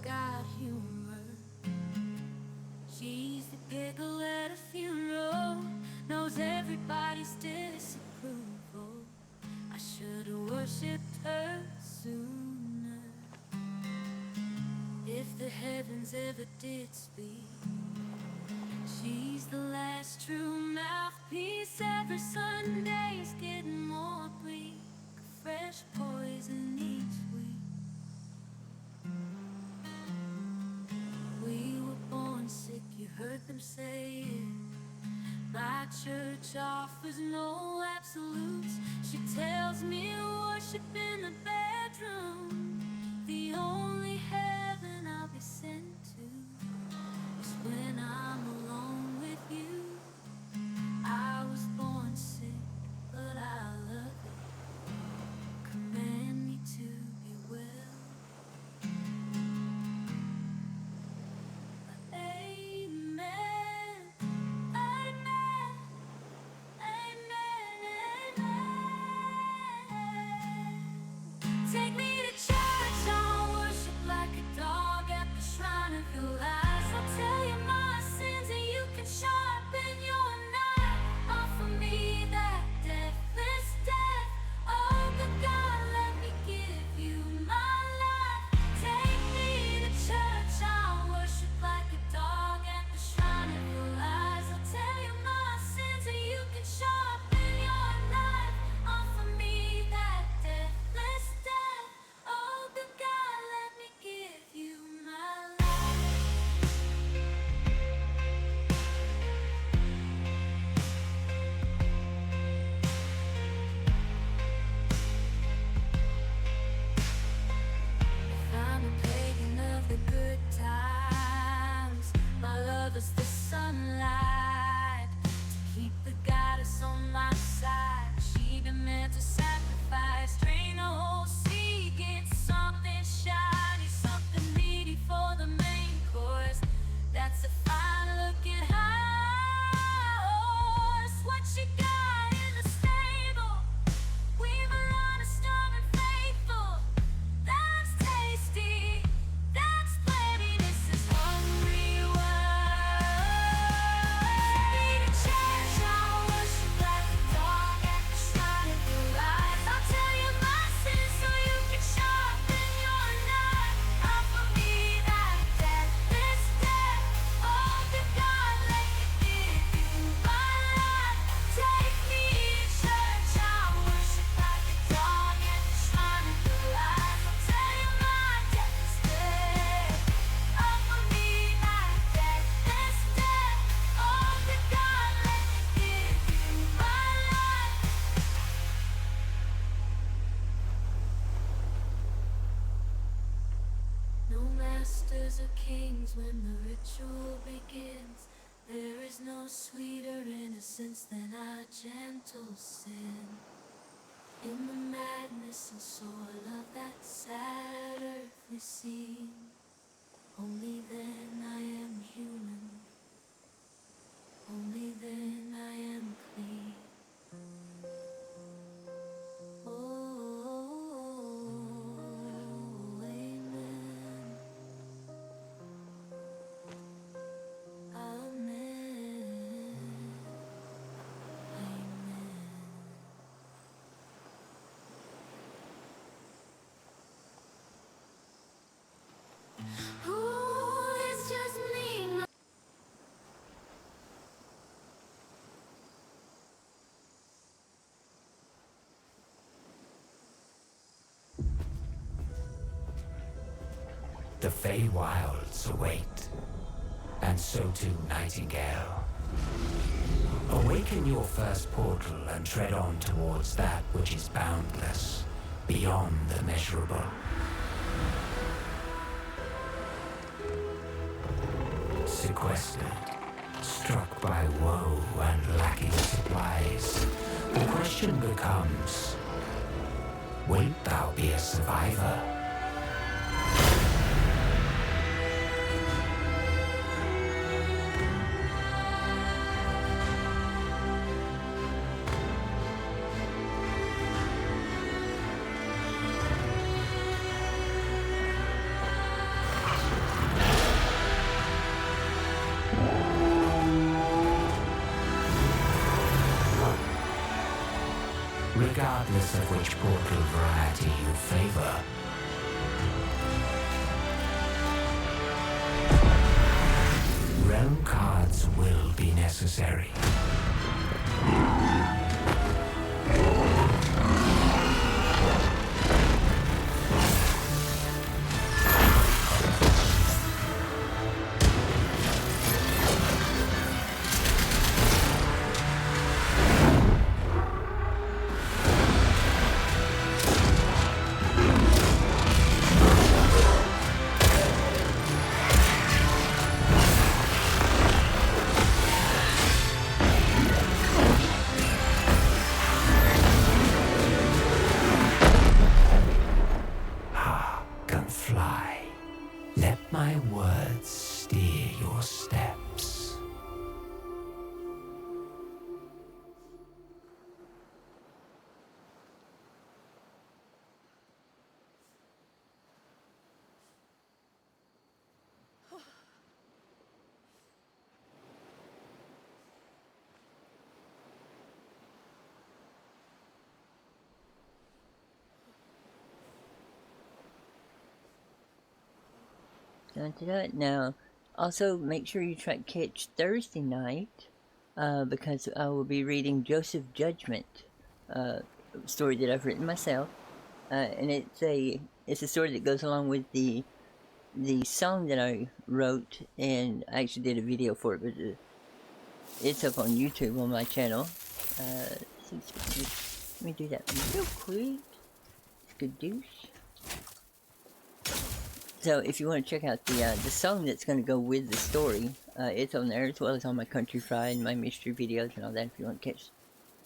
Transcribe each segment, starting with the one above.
got humor. She's the giggle at a funeral, knows everybody's disapproval. I should've worshipped her sooner. If the heavens ever did speak, she's the last true mouthpiece. Every Sunday's getting more bleak, fresh poison each week. We were born sick, you heard them say it. My church offers no absolutes. She tells me worship in the bedroom. The only heaven I'll be sent to is when I'm alone with you. I was born sick, but I love it. Command me to be well. Amen. Amen. Amen. Amen. Take me to church, I'll worship like a dog at the shrine of your eyes. I'll tell you my sins and you can sharpen your knife. Offer me that deathless death. Oh, good God, let me give you my life. Take me to church, I'll worship like a dog at the shrine of your eyes. I'll tell you my sins and you can sharpen your knife. Offer me that deathless death. Oh, good God, let me give you my life. If I'm a pagan of the good times, my love is the sunlight to keep the goddess on my side. She been meant to sacrifice, drain the whole sea, get something shiny, something meaty for the main course. That's a fine looking horse. What you got in the stable? We've honest, stubborn, and faithful. That's tasty. That's plenty. This is hungry world. Take me to church, I'll worship like a dog at the shrine of your eyes. I'll tell you my sins so you can sharpen your knife. Offer me that deathless death. Oh, good God, let me give you my life. Take me to church, I'll worship like a dog at the shrine of your eyes. I'll tell you my deathless death. Offer me that deathless death. Oh, good God, let me give you my life. No masters or kings when the ritual begins. There is no sweeter innocence than a gentle sin. In the madness and soil of that sad earthly scene, only then I am human. Only then I am clean. Oh, amen. Amen. Amen. Ooh, it's just me. The Feywilds await, and so too Nightingale. Awaken your first portal and tread on towards that which is boundless, beyond the measurable. Sequestered, struck by woe and lacking supplies, the question becomes, wilt thou be a survivor? regardless of which portal variety you favor. Realm cards will be necessary. Fly. Let my words steer your steps. Now, also make sure you try to catch Thursday night because I will be reading Joseph Judgment, story that I've written myself, and it's a story that goes along with the song that I wrote, and I actually did a video for it, but it's up on YouTube on my channel. Let me do that real quick. Skadoosh. So if you want to check out the song that's going to go with the story, it's on there, as well as on my Country Fried and my mystery videos and all that if you want to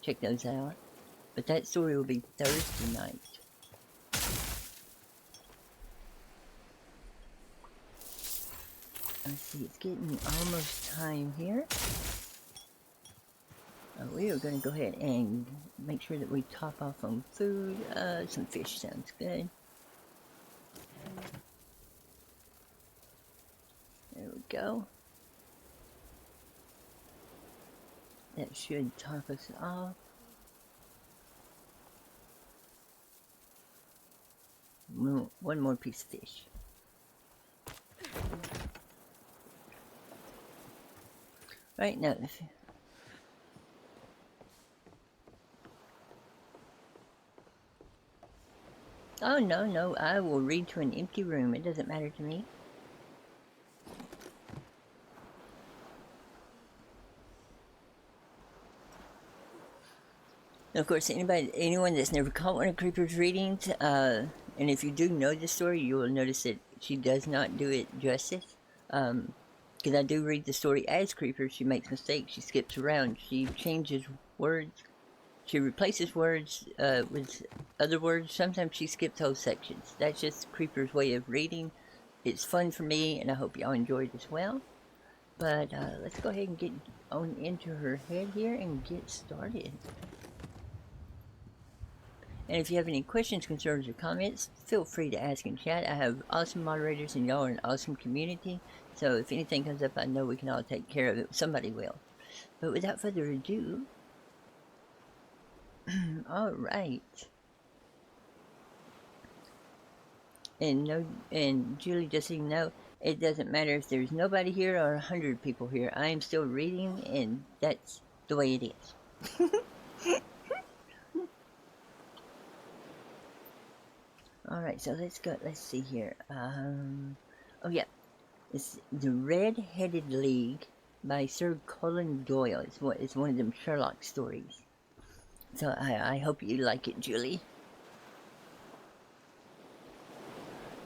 check those out. But that story will be Thursday night. Let's see, it's getting almost time here. We are going to go ahead and make sure that we top off on food. Some fish sounds good. There we go. That should top us off. One more piece of fish. Right now. Oh, no, I will read to an empty room. It doesn't matter to me. Of course, anyone that's never caught one of Creeper's readings, and if you do know the story, you will notice that she does not do it justice. Because I do read the story as Creeper. She makes mistakes. She skips around. She changes words. She replaces words with other words. Sometimes she skips whole sections. That's just Creeper's way of reading. It's fun for me, and I hope y'all enjoy it as well. But let's go ahead and get on into her head here and get started. And if you have any questions, concerns, or comments, feel free to ask in chat. I have awesome moderators and y'all are an awesome community. So if anything comes up, I know we can all take care of it. Somebody will. But without further ado, alright. And Julie, just so you know, it doesn't matter if there's nobody here or 100 people here. I am still reading, and that's the way it is. Alright, so let's go, let's see here. Oh yeah, it's The Red-Headed League by Sir Conan Doyle. It's one of them Sherlock stories. So I hope you like it, Julie.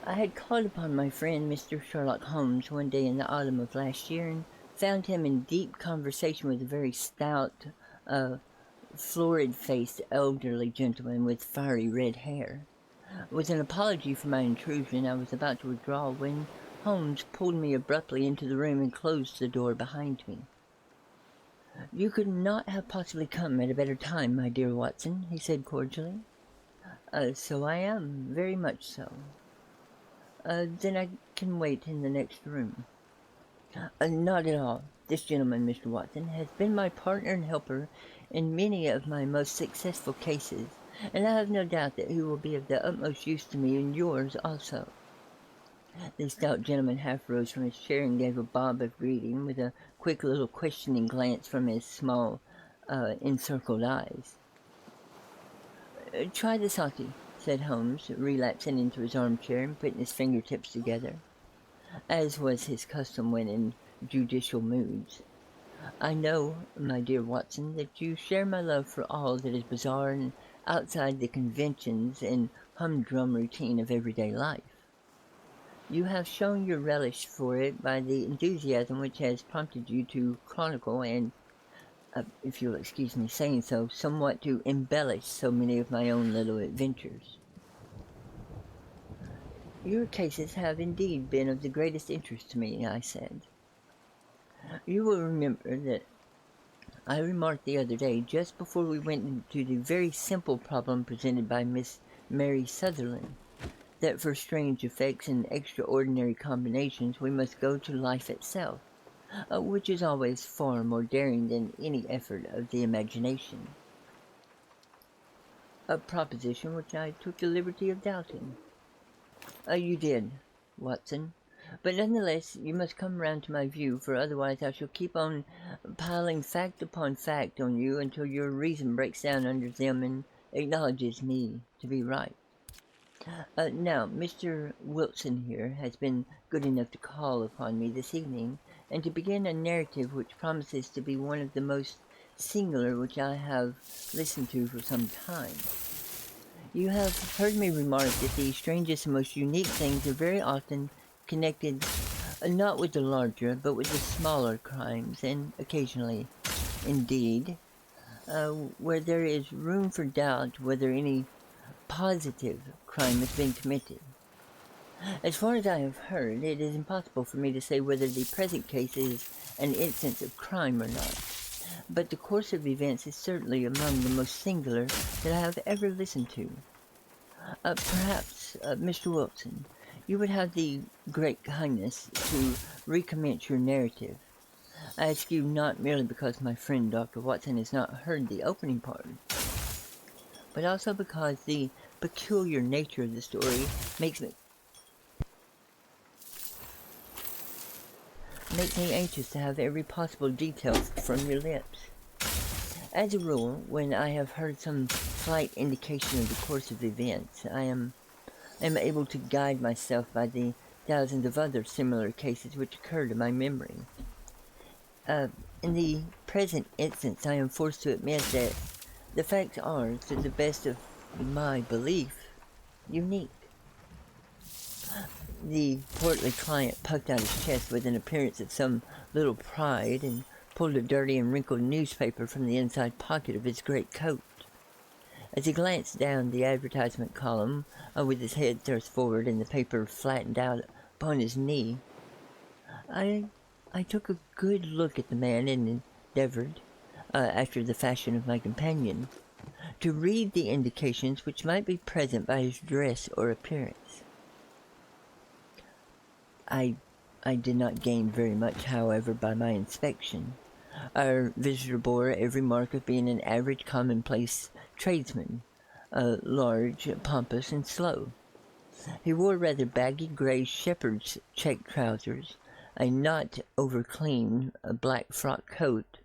I had called upon my friend Mr. Sherlock Holmes one day in the autumn of last year and found him in deep conversation with a very stout, florid-faced elderly gentleman with fiery red hair. With an apology for my intrusion, I was about to withdraw when Holmes pulled me abruptly into the room and closed the door behind me. "You could not have possibly come at a better time, my dear Watson," he said cordially. So I am, very much so. Then I can wait in the next room." Not at all. This gentleman, Mr. Watson, has been my partner and helper in many of my most successful cases, and I have no doubt that he will be of the utmost use to me in yours also." The stout gentleman half rose from his chair and gave a bob of greeting, with a quick little questioning glance from his small, encircled eyes. "Try the sake," said Holmes, relapsing into his armchair and putting his fingertips together, as was his custom when in judicial moods. "I know, my dear Watson, that you share my love for all that is bizarre and outside the conventions and humdrum routine of everyday life. You have shown your relish for it by the enthusiasm which has prompted you to chronicle and, if you'll excuse me saying so, somewhat to embellish so many of my own little adventures. Your cases have indeed been of the greatest interest to me," I said. "You will remember that I remarked the other day, just before we went into the very simple problem presented by Miss Mary Sutherland, that for strange effects and extraordinary combinations we must go to life itself, which is always far more daring than any effort of the imagination. A proposition which I took the liberty of doubting." "You did, Watson. But nonetheless, you must come round to my view, for otherwise I shall keep on piling fact upon fact on you until your reason breaks down under them and acknowledges me to be right. Now, Mr. Wilson here has been good enough to call upon me this evening, and to begin a narrative which promises to be one of the most singular which I have listened to for some time. You have heard me remark that the strangest and most unique things are very often connected not with the larger, but with the smaller crimes, and occasionally, indeed, where there is room for doubt whether any positive crime has been committed. As far as I have heard, it is impossible for me to say whether the present case is an instance of crime or not, but the course of events is certainly among the most singular that I have ever listened to. Perhaps, Mr. Wilson, you would have the great kindness to recommence your narrative. I ask you not merely because my friend Dr. Watson has not heard the opening part, but also because the peculiar nature of the story makes me anxious to have every possible detail from your lips. As a rule, when I have heard some slight indication of the course of events, I am able to guide myself by the thousands of other similar cases which occur to my memory. In the present instance, I am forced to admit that the facts are, to the best of my belief, unique." The portly client puffed out his chest with an appearance of some little pride, and pulled a dirty and wrinkled newspaper from the inside pocket of his great coat. As he glanced down the advertisement column, with his head thrust forward and the paper flattened out upon his knee, I took a good look at the man and endeavored, after the fashion of my companion, to read the indications which might be present by his dress or appearance. I did not gain very much, however, by my inspection. Our visitor bore every mark of being an average commonplace tradesman, large, pompous, and slow. He wore rather baggy gray shepherd's check trousers, a not over-clean black frock coat,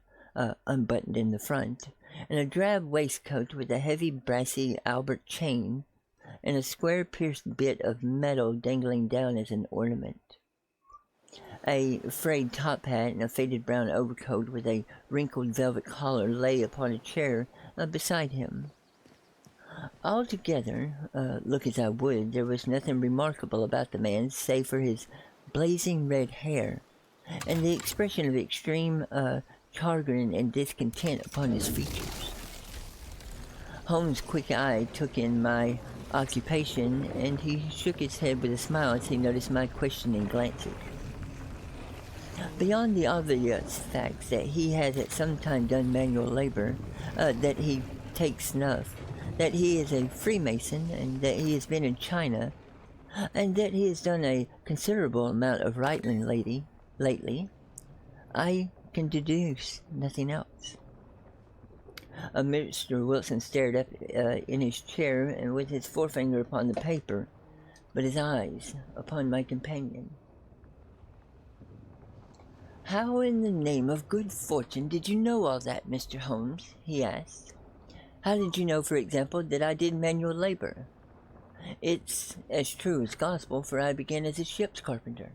unbuttoned in the front, and a drab waistcoat with a heavy brassy Albert chain, and a square pierced bit of metal dangling down as an ornament. A frayed top hat and a faded brown overcoat with a wrinkled velvet collar lay upon a chair beside him. Altogether, look as I would, there was nothing remarkable about the man save for his blazing red hair and the expression of extreme chagrin and discontent upon his features. Holmes' quick eye took in my occupation, and he shook his head with a smile as he noticed my questioning glances. Beyond the obvious facts that he has at some time done manual labor, that he takes snuff, that he is a Freemason, and that he has been in China, and that he has done a considerable amount of writing lately, I can deduce nothing else. Mr. Wilson stared up in his chair and with his forefinger upon the paper, but his eyes upon my companion. "How in the name of good fortune did you know all that, Mr. Holmes?" he asked. "How did you know, for example, that I did manual labor? It's as true as gospel, for I began as a ship's carpenter."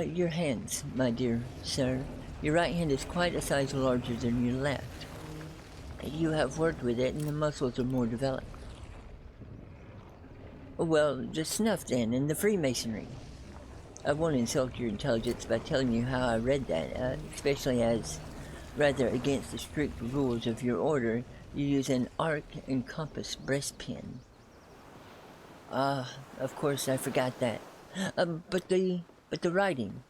Your hands, my dear sir. Your right hand is quite a size larger than your left. You have worked with it and the muscles are more developed." "Well, the snuff then, and the Freemasonry. I won't insult your intelligence by telling you how I read that, especially as, rather against the strict rules of your order, you use an arc and compass breastpin." Of course I forgot that. But the writing.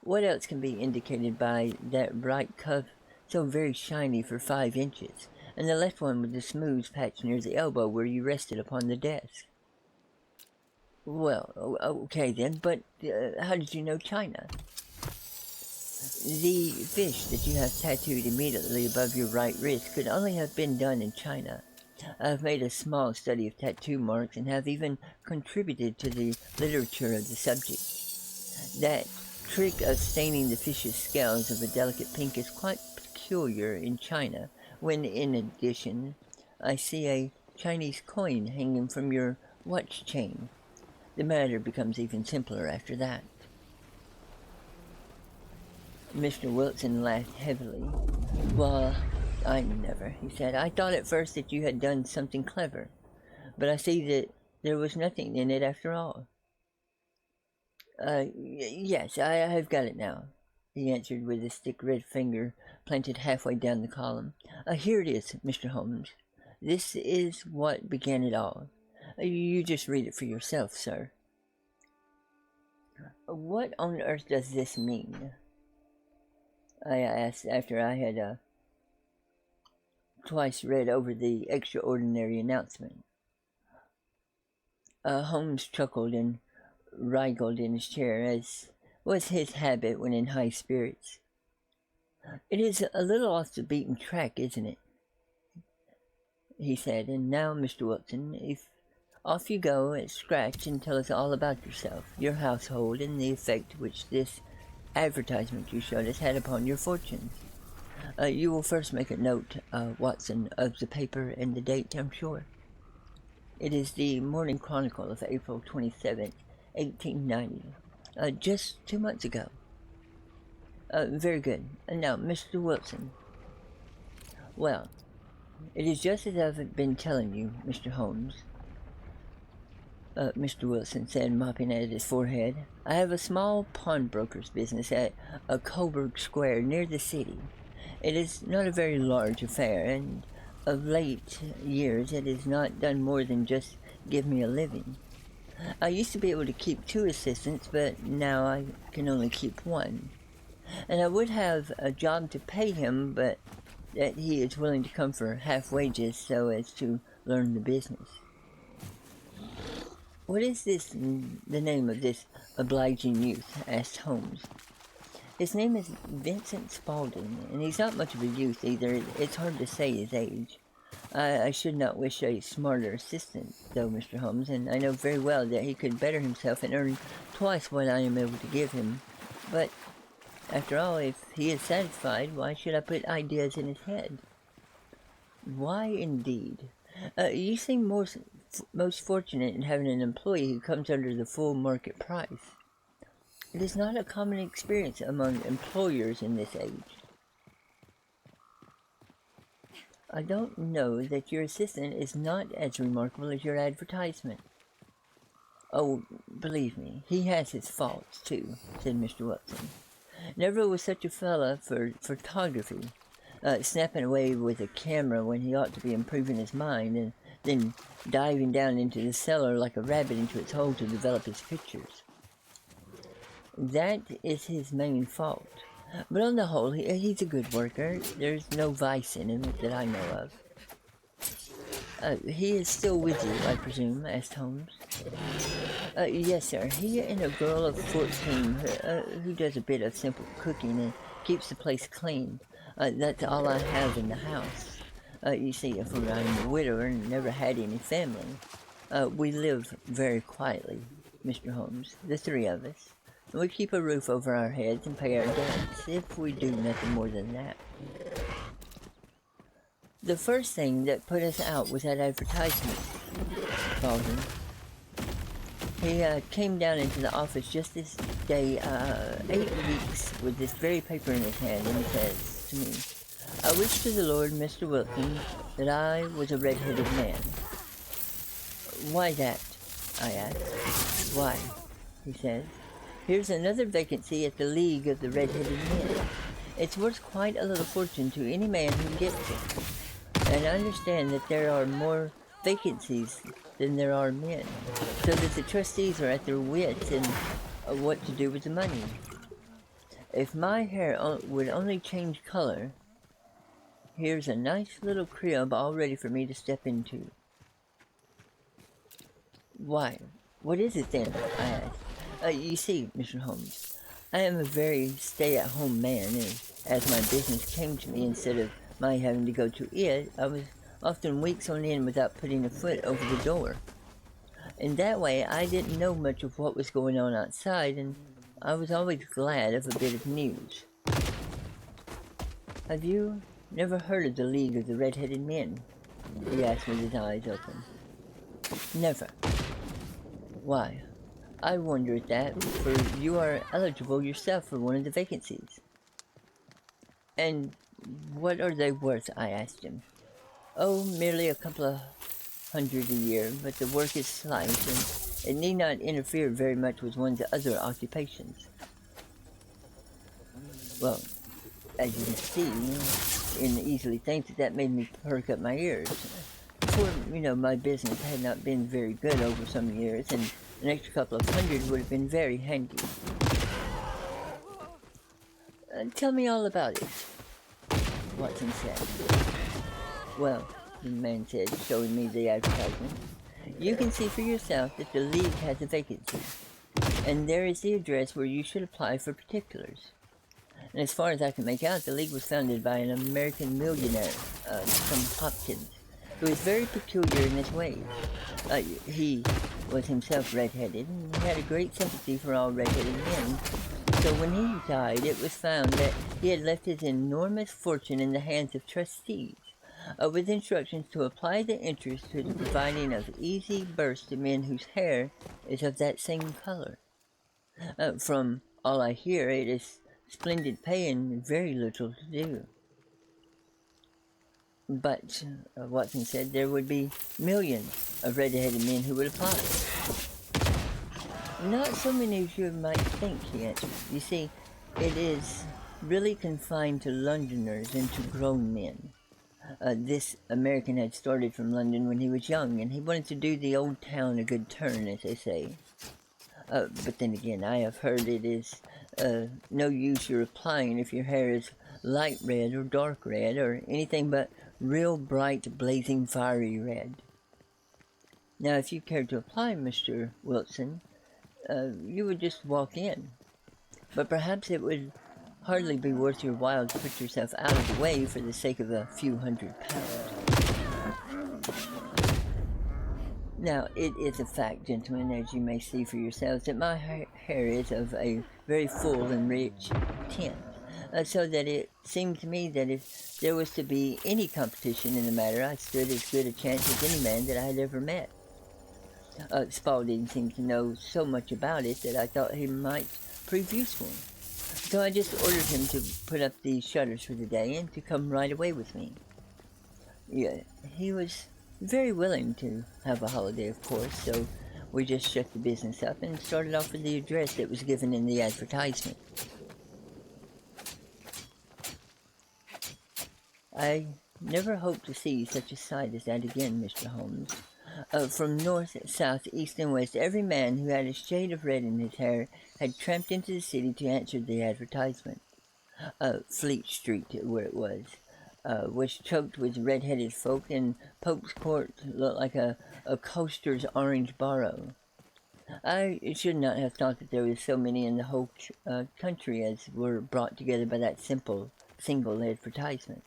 What else can be indicated by that right cuff so very shiny for 5 inches, and the left one with the smooth patch near the elbow where you rested upon the desk? Well, okay then, but how did you know China? The fish that you have tattooed immediately above your right wrist could only have been done in China. I've made a small study of tattoo marks and have even contributed to the literature of the subject. That trick of staining the fish's scales of a delicate pink is quite peculiar in China, when, in addition, I see a Chinese coin hanging from your watch chain. The matter becomes even simpler after that. Mr. Wilson laughed heavily. "Well, I never," he said. "I thought at first that you had done something clever, but I see that there was nothing in it after all." Yes, I have got it now," he answered with his thick red finger planted halfway down the column. "Here it is, Mr. Holmes. This is what began it all. You just read it for yourself, sir." "What on earth does this mean?" I asked after I had twice read over the extraordinary announcement. Holmes chuckled and wriggled in his chair, as was his habit when in high spirits. "It is a little off the beaten track, isn't it?" he said. "And now, Mr. Wilson, if off you go at scratch and tell us all about yourself, your household, and the effect which this advertisement you showed us had upon your fortunes. You will first make a note, Watson, of the paper and the date, I'm sure." "It is the Morning Chronicle of April 27th, 1890, just 2 months ago." "Very good. And now, Mr. Wilson." "Well, it is just as I've been telling you, Mr. Holmes," Mr. Wilson said, mopping at his forehead. "I have a small pawnbroker's business at Coburg Square, near the city. It is not a very large affair, and of late years it has not done more than just give me a living. I used to be able to keep 2 assistants, but now I can only keep 1. And I would have a job to pay him, but that he is willing to come for half wages so as to learn the business." "What is the name of this obliging youth?" asked Holmes. "His name is Vincent Spaulding, and he's not much of a youth either. It's hard to say his age. I should not wish a smarter assistant, though, Mr. Holmes, and I know very well that he could better himself and earn twice what I am able to give him. But, after all, if he is satisfied, why should I put ideas in his head?" "Why, indeed? You seem most fortunate in having an employee who comes under the full market price. It is not a common experience among employers in this age." "I don't know that your assistant is not as remarkable as your advertisement." "Oh, believe me, he has his faults, too," said Mr. Watson. "Never was such a fella for photography, snapping away with a camera when he ought to be improving his mind, and then diving down into the cellar like a rabbit into its hole to develop his pictures. That is his main fault. But on the whole, he's a good worker. There's no vice in him that I know of." "He is still with you, I presume?" asked Holmes. "Yes, sir. He and a girl of 14 who does a bit of simple cooking and keeps the place clean. That's all I have in the house. You see, for I'm a widower and never had any family. We live very quietly, Mr. Holmes, the three of us. We keep a roof over our heads and pay our debts, if we do nothing more than that. The first thing that put us out was that advertisement, Baldwin. He came down into the office just this day, 8 weeks, with this very paper in his hand, and he says to me, "I wish to the Lord, Mr. Wilson, that I was a red-headed man." "Why that?" I asked. "Why," he says, "here's another vacancy at the League of the Red-Headed Men. It's worth quite a little fortune to any man who gets it. And I understand that there are more vacancies than there are men, so that the trustees are at their wits in what to do with the money. If my hair would only change color, here's a nice little crib all ready for me to step into." "Why, what is it then?" I asked. "You see, Mr. Holmes, I am a very stay-at-home man, and as my business came to me instead of my having to go to it, I was often weeks on end without putting a foot over the door. In that way, I didn't know much of what was going on outside, and I was always glad of a bit of news." "Have you never heard of the League of the Red-Headed Men?" he asked with his eyes open. "Never." "Why, I wonder at that, for you are eligible yourself for one of the vacancies." "And what are they worth?" I asked him. "Oh, merely a couple of hundred a year, but the work is slight, and it need not interfere very much with one's other occupations." Well, as you can see, and easily think that made me perk up my ears. For, my business had not been very good over some years, and an extra couple of hundred would have been very handy. "Tell me all about it," Watson said. "Well," the man said, showing me the advertisement, "you can see for yourself that the League has a vacancy, and there is the address where you should apply for particulars. And as far as I can make out, the League was founded by an American millionaire from Hopkins, who is very peculiar in his ways. He was himself red-headed, and he had a great sympathy for all red-headed men. So when he died, it was found that he had left his enormous fortune in the hands of trustees, with instructions to apply the interest to the providing of easy berths to men whose hair is of that same color. From all I hear, it is splendid pay and very little to do." "But," Watson said, "there would be millions of red-headed men who would apply." "Not so many as you might think," he answered. "You see, it is really confined to Londoners and to grown men. This American had started from London when he was young, and he wanted to do the old town a good turn, as they say. But then again, I have heard it is no use your applying if your hair is light red or dark red or anything but real bright, blazing, fiery red. Now, if you cared to apply, Mr. Wilson, you would just walk in. But perhaps it would hardly be worth your while to put yourself out of the way for the sake of a few £100. Now, it is a fact, gentlemen, as you may see for yourselves, that my hair is of a very full and rich tint, so that it seemed to me that if there was to be any competition in the matter, I stood as good a chance as any man that I had ever met. Spaulding seemed to know so much about it that I thought he might prove useful. So I just ordered him to put up the shutters for the day and to come right away with me. Yeah, he was very willing to have a holiday, of course, so we just shut the business up and started off with the address that was given in the advertisement. I never hope to see such a sight as that again, Mr. Holmes. From north, south, east, and west, every man who had a shade of red in his hair had tramped into the city to answer the advertisement. Fleet Street, where it was choked with red-headed folk, and Pope's Court looked like a coaster's orange barrow. I should not have thought that there were so many in the whole country as were brought together by that simple single advertisement.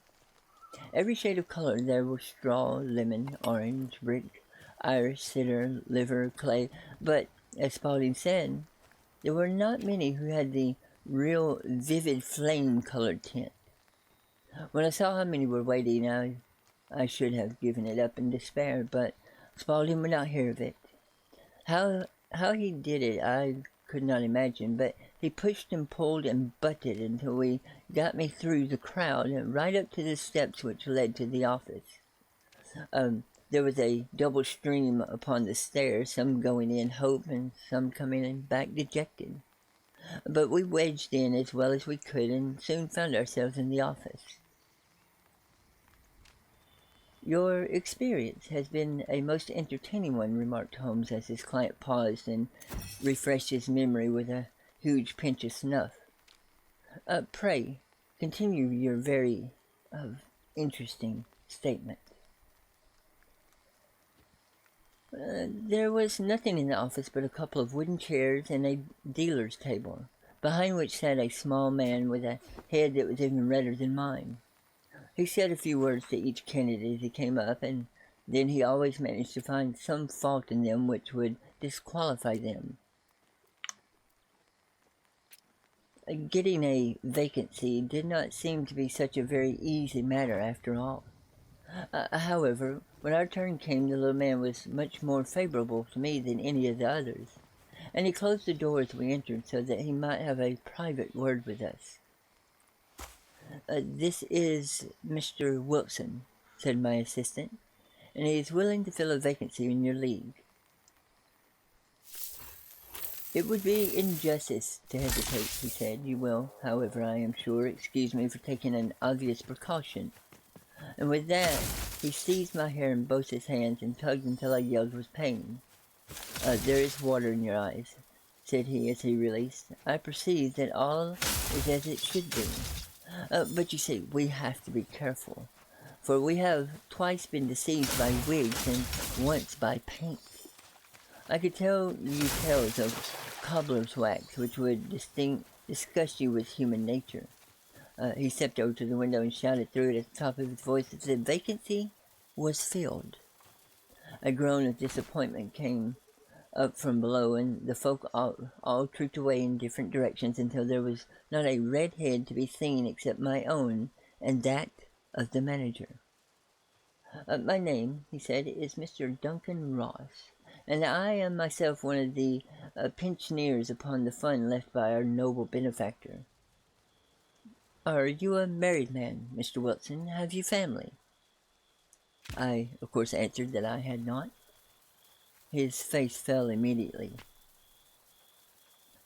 Every shade of color there was straw, lemon, orange, brick, Irish, cedar, liver, clay, but, as Spaulding said, there were not many who had the real vivid flame-colored tint. When I saw how many were waiting, I should have given it up in despair, but Spaulding would not hear of it. How he did it, I could not imagine, but he pushed and pulled and butted until he got me through the crowd and right up to the steps which led to the office. There was a double stream upon the stairs, some going in hope and some coming in back dejected. But we wedged in as well as we could and soon found ourselves in the office. "Your experience has been a most entertaining one," remarked Holmes as his client paused and refreshed his memory with a huge pinch of snuff. Pray, continue your very interesting statement." There was nothing in the office but a couple of wooden chairs and a dealer's table, behind which sat a small man with a head that was even redder than mine. He said a few words to each candidate as he came up, and then he always managed to find some fault in them which would disqualify them. Getting a vacancy did not seem to be such a very easy matter after all. However, when our turn came, the little man was much more favorable to me than any of the others, and he closed the door as we entered so that he might have a private word with us. "This is Mr. Wilson," said my assistant, "and he is willing to fill a vacancy in your league." "It would be injustice to hesitate," he said. "You will, however, I am sure, excuse me for taking an obvious precaution." And with that, he seized my hair in both his hands and tugged until I yelled with pain. "There is water in your eyes," said he as he released. "I perceive that all is as it should be. But you see, we have to be careful, for we have twice been deceived by wigs and once by paint. I could tell you tales of cobbler's wax which would disgust you with human nature." He stepped over to the window and shouted through it at the top of his voice that the vacancy was filled. A groan of disappointment came up from below, and the folk all trooped away in different directions until there was not a red head to be seen except my own and that of the manager. "My name," he said, "is Mr. Duncan Ross, and I am myself one of the pensioners upon the fund left by our noble benefactor." "Are you a married man, Mr. Wilson? Have you family?" I, of course, answered that I had not. His face fell immediately.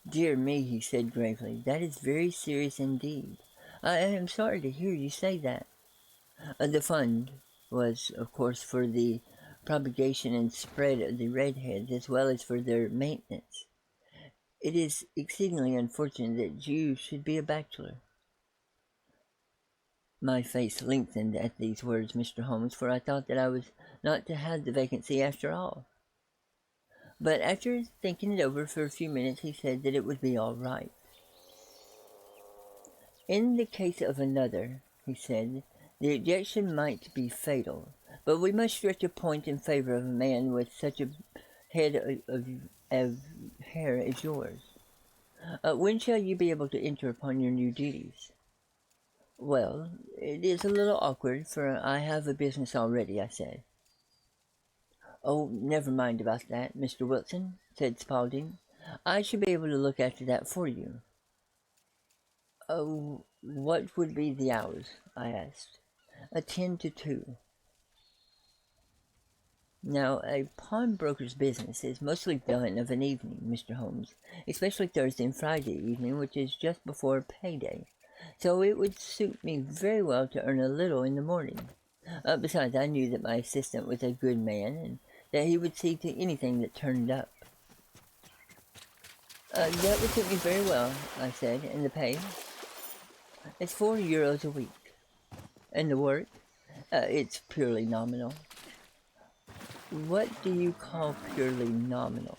"Dear me," he said gravely, "that is very serious indeed. I am sorry to hear you say that." The fund was, of course, for the propagation and spread of the redheads, as well as for their maintenance. "It is exceedingly unfortunate that you should be a bachelor." My face lengthened at these words, Mr. Holmes, for I thought that I was not to have the vacancy after all. But after thinking it over for a few minutes, he said that it would be all right. "In the case of another," he said, "the ejection might be fatal, but we must stretch a point in favor of a man with such a head of hair as yours. When shall you be able to enter upon your new duties?" "Well, it is a little awkward, for I have a business already," I said. "Oh, never mind about that, Mr. Wilson," said Spaulding. "I should be able to look after that for you." "Oh, what would be the hours?" I asked. 10 to 2. Now, a pawnbroker's business is mostly done of an evening, Mr. Holmes, especially Thursday and Friday evening, which is just before payday. So it would suit me very well to earn a little in the morning. Besides, I knew that my assistant was a good man, and that he would see to anything that turned up. "That would suit me very well," I said. "And the pay?" "It's €4 a week." "And the work?" "It's purely nominal." "What do you call purely nominal?"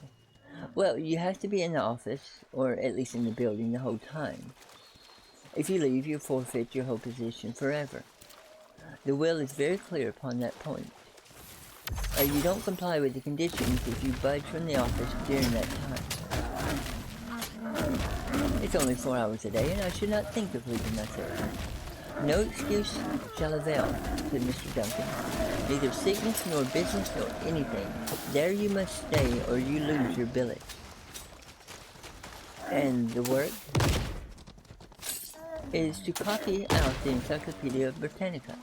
"Well, you have to be in the office, or at least in the building, the whole time." If you leave, you forfeit your whole position forever. The will is very clear upon that point. You don't comply with the conditions if you budge from the office during that time. It's only 4 hours a day, and I should not think of leaving myself. No excuse shall avail, said Mr. Duncan. Neither sickness nor business nor anything. There you must stay, or you lose your billet. And the work is to copy out the Encyclopedia Britannica.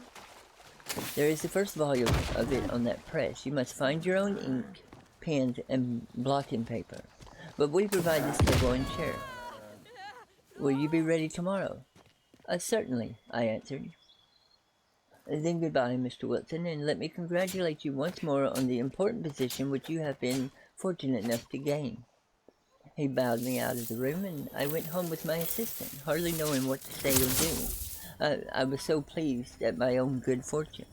There is the first volume of it on that press. You must find your own ink, pens, and blotting paper. But we provide this table and chair. Will you be ready tomorrow? Certainly, I answered. Then goodbye, Mr. Wilson, and let me congratulate you once more on the important position which you have been fortunate enough to gain. He bowed me out of the room, and I went home with my assistant, hardly knowing what to say or do. I was so pleased at my own good fortune.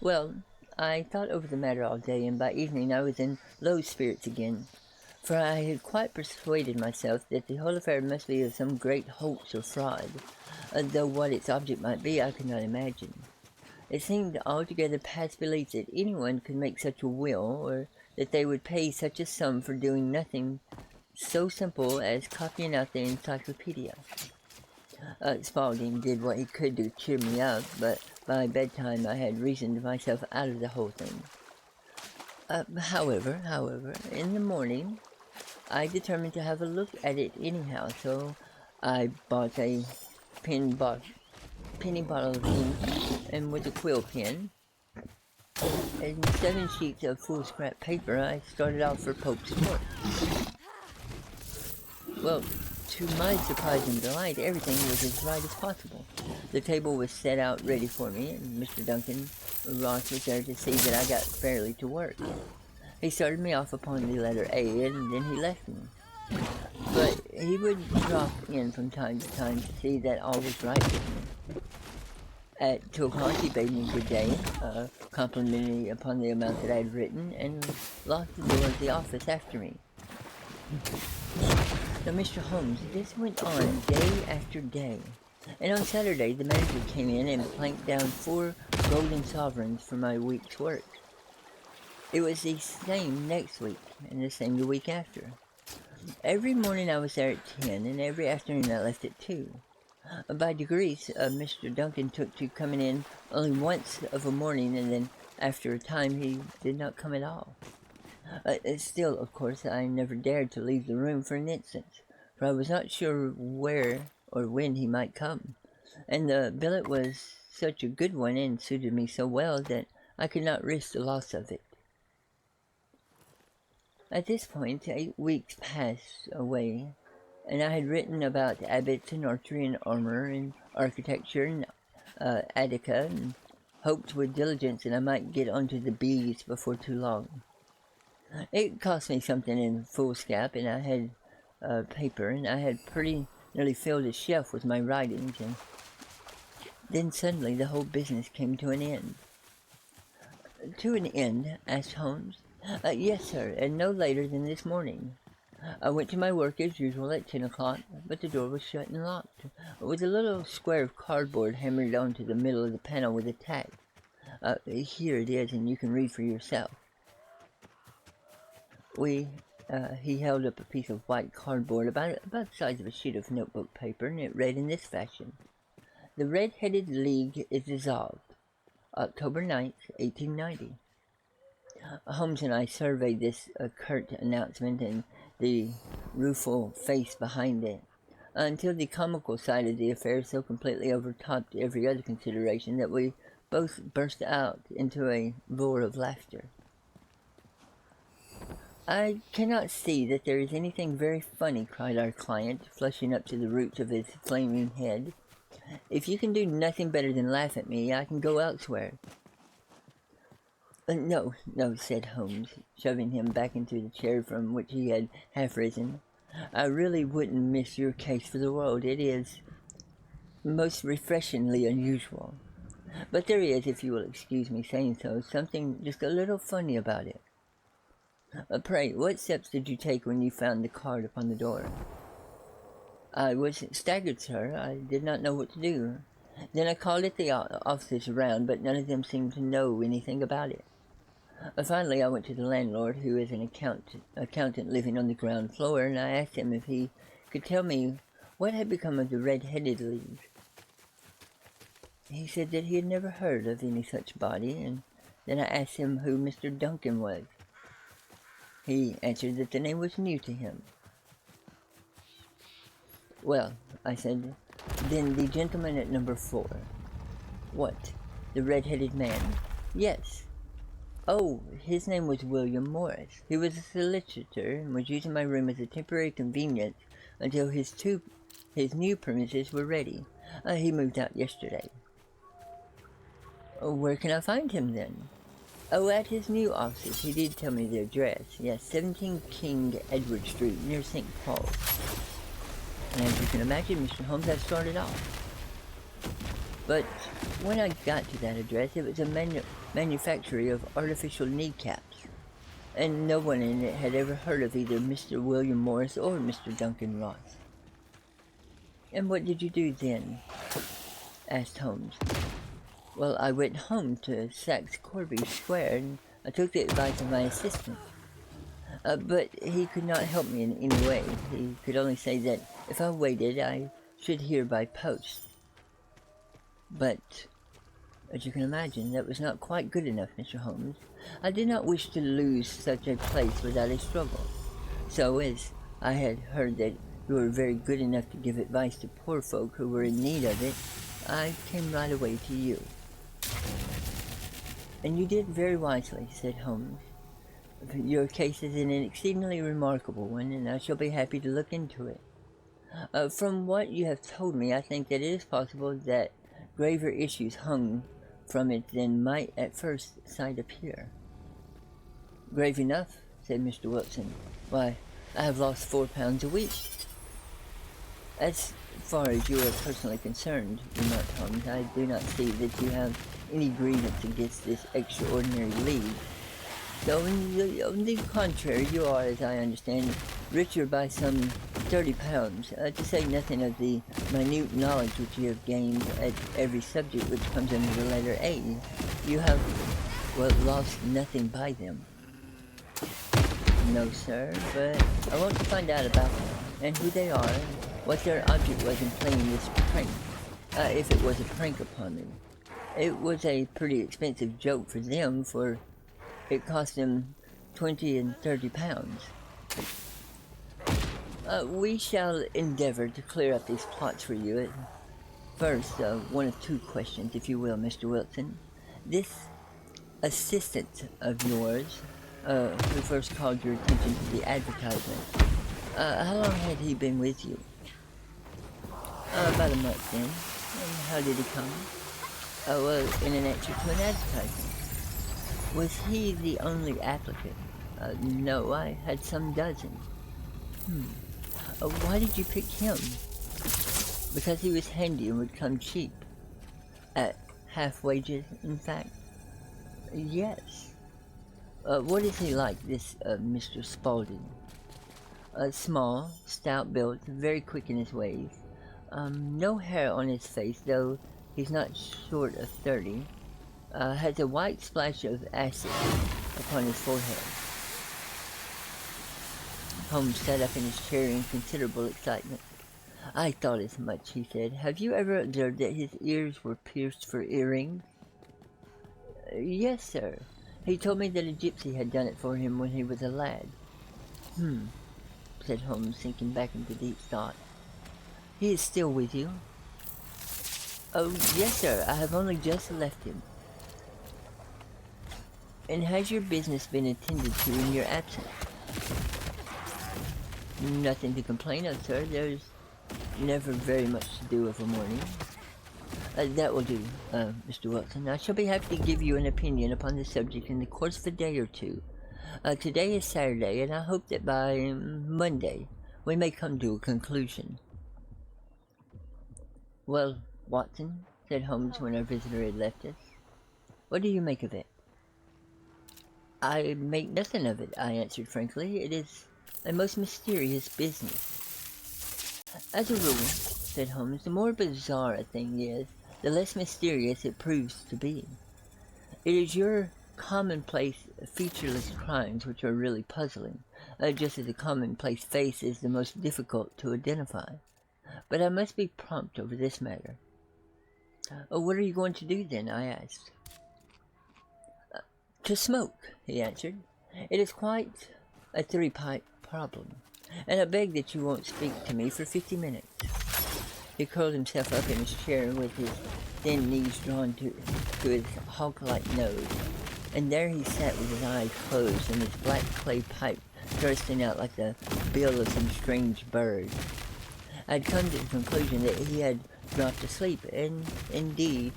Well, I thought over the matter all day, and by evening I was in low spirits again, for I had quite persuaded myself that the whole affair must be of some great hoax or fraud, though what its object might be I could not imagine. It seemed altogether past belief that anyone could make such a will, or that they would pay such a sum for doing nothing so simple as copying out the encyclopedia. Spaulding did what he could to cheer me up, but by bedtime I had reasoned myself out of the whole thing. However, in the morning I determined to have a look at it anyhow, so I bought a penny bottle of ink, and with a quill pen and 7 sheets of full scrap paper, I started off for Pope's Court. Well, to my surprise and delight, everything was as right as possible. The table was set out ready for me, and Mr. Duncan Ross was there to see that I got fairly to work. He started me off upon the letter A, and then he left me. But he would drop in from time to time to see that all was right with me. At 2 o'clock he bade me good day, complimenting me upon the amount that I had written, and locked the door of the office after me. Now, Mr. Holmes, this went on day after day, and on Saturday the manager came in and planked down 4 golden sovereigns for my week's work. It was the same next week, and the same the week after. Every morning I was there at 10, and every afternoon I left at 2. By degrees, Mr. Duncan took to coming in only once of a morning, and then after a time he did not come at all. Still, of course, I never dared to leave the room for an instant, for I was not sure where or when he might come, and the billet was such a good one and suited me so well that I could not risk the loss of it. At this point, 8 weeks passed away, and I had written about abbots and archery and armor and architecture and Attica, and hoped with diligence that I might get onto the bees before too long. It cost me something in foolscap, and I had paper, and I had pretty nearly filled a shelf with my writings, and then suddenly the whole business came to an end. To an end? Asked Holmes. Yes, sir, and no later than this morning. I went to my work as usual at 10 o'clock, but the door was shut and locked, with a little square of cardboard hammered onto the middle of the panel with a tack. Here it is, and you can read for yourself. He held up a piece of white cardboard about the size of a sheet of notebook paper, and it read in this fashion. The Red-Headed League is dissolved. October 9th, 1890. Holmes and I surveyed this curt announcement and the rueful face behind it, until the comical side of the affair so completely overtopped every other consideration that we both burst out into a roar of laughter. I cannot see that there is anything very funny, cried our client, flushing up to the roots of his flaming head. If you can do nothing better than laugh at me, I can go elsewhere. No, said Holmes, shoving him back into the chair from which he had half risen. I really wouldn't miss your case for the world. It is most refreshingly unusual. But there is, if you will excuse me saying so, something just a little funny about it. Pray, what steps did you take when you found the card upon the door? I was staggered, sir. I did not know what to do. Then I called at the offices around, but none of them seemed to know anything about it. Finally, I went to the landlord, who is an accountant living on the ground floor, and I asked him if he could tell me what had become of the red-headed leaves. He said that he had never heard of any such body, and then I asked him who Mr. Duncan was. He answered that the name was new to him. Well, I said, then the gentleman at number 4. What? The red-headed man? Yes. Oh, his name was William Morris. He was a solicitor and was using my room as a temporary convenience until his new premises were ready. He moved out yesterday. Where can I find him then? Oh, at his new offices. He did tell me the address. Yes, 17 King Edward Street, near St. Paul. And as you can imagine, Mr. Holmes, I started off. But when I got to that address, it was a manufactory of artificial kneecaps, and no one in it had ever heard of either Mr. William Morris or Mr. Duncan Ross. And what did you do then? Asked Holmes. Well, I went home to Saks Corby Square, and I took the advice of my assistant. But he could not help me in any way. He could only say that if I waited, I should hear by post. But, as you can imagine, that was not quite good enough, Mr. Holmes. I did not wish to lose such a place without a struggle. So, as I had heard that you were very good enough to give advice to poor folk who were in need of it, I came right away to you. And you did very wisely, said Holmes. Your case is an exceedingly remarkable one, and I shall be happy to look into it. From what you have told me, I think that it is possible that graver issues hung from it than might at first sight appear. Grave enough, said Mr. Wilson. Why, I have lost 4 pounds a week. As far as you are personally concerned, remarked Holmes, I do not see that you have any grievance against this extraordinary leave. So on the contrary, you are, as I understand, richer by some 30 pounds, to say nothing of the minute knowledge which you have gained at every subject which comes under the letter A. You have, well, lost nothing by them. No, sir, but I want to find out about them, and who they are, and what their object was in playing this prank, if it was a prank upon them. It was a pretty expensive joke for them, for it cost them 20 and 30 pounds. We shall endeavor to clear up these plots for you. First, one of 2 questions, if you will, Mr. Wilson. This assistant of yours, who first called your attention to the advertisement, how long had he been with you? About a month then. And how did he come? Well, in an answer to an advertisement. Was he the only applicant? No, I had some dozen. Why did you pick him? Because he was handy and would come cheap. At half wages, in fact? Yes. What is he like, this Mr. Spaulding? Small, stout-built, very quick in his ways. No hair on his face, though he's not short of 30. Has a white splash of acid upon his forehead. Holmes sat up in his chair in considerable excitement. I thought as much, he said. Have you ever observed that his ears were pierced for earrings? Yes, sir. He told me that a gypsy had done it for him when he was a lad. Said Holmes, sinking back into deep thought. He is still with you? Oh, yes, sir. I have only just left him. And has your business been attended to in your absence? Nothing to complain of, sir. There's never very much to do of a morning. That will do, Mr. Wilson. I shall be happy to give you an opinion upon the subject in the course of a day or 2. Today is Saturday, and I hope that by Monday we may come to a conclusion. Well, Watson, said Holmes when our visitor had left us, what do you make of it? I make nothing of it, I answered frankly. It is a most mysterious business. As a rule, said Holmes, the more bizarre a thing is, the less mysterious it proves to be. It is your commonplace, featureless crimes which are really puzzling, just as a commonplace face is the most difficult to identify. But I must be prompt over this matter. What are you going to do then? I asked. To smoke, he answered. It is quite a three-pipe problem, and I beg that you won't speak to me for 50 minutes. He curled himself up in his chair with his thin knees drawn to his hawk-like nose, and there he sat with his eyes closed and his black clay pipe thrusting out like the bill of some strange bird. I had come to the conclusion that he had dropped asleep, and indeed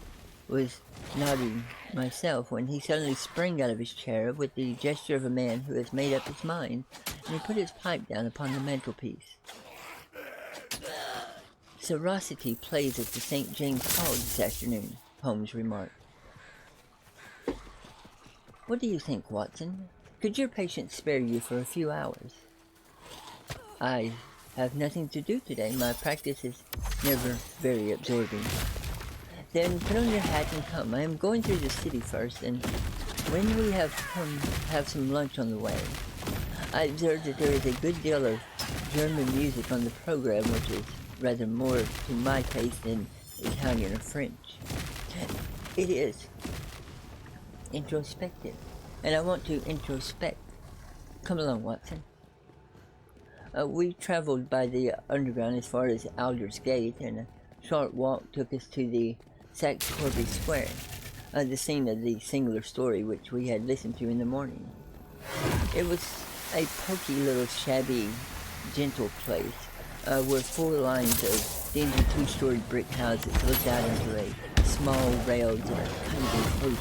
was nodding myself when he suddenly sprang out of his chair with the gesture of a man who has made up his mind, and he put his pipe down upon the mantelpiece. Serosity plays at the St. James Hall this afternoon, Holmes remarked. What do you think, Watson? Could your patient spare you for a few hours? I have nothing to do today. My practice is never very absorbing. Then put on your hat and come. I am going through the city first, and when we have some lunch on the way. I observe that there is a good deal of German music on the program, which is rather more to my taste than Italian or French. It is introspective, and I want to introspect. Come along, Watson. We traveled by the underground as far as Aldersgate, and a short walk took us to the Saxe-Corbie Square, the scene of the singular story which we had listened to in the morning. It was a poky little shabby, gentle place, where 4 lines of dingy 2-storied brick houses looked out into a small railed country enclosure,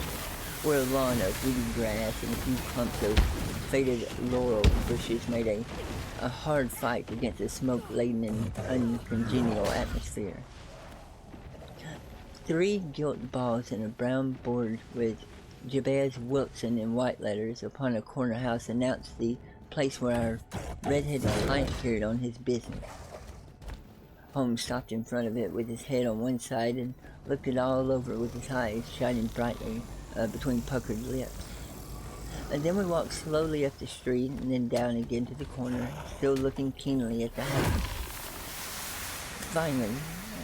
where a lawn of weedy grass and a few clumps of faded laurel bushes made a hard fight against the smoke-laden and uncongenial atmosphere. 3 gilt balls in a brown board with Jabez Wilson in white letters upon a corner house announced the place where our red-headed client carried on his business. Holmes stopped in front of it with his head on one side and looked it all over with his eyes shining brightly between puckered lips. And then we walked slowly up the street and then down again to the corner, still looking keenly at the house. Finally,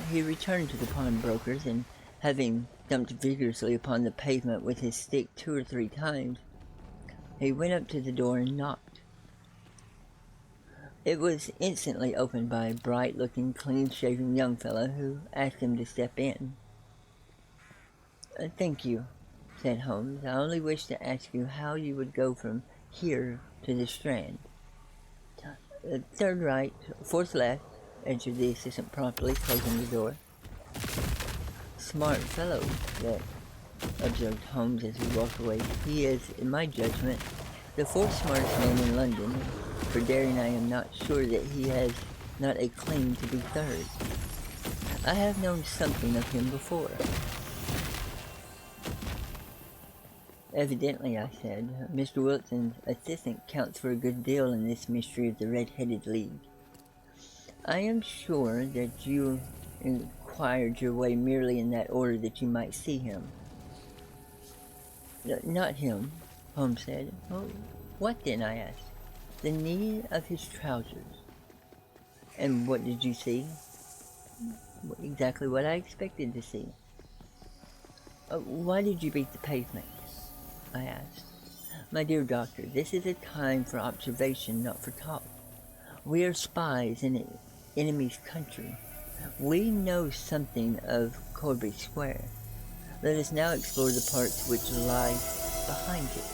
he returned to the pawnbroker's, and having thumped vigorously upon the pavement with his stick 2 or 3 times, he went up to the door and knocked. It was instantly opened by a bright-looking, clean-shaven young fellow who asked him to step in. Thank you, said Holmes. I only wish to ask you how you would go from here to the Strand. 3rd right, 4th left, answered the assistant promptly, closing the door. Smart fellow, that, observed Holmes as we walked away. He is, in my judgment, the 4th smartest man in London. For daring, I am not sure that he has not a claim to be 3rd. I have known something of him before. Evidently, I said, Mr. Wilson's assistant counts for a good deal in this mystery of the Red-Headed League. I am sure that you inquired your way merely in that order that you might see him. Not him, Holmes said. Oh, what then? I asked. The knee of his trousers. And what did you see? Exactly what I expected to see. Why did you beat the pavement? I asked. My dear doctor, this is a time for observation, not for talk. We are spies in an enemy's country. We know something of Corbie Square. Let us now explore the parts which lie behind it.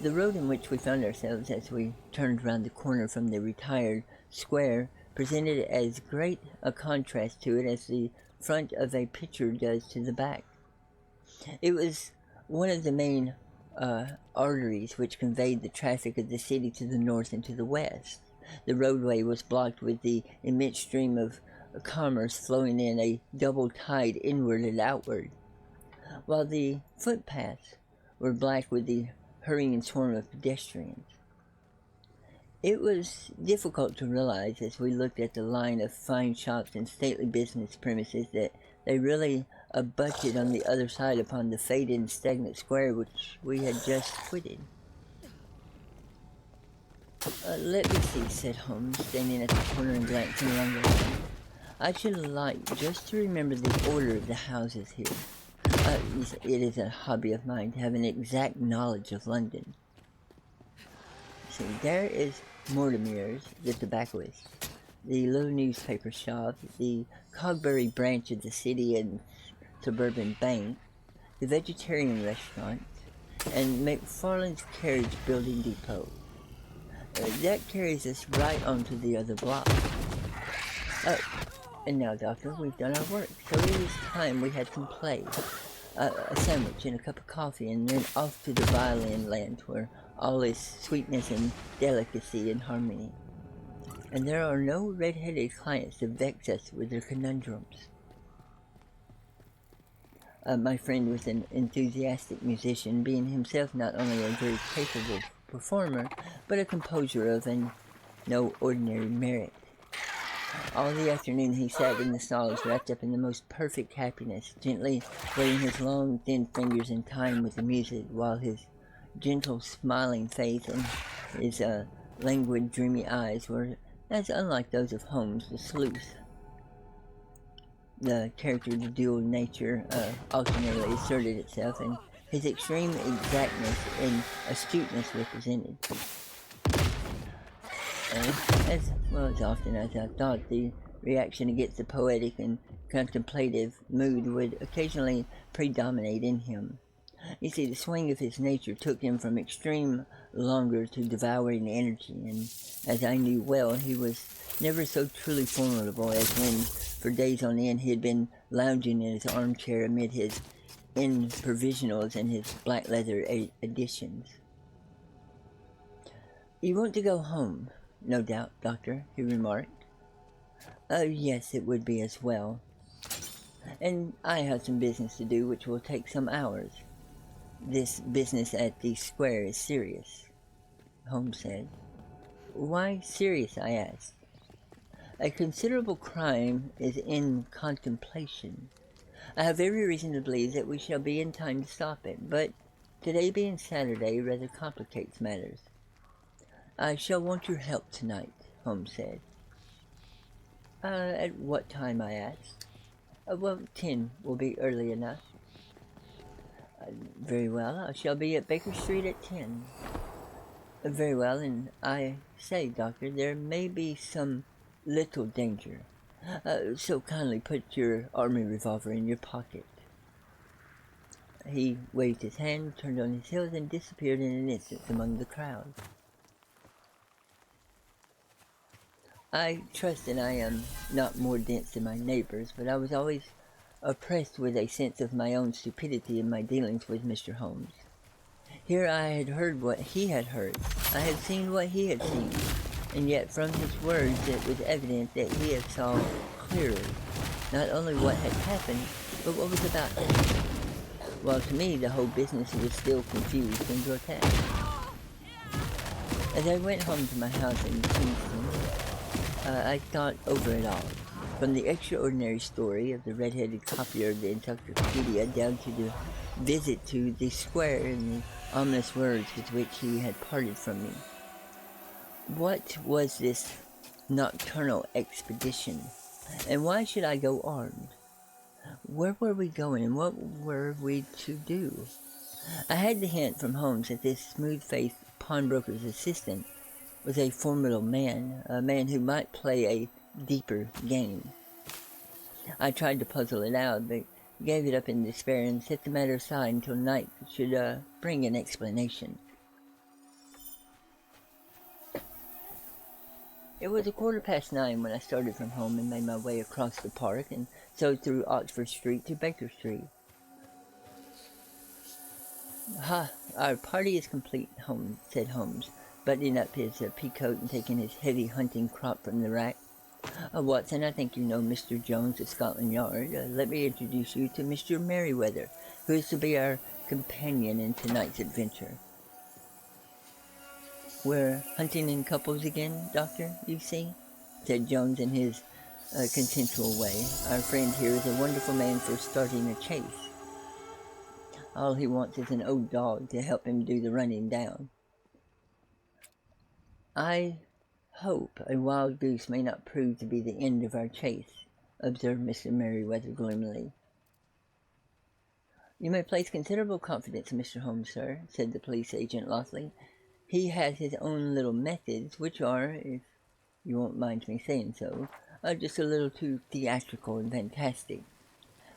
The road in which we found ourselves as we turned round the corner from the retired square presented as great a contrast to it as the front of a picture does to the back. It was one of the main arteries which conveyed the traffic of the city to the north and to the west. The roadway was blocked with the immense stream of commerce flowing in a double tide inward and outward, while the footpaths were black with the hurrying swarm of pedestrians. It was difficult to realize as we looked at the line of fine shops and stately business premises that they really abutted on the other side upon the faded and stagnant square which we had just quitted. Let me see, said Holmes, standing at the corner and glancing along the line. I should like just to remember the order of the houses here. It is a hobby of mine to have an exact knowledge of London. See, there is Mortimer's, the tobacconist, the little newspaper shop, the Cogbury branch of the City and Suburban Bank, the vegetarian restaurant, and McFarlane's carriage building depot. That carries us right onto the other block. And now, Doctor, we've done our work, so it is time we had some play. A sandwich and a cup of coffee, and then off to the violin land where all is sweetness and delicacy and harmony. And there are no red-headed clients to vex us with their conundrums. My friend was an enthusiastic musician, being himself not only a very capable performer, but a composer of no ordinary merit. All the afternoon he sat in the stalls wrapped up in the most perfect happiness, gently laying his long, thin fingers in time with the music, while his gentle, smiling face and his languid, dreamy eyes were as unlike those of Holmes the sleuth. The character of the dual nature alternately asserted itself, and his extreme exactness and astuteness represented. As well as often as I thought, the reaction against the poetic and contemplative mood would occasionally predominate in him. You see, the swing of his nature took him from extreme languor to devouring energy, and as I knew well, he was never so truly formidable as when, for days on end, he had been lounging in his armchair amid his provisionals and his black leather editions. "You want to go home, no doubt, Doctor," he remarked. Yes, it would be as well. And I have some business to do which will take some hours. This business at the square is serious, Holmes said. Why serious, I asked. A considerable crime is in contemplation. I have every reason to believe that we shall be in time to stop it, but today being Saturday rather complicates matters. I shall want your help tonight, Holmes said. At what time, I asked. 10 will be early enough. Very well, I shall be at Baker Street at 10. Very well, and I say, Doctor, there may be some little danger. So kindly put your army revolver in your pocket. He waved his hand, turned on his heels, and disappeared in an instant among the crowd. I trust that I am not more dense than my neighbors, but I was always oppressed with a sense of my own stupidity in my dealings with Mr. Holmes. Here I had heard what he had heard. I had seen what he had seen, and yet from his words it was evident that he had saw clearly not only what had happened, but what was about to happen, while to me the whole business was still confused and grotesque. As I went home to my house in Kingston, I thought over it all, from the extraordinary story of the red-headed copier of the Encyclopedia down to the visit to the square and the ominous words with which he had parted from me. What was this nocturnal expedition, and why should I go armed? Where were we going, and what were we to do? I had the hint from Holmes that this smooth-faced pawnbroker's assistant was a formidable man, a man who might play a deeper game. I tried to puzzle it out, but gave it up in despair and set the matter aside until night should bring an explanation. It was 9:15 when I started from home and made my way across the park and so through Oxford Street to Baker Street. "Ha, our party is complete," said Holmes, buttoning up his peacoat and taking his heavy hunting crop from the rack. "Watson, I think you know Mr. Jones of Scotland Yard. Let me introduce you to Mr. Merriweather, who is to be our companion in tonight's adventure." We're hunting in couples again, Doctor, you see, said Jones in his consensual way. Our friend here is a wonderful man for starting a chase. All he wants is an old dog to help him do the running down. I hope a wild goose may not prove to be the end of our chase, observed Mr. Merryweather gloomily. You may place considerable confidence in Mr. Holmes, sir, said the police agent loftily. He has his own little methods, which are, if you won't mind me saying so, just a little too theatrical and fantastic.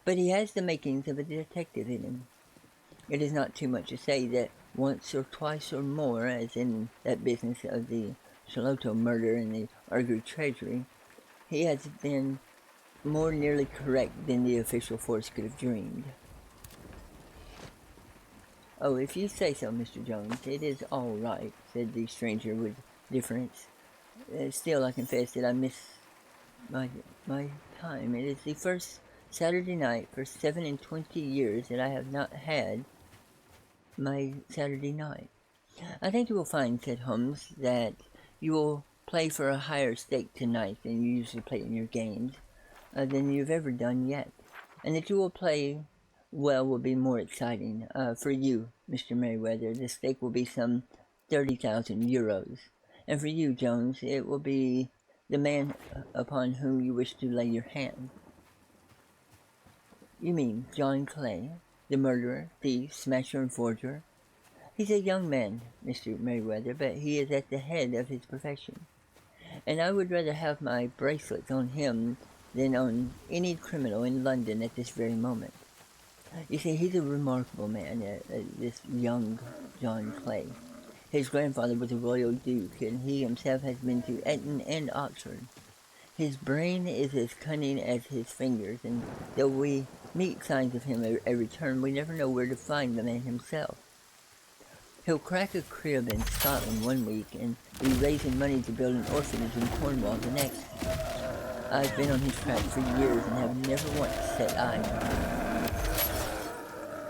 But he has the makings of a detective in him. It is not too much to say that once or twice or more, as in that business of the Sholto murder and the Argo treasury, he has been more nearly correct than the official force could have dreamed. Oh, if you say so, Mr. Jones, it is all right, said the stranger with difference. Still, I confess that I miss my time. It is the first Saturday night for 27 years that I have not had my Saturday night. I think you will find, said Holmes, that you will play for a higher stake tonight than you usually play in your games, than you've ever done yet, and that you will play well will be more exciting. For you, Mr. Merryweather, the stake will be some 30,000 euros, and for you, Jones, it will be the man upon whom you wish to lay your hand. You mean John Clay, the murderer, thief, smasher, and forger? He's a young man, Mr. Merryweather, but he is at the head of his profession, and I would rather have my bracelets on him than on any criminal in London at this very moment. You see, he's a remarkable man, this young John Clay. His grandfather was a royal duke, and he himself has been to Eton and Oxford. His brain is as cunning as his fingers, and though we meet signs of him every turn, we never know where to find the man himself. He'll crack a crib in Scotland one week and be raising money to build an orphanage in Cornwall the next. I've been on his track for years and have never once set eyes on him.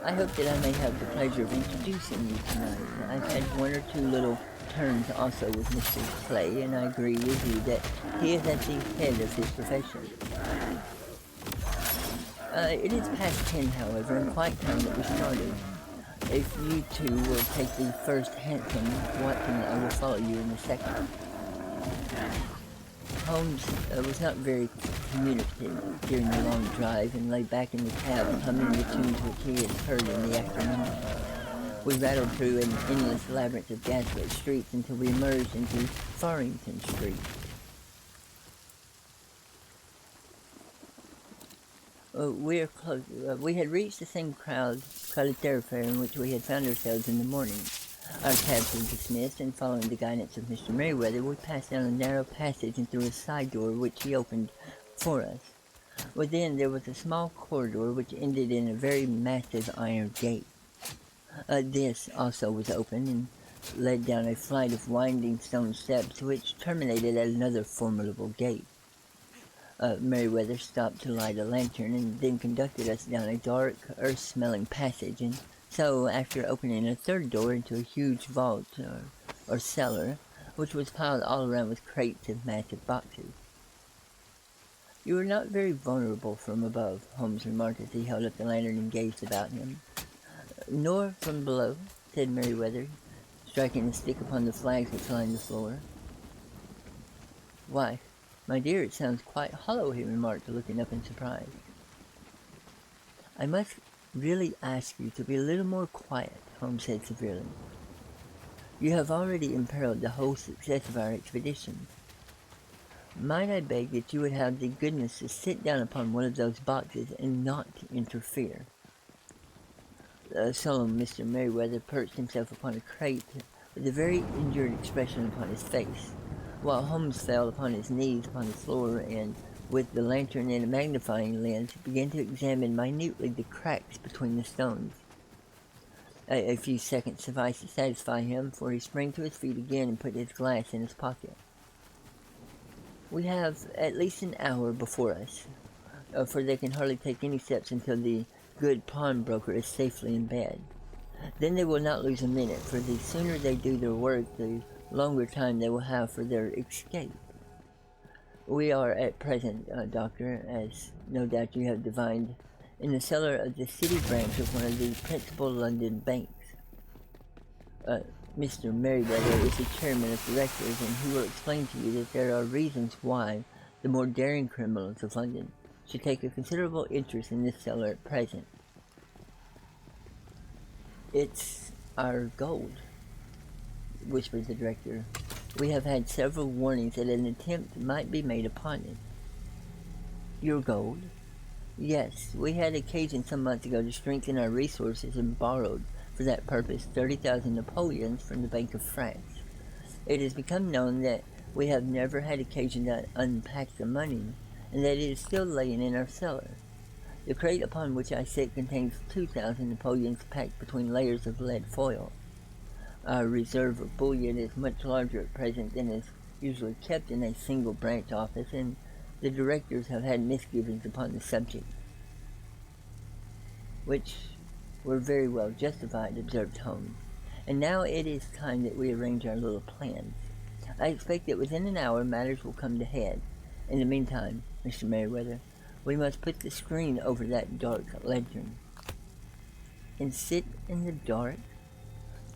I hope that I may have the pleasure of introducing you tonight. I've had one or two little turns also with Mr. Clay, and I agree with you that he is at the head of his profession. It is past 10, however, and quite time that we started. If you two will take the first hansom, Watson, I will follow you in the second. Holmes was not very communicative during the long drive and lay back in the cab humming the tunes which he had heard in the afternoon. We rattled through an endless labyrinth of gaslit streets until we emerged into Farrington Street. We had reached the same crowded thoroughfare in which we had found ourselves in the morning. Our cabs were dismissed, and following the guidance of Mr. Merryweather, we passed down a narrow passage and through a side door which he opened for us. Within there was a small corridor which ended in a very massive iron gate. This also was open and led down a flight of winding stone steps which terminated at another formidable gate. Merryweather stopped to light a lantern and then conducted us down a dark, earth-smelling passage, and so, after opening a third door into a huge vault, or cellar, which was piled all around with crates of massive boxes. You are not very vulnerable from above, Holmes remarked as he held up the lantern and gazed about him. Nor from below, said Merryweather, striking a stick upon the flags which lined the floor. Why, my dear, it sounds quite hollow, he remarked, looking up in surprise. I must really ask you to be a little more quiet, Holmes said severely. You have already imperiled the whole success of our expedition. Might I beg that you would have the goodness to sit down upon one of those boxes and not interfere? Solemn Mr. Merryweather perched himself upon a crate with a very injured expression upon his face, while Holmes fell upon his knees upon the floor and, with the lantern and a magnifying lens, began to examine minutely the cracks between the stones. A few seconds sufficed to satisfy him, for he sprang to his feet again and put his glass in his pocket. We have at least an hour before us, for they can hardly take any steps until the good pawnbroker is safely in bed. Then they will not lose a minute, for the sooner they do their work, the longer time they will have for their escape. We are at present, Doctor, as no doubt you have divined, in the cellar of the city branch of one of the principal London banks. Mr. Merriweather is the chairman of directors, and he will explain to you that there are reasons why the more daring criminals of London should take a considerable interest in this cellar at present. It's our gold, whispered the director. We have had several warnings that an attempt might be made upon it. Your gold? Yes, we had occasion some months ago to strengthen our resources and borrowed, for that purpose, 30,000 Napoleons from the Bank of France. It has become known that we have never had occasion to unpack the money, and that it is still laying in our cellar. The crate upon which I sit contains 2,000 Napoleons packed between layers of lead foil. Our reserve of bullion is much larger at present than is usually kept in a single branch office, and the directors have had misgivings upon the subject, which were very well justified, observed Holmes. And now it is time that we arrange our little plans. I expect that within an hour matters will come to head. In the meantime, Mr. Merriweather, we must put the screen over that dark ledger. And sit in the dark?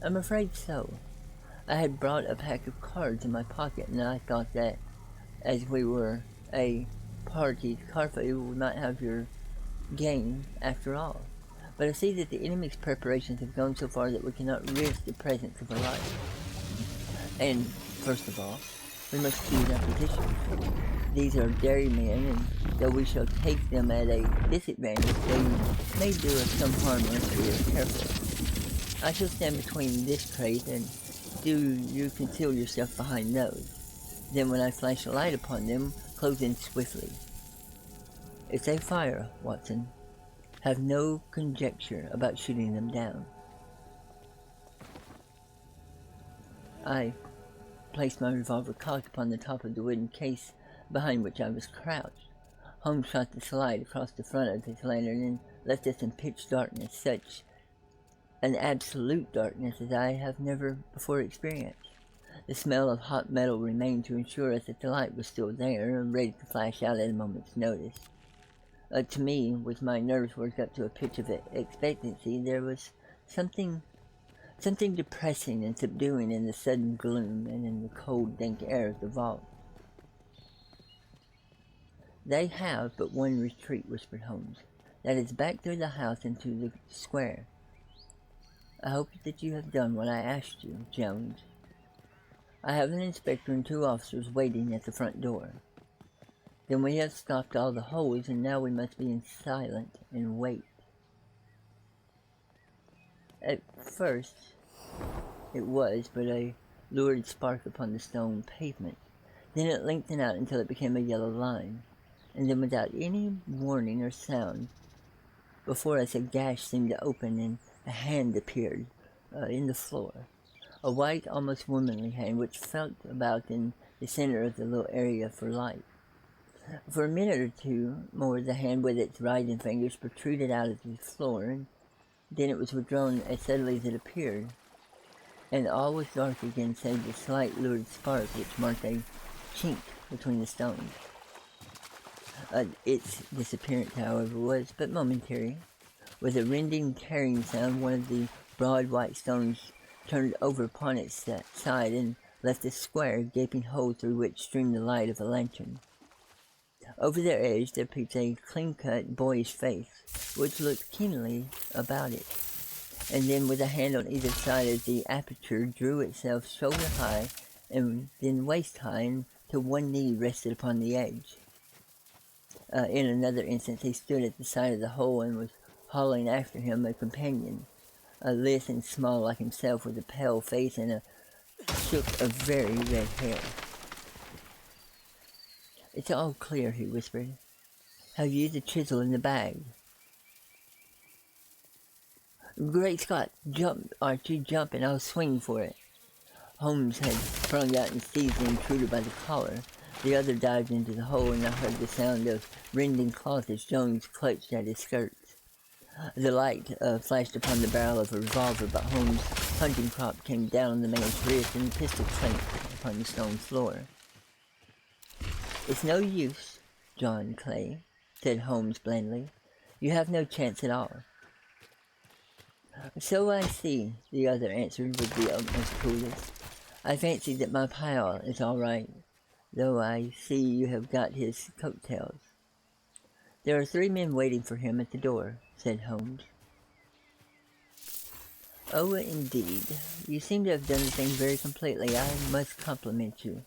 I'm afraid so. I had brought a pack of cards in my pocket, and I thought that, as we were a party to Carfo, we might have your game after all. But I see that the enemy's preparations have gone so far that we cannot risk the presence of a light. And, first of all, we must choose our position. These are dairymen, and though we shall take them at a disadvantage, they may do us some harm unless we are careful. I shall stand between this crate, and do you conceal yourself behind those. Then when I flash a light upon them, close in swiftly. If they fire, Watson, have no conjecture about shooting them down. I placed my revolver cocked upon the top of the wooden case behind which I was crouched. Holmes shot the slide across the front of his lantern and left us in pitch darkness, such an absolute darkness as I have never before experienced. The smell of hot metal remained to assure us that the light was still there, ready to flash out at a moment's notice. To me, with my nerves worked up to a pitch of expectancy, there was something depressing and subduing in the sudden gloom and in the cold, dank air of the vault. They have but one retreat, whispered Holmes. That is back through the house into the square. I hope that you have done what I asked you, Jones. I have an inspector and 2 officers waiting at the front door. Then we have stopped all the holes, and now we must be silent and wait. At first, it was but a lurid spark upon the stone pavement. Then it lengthened out until it became a yellow line, and then without any warning or sound, before us a gash seemed to open, and a hand appeared in the floor. A white, almost womanly hand, which felt about in the center of the little area for light. For a minute or two more, the hand with its writhing fingers protruded out of the floor, and then it was withdrawn as suddenly as it appeared, and all was dark again save the slight lurid spark which marked a chink between the stones. Its disappearance, however, was but momentary. With a rending, tearing sound, one of the broad white stones turned over upon its side and left a square, gaping hole through which streamed the light of a lantern. Over their edge there peeped a clean-cut, boyish face, which looked keenly about it, and then with a hand on either side of the aperture drew itself shoulder-high and then waist-high until one knee rested upon the edge. In another instant he stood at the side of the hole and was hauling after him a companion, lithe and small like himself, with a pale face and a shock of very red hair. "It's all clear," he whispered. "Have you the chisel in the bag?" "Great Scott! Jump, Archie, jump, and I'll swing for it." Holmes had sprung out and seized the intruder by the collar. The other dived into the hole, and I heard the sound of rending cloth as Jones clutched at his skirts. The light flashed upon the barrel of a revolver, but Holmes' hunting crop came down on the man's wrist and the pistol clanked upon the stone floor. "It's no use, John Clay," said Holmes blandly. "You have no chance at all." "So I see," the other answered with the utmost coolness. "I fancy that my pal is all right, though I see you have got his coat-tails." "There are 3 men waiting for him at the door," said Holmes. "Oh, indeed. You seem to have done the thing very completely. I must compliment you."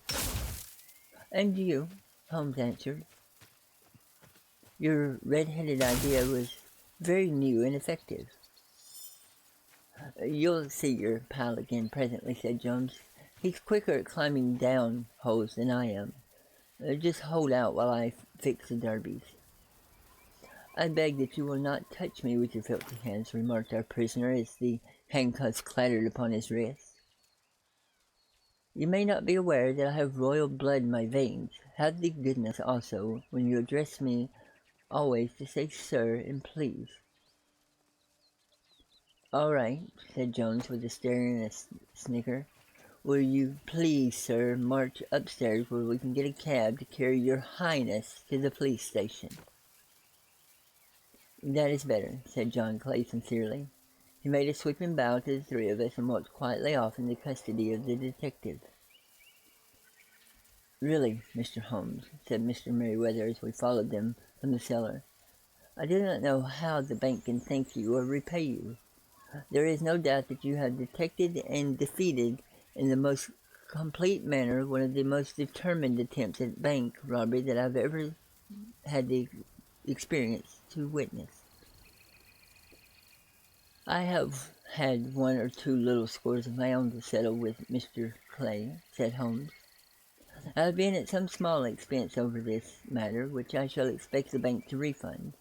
"And you," Holmes answered. "Your red-headed idea was very new and effective." "You'll see your pal again presently," said Jones. "He's quicker at climbing down holes than I am. Just hold out while I fix the derbies." "I beg that you will not touch me with your filthy hands," remarked our prisoner as the handcuffs clattered upon his wrist. "You may not be aware that I have royal blood in my veins. Have the goodness also, when you address me, always to say sir and please." "All right," said Jones with a stare and a snicker. "Will you please, sir, march upstairs where we can get a cab to carry your highness to the police station?" "That is better," said John Clay sincerely. He made a sweeping bow to the 3 of us and walked quietly off in the custody of the detective. "Really, Mr. Holmes," said Mr. Merryweather as we followed them from the cellar, "I do not know how the bank can thank you or repay you. There is no doubt that you have detected and defeated in the most complete manner one of the most determined attempts at bank robbery that I've ever had the experience to witness." "I have had 1 or 2 little scores of my own to settle with, Mr. Clay," said Holmes. "I have been at some small expense over this matter, which I shall expect the bank to refund.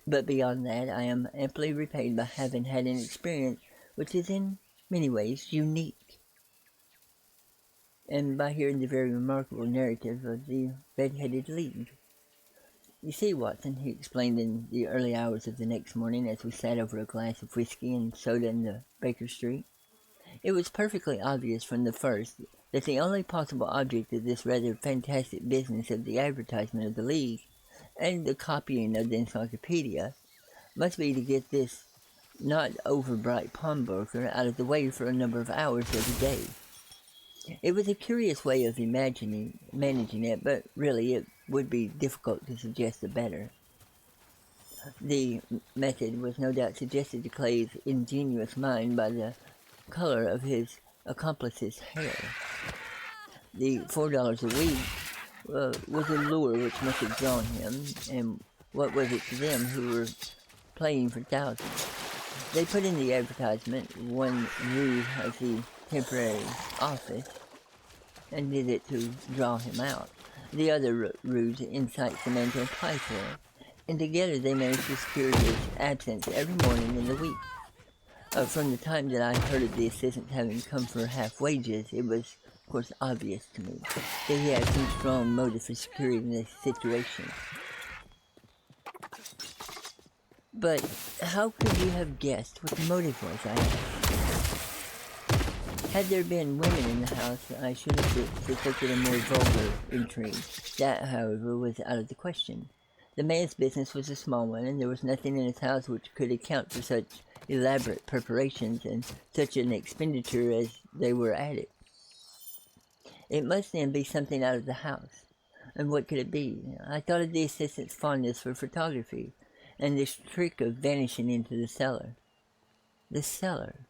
But beyond that, I am amply repaid by having had an experience which is in many ways unique, and by hearing the very remarkable narrative of the Red-Headed League. You see, Watson," he explained in the early hours of the next morning as we sat over a glass of whiskey and soda in the Baker Street, "it was perfectly obvious from the first that the only possible object of this rather fantastic business of the advertisement of the League and the copying of the encyclopedia must be to get this not over-bright pawnbroker out of the way for a number of hours every day. It was a curious way of managing it, but really it would be difficult to suggest a better. The method was no doubt suggested to Clay's ingenious mind by the color of his accomplice's hair. The $4 a week was a lure which must have drawn him, and what was it to them who were playing for thousands? They put in the advertisement, one ruse as the temporary office, and did it to draw him out. The other ruse incites the man to apply for it, and together they managed to secure his absence every morning in the week. From the time that I heard of the assistants having come for half wages, it was, of course, obvious to me that he had some strong motive for securing this situation. But how could you have guessed what the motive was, I asked. Had there been women in the house, I should have suspected a more vulgar intrigue. That, however, was out of the question. The man's business was a small one, and there was nothing in his house which could account for such elaborate preparations and such an expenditure as they were at it. It must then be something out of the house. And what could it be? I thought of the assistant's fondness for photography, and this trick of vanishing into the cellar. The cellar.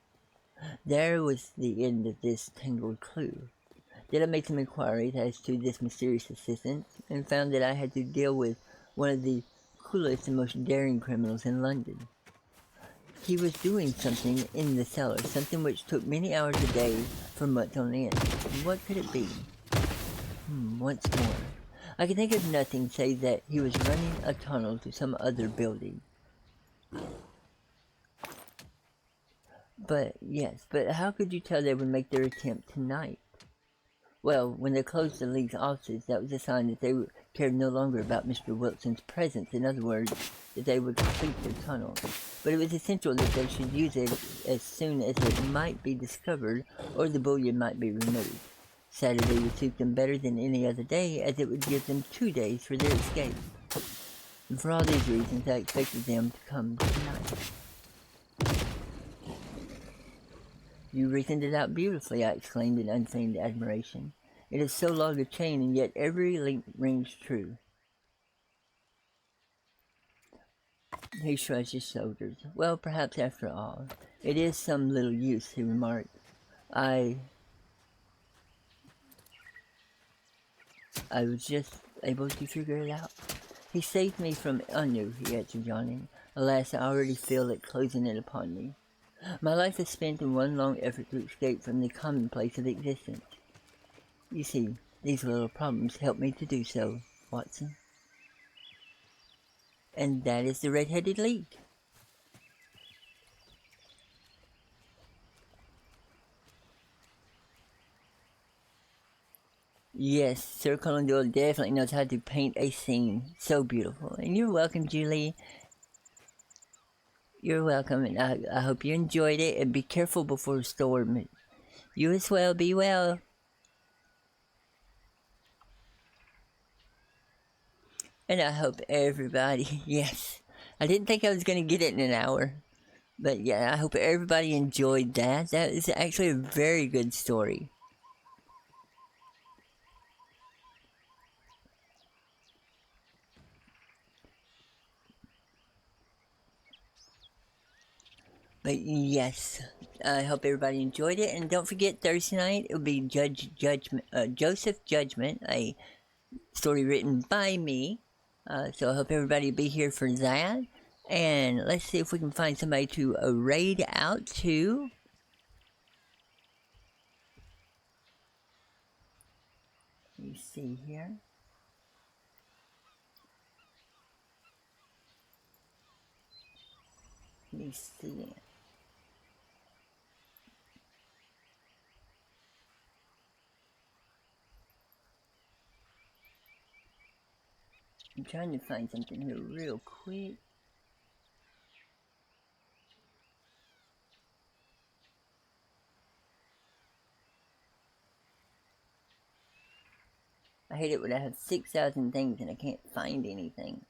There was the end of this tangled clue. Then I made some inquiries as to this mysterious assistant, and found that I had to deal with one of the coolest and most daring criminals in London. He was doing something in the cellar, something which took many hours a day for months on end. What could it be? Once more, I could think of nothing save that he was running a tunnel to some other building. But how could you tell they would make their attempt tonight? Well, when they closed the League's offices, that was a sign that they cared no longer about Mr. Wilson's presence, in other words, that they would complete their tunnel. But it was essential that they should use it as soon as it might be discovered or the bullion might be removed. Saturday would suit them better than any other day, as it would give them 2 days for their escape. And for all these reasons, I expected them to come tonight. You reasoned it out beautifully, I exclaimed in unfeigned admiration. It is so long a chain, and yet every link rings true. He shrugged his shoulders. Well, perhaps after all, it is some little use, he remarked. I was just able to figure it out. He saved me from Anu, he answered, yawning. Alas, I already feel it closing in upon me. My life is spent in one long effort to escape from the commonplace of existence. You see, these little problems help me to do so, Watson. And that is the Red-Headed League. Yes, Sir Conan Doyle definitely knows how to paint a scene. So beautiful. And you're welcome, Julie. You're welcome, and I hope you enjoyed it, and be careful before a storm. You as well, be well. And I hope everybody, yes, I didn't think I was going to get it in an hour. But yeah, I hope everybody enjoyed that. That is actually a very good story. But yes, I hope everybody enjoyed it. And don't forget, Thursday night, it will be Joseph Judgment, a story written by me. So I hope everybody will be here for that. And let's see if we can find somebody to raid out to. Let me see here. Let me see. I'm trying to find something here real quick. I hate it when I have 6,000 things and I can't find anything.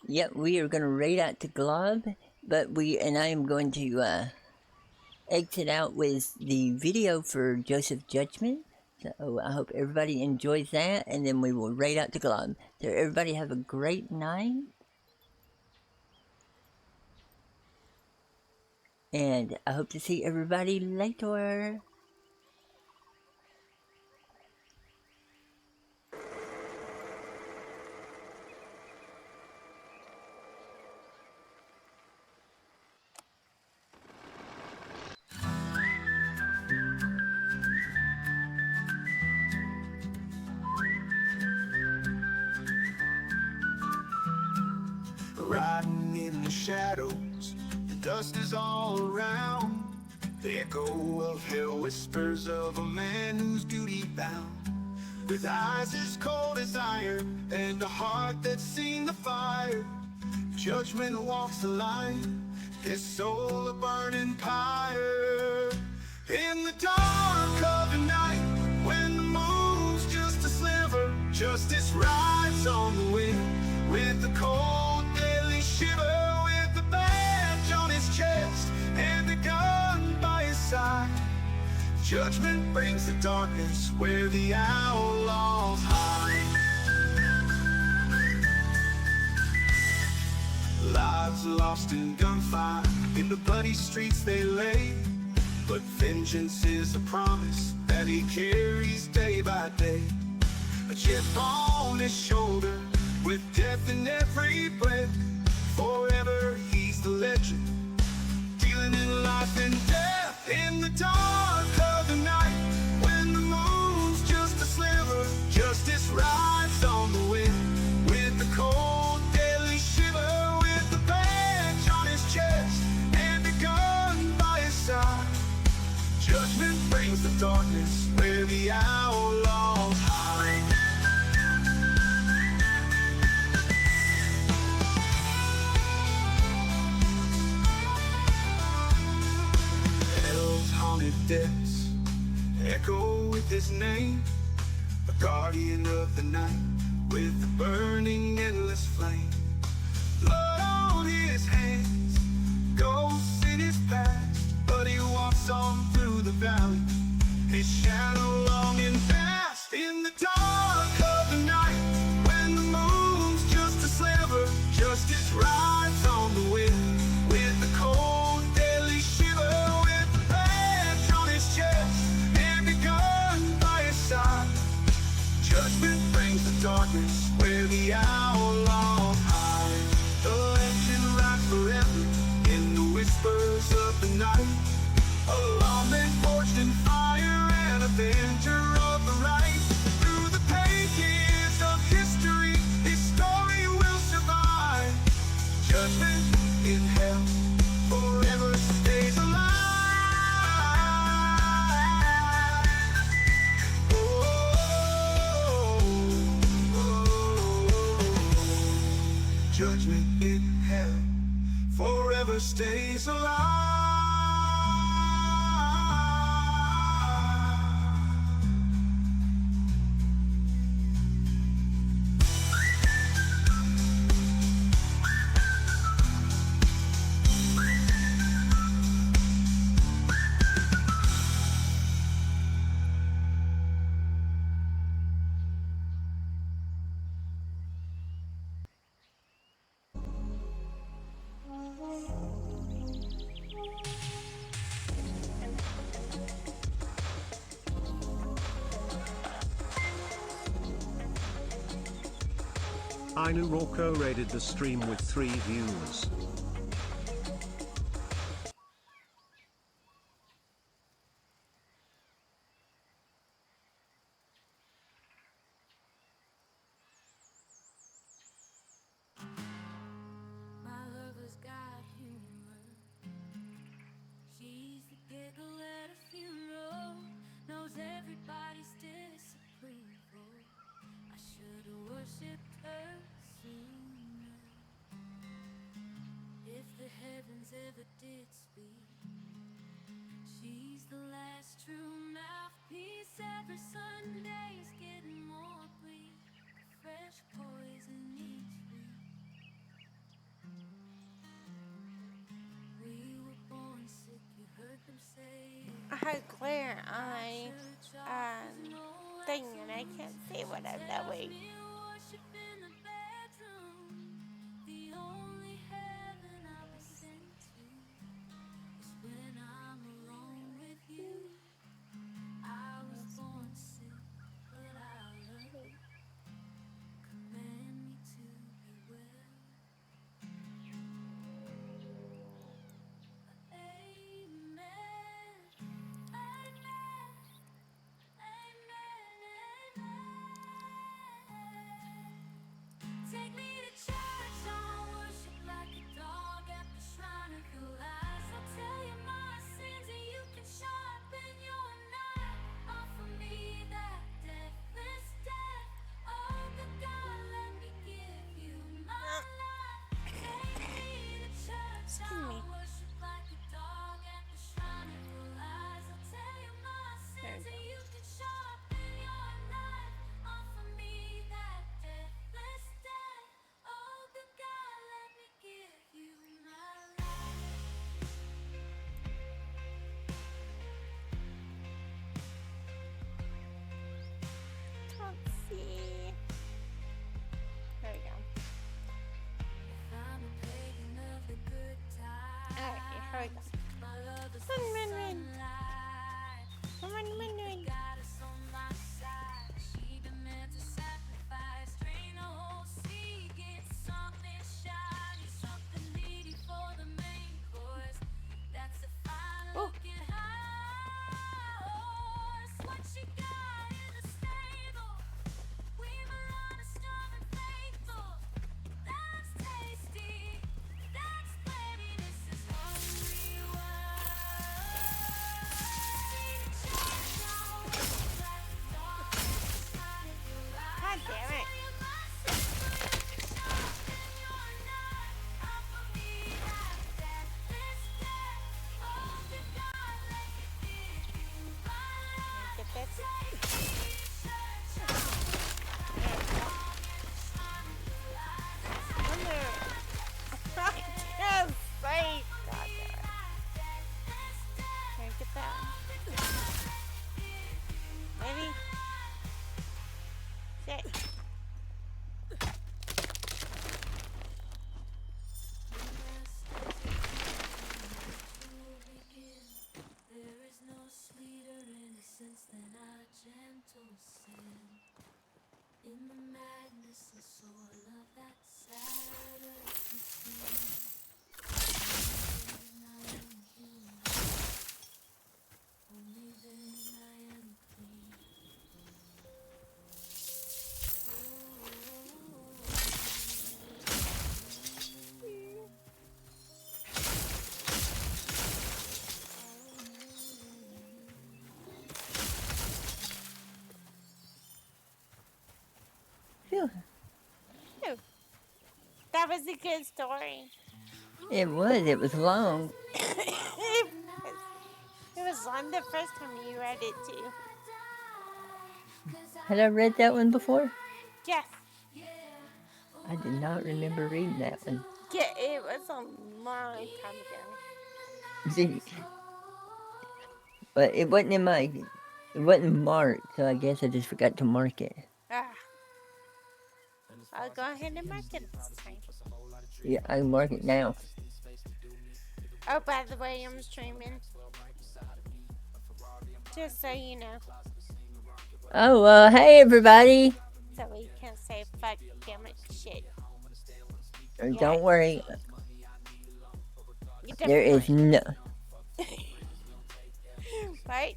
Yep, we are going to raid out to Glob, but I am going to exit out with the video for Joseph Judgment. So I hope everybody enjoys that, and then we will raid out to Glob. So everybody have a great night. And I hope to see everybody later. Riding in the shadows, the dust is all around. The echo of hell whispers of a man who's duty bound. With eyes as cold as iron and a heart that's seen the fire, Judgment walks the line, his soul a burning pyre. In the dark of the night, when the moon's just a sliver, justice rides on the wind with the cold daily shiver, with the badge on his chest and the gun by his side. Judgment brings the darkness where the outlaws hide. Lives lost in gunfire, in the bloody streets they lay, but vengeance is a promise that he carries day by day. A chip on his shoulder, with death in every breath. Forever he's the legend, dealing in life and death. In the dark of the night, when the moon's just a sliver, justice rides on the wind with the cold daily shiver, with the badge on his chest and the gun Judgment brings the darkness where the outlaws hide. Hell's haunted depths echo with his name, a guardian of the night with a burning endless flame. Blood on his hands, ghosts in his past, but he walks on through the valley, his shadow long and fast. In the dark of the night, when the moon's just a sliver, justice rides on the wind with the cold deadly shiver, with the badge on his chest and a gun by his side. Judgment brings the darkness where the outlaws hide. The legend rides forever in the whispers of the night, a lawman forged in fire, an avenger of the right. Through the pages of history, his story will survive. Judgment in hell forever stays alive. Judgment in hell forever stays alive. Ainu Rocco raided the stream with 3 views. My lover's got humor. She's the giggle at a funeral. Knows everybody's disapproval. I should've worshipped her sooner. If the heavens ever did speak, she's the last true mouthpiece. Every Sunday's getting more bleak. Fresh poison each week. We were born sick, you heard them say it. I had glare eye thing and I can't see what I'm doing. Take me to church, I'll worship like a dog at the shrine of your eyes. I'll tell you my sins and you can sharpen your knife. Offer me that deathless death. Oh, good God, let me give you my life. Take me to church, I'll worship like a dog at the shrine of your eyes. I'll tell you my sins and you can sharpen your knife. Offer me that deathless death. Oh, good God, let me give you my life. Can't see. There we go. I'm a pagan of the good times. Alright, here we go. My love is Run, the run, run. sunlight. Run. Got us on my side. She been meant to sacrifice. Drain a whole sea. Get something shiny. Something needy for the main course. That's a fine looking horse. What she got in the stable? kisses, then a gentle sin. In the madness of soul of that Saturday scene. Then I am human. Only then I am clean. Phew. Phew. That was a good story. It was. It was long. It was long the first time you read it too. Had I read that one before? Yes. I did not remember reading that one. Yeah, it was a long time ago. See, but it wasn't in my. It wasn't marked, so I guess I just forgot to mark it. Ah. I'll go ahead and mark it this time. Yeah, I can mark it now. Oh, by the way, I'm streaming. Just so you know. Oh, well, hey, everybody. So we can say fuck, damn it, shit. Don't worry. You There is no. Right?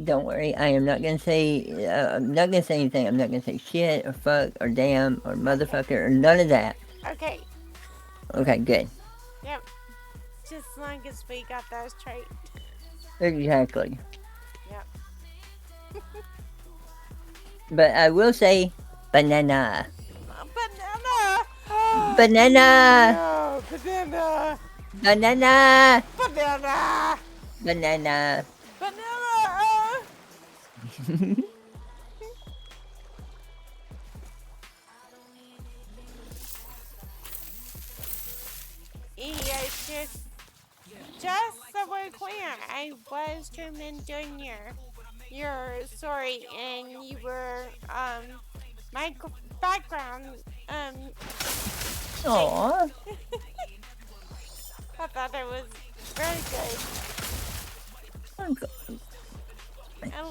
Don't worry. I am not gonna say. I'm not gonna say anything. I'm not gonna say shit or fuck or damn or motherfucker or none of that. Okay. Okay, good. Yep. Just as long as we got those straight. Exactly. Yep. But I will say banana. Banana! Banana! No, banana! Banana! Banana! Banana! Banana! Yes, just so we're clear, I was streaming during your story, and you were my background Aww. I thought it was very good.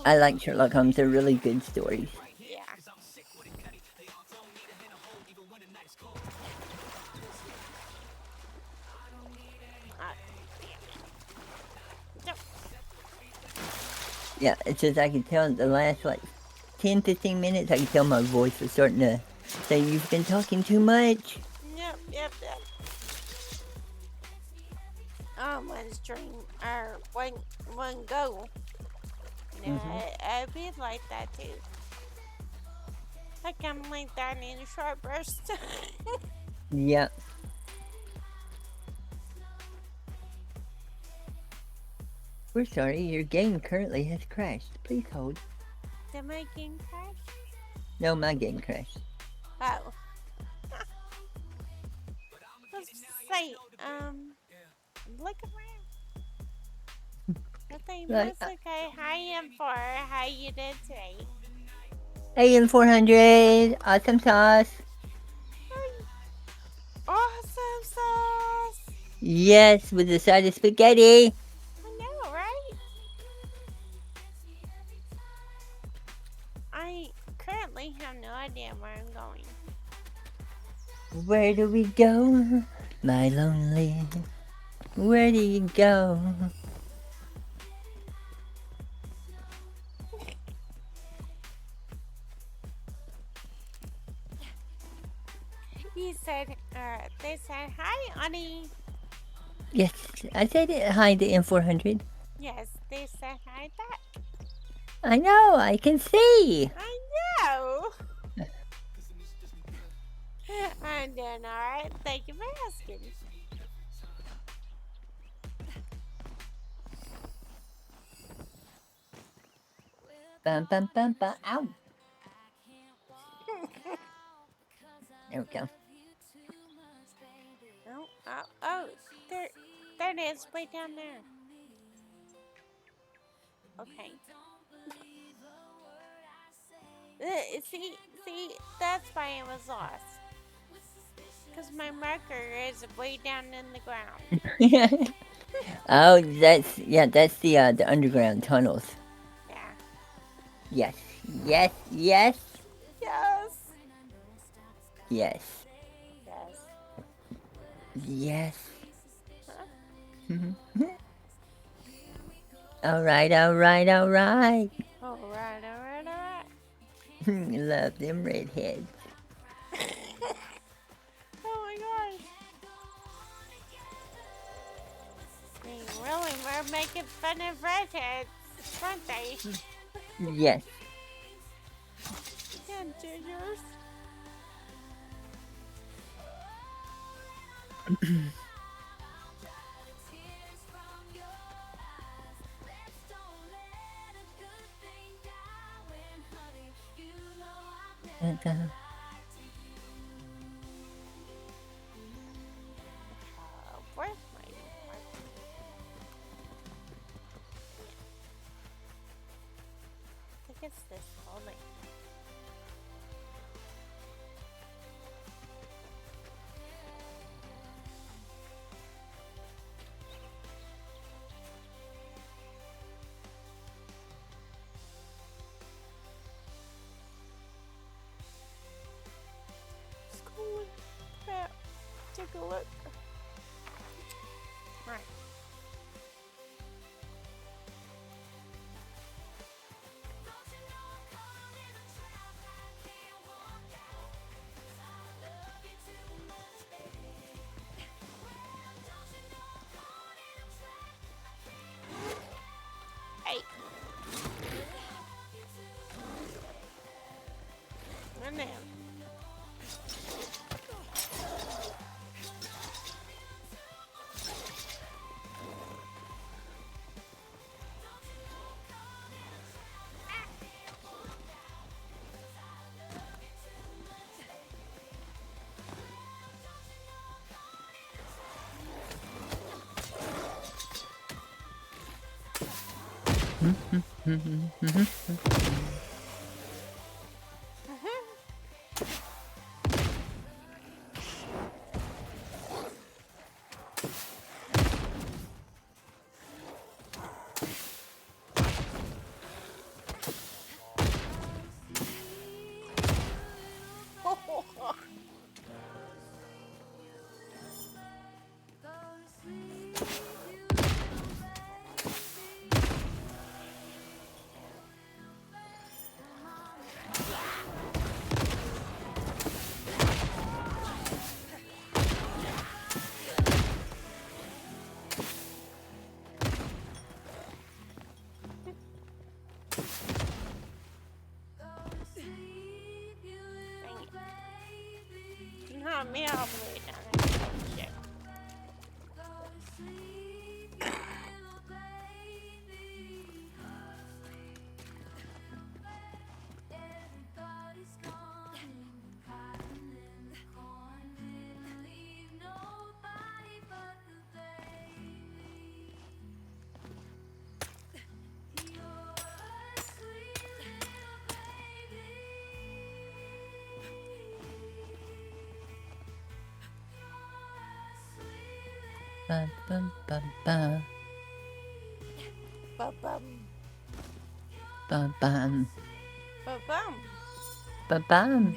I like Sherlock Holmes. They're really good stories. Yeah. Yeah, it's just I could tell in the last like 10, 15 minutes, I could tell my voice was starting to say, you've been talking too much. Yep. One stream or one go. You know, I'd be like that too. Like I'm like that in a short burst. Yeah. We're sorry, your game currently has crashed. Please hold. Did my game crash? No, my game crashed. Oh. Let's say, look around. Nothing Right, was okay. Hi, M4. How you did today? AM400, awesome sauce. Awesome sauce. Yes, with a side of spaghetti. I know, right? I currently have no idea where I'm going. Where do we go, my lonely? Where do you go? He said, they said, hi, Ani. Yes, I said it. Hi to M400. Yes, they said hi back. I know, I can see. I know. I'm doing alright. Thank you for asking. Bum, bum, bum, bum. Ow. There we go. Oh, there it is, way down there. Okay. See, that's why I was lost. Because my marker is way down in the ground. Oh, that's the underground tunnels. Yeah. Yes, yes, yes, Yes. yes, Yes. yes. Huh? All right, all right, all right. All right, all right, all Love them redheads. right. Oh my gosh. They really were making fun of redheads, weren't they? Yes. Yeah, gingers. Where's my marker? I think it's this only. School. Yeah. Take a look. Right. Hey. Run down. Not me, I'll play it down. Shit. Bum, bum, bum, bum. Ba-bum. Bum, bum. Ba-bum. Bum, bum.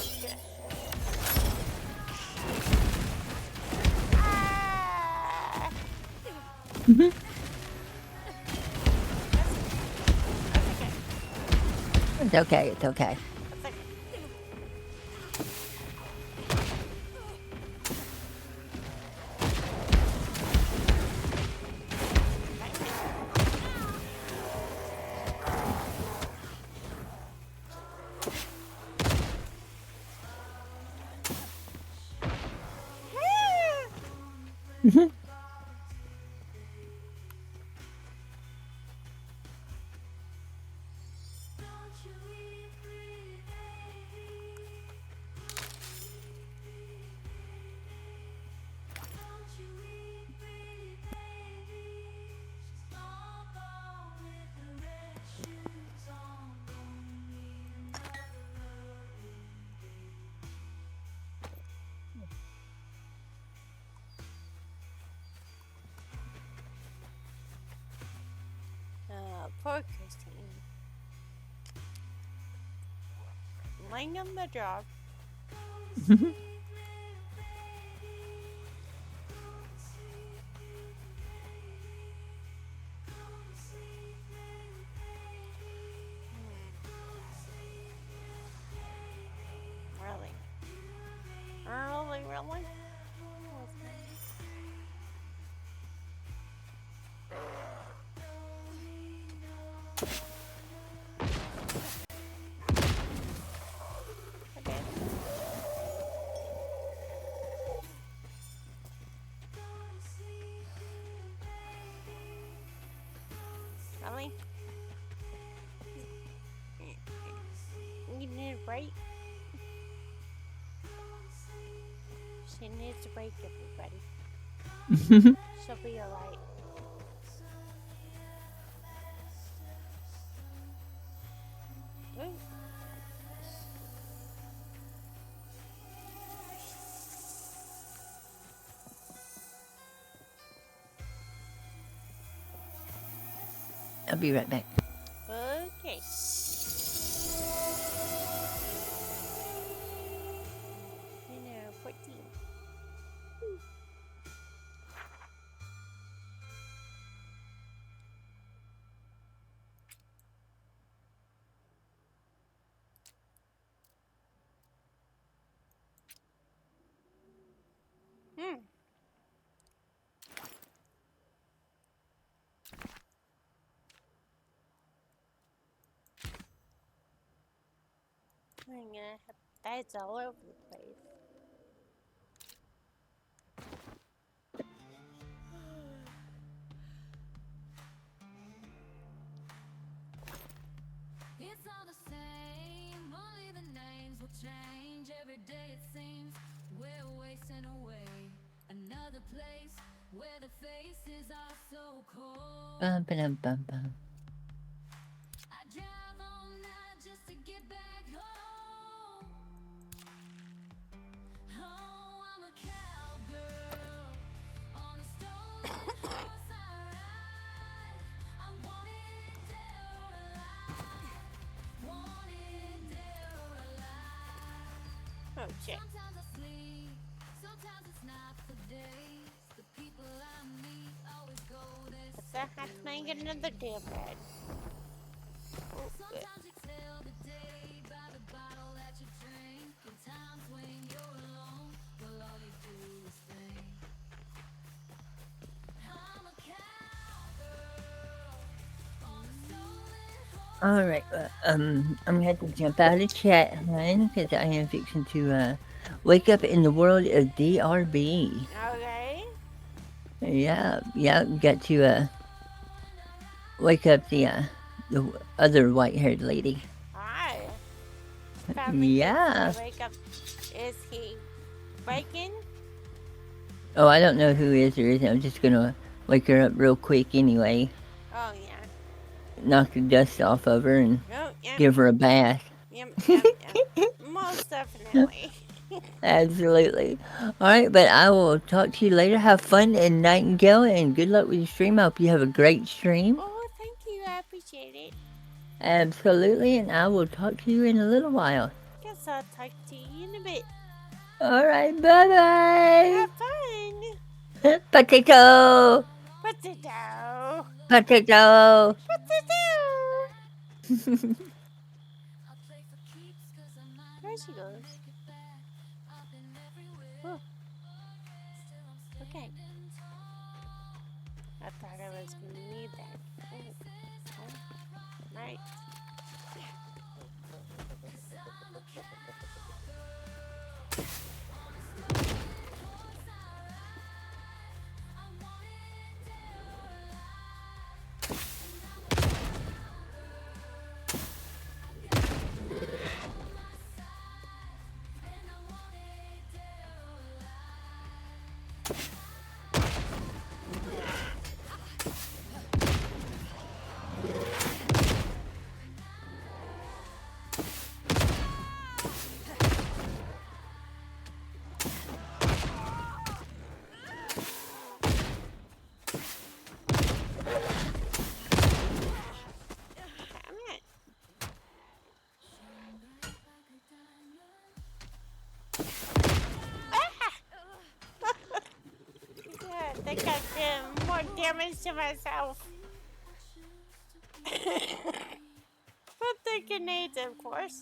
Shit. Ah! That's okay. It's okay, it's okay. That's okay. Poor Christine. Laying on the job. Really? Really? Okay. Really? You need a break? She needs a break, everybody. She'll be alright. Ooh. I'll be right back. Okay. You know, 14. Hmm. I'm gonna have diets all over the place. It's all the same, only the names will change. Every day it seems we're wasting away. Another place where the faces are so cold. Bum. I drive all night just to get back home. Oh, I'm a cowgirl on a stolen horse I ride. I wanted dead or alive. Wanted dead or alive. Oh shit. Sometimes I sleep, sometimes it's not for days. The people I meet always go their What's that? Have to make another damn bed. Oh, good. Sometimes you tell the day by the bottle that you drink. In times when you're alone, well, all you do is think. I'm a cowgirl on a stolen horse. All right. I'm gonna have to jump out of chat, hon, because I am fixing to wake up in the world of DRB. Okay. Yeah. Got to wake up the other white-haired lady. Hi. Family Yeah. gets to wake up. Is he waking? Oh, I don't know who is or isn't. I'm just gonna wake her up real quick anyway. Oh yeah. Knock the dust off of her and Oh yeah. give her a bath. Yep. Most definitely. Absolutely. All right, but I will talk to you later. Have fun in Nightingale and good luck with your stream. I hope you have a great stream. Oh, thank you. I appreciate it. Absolutely, and I will talk to you in a little while. Guess I'll talk to you in a bit. All right, bye Have fun. bye. Potato. Potato. Potato. Potato. There she goes. Oh. Okay. I thought I was gonna need that. Oh. Right. think I've done more damage to myself. With the grenades, of course.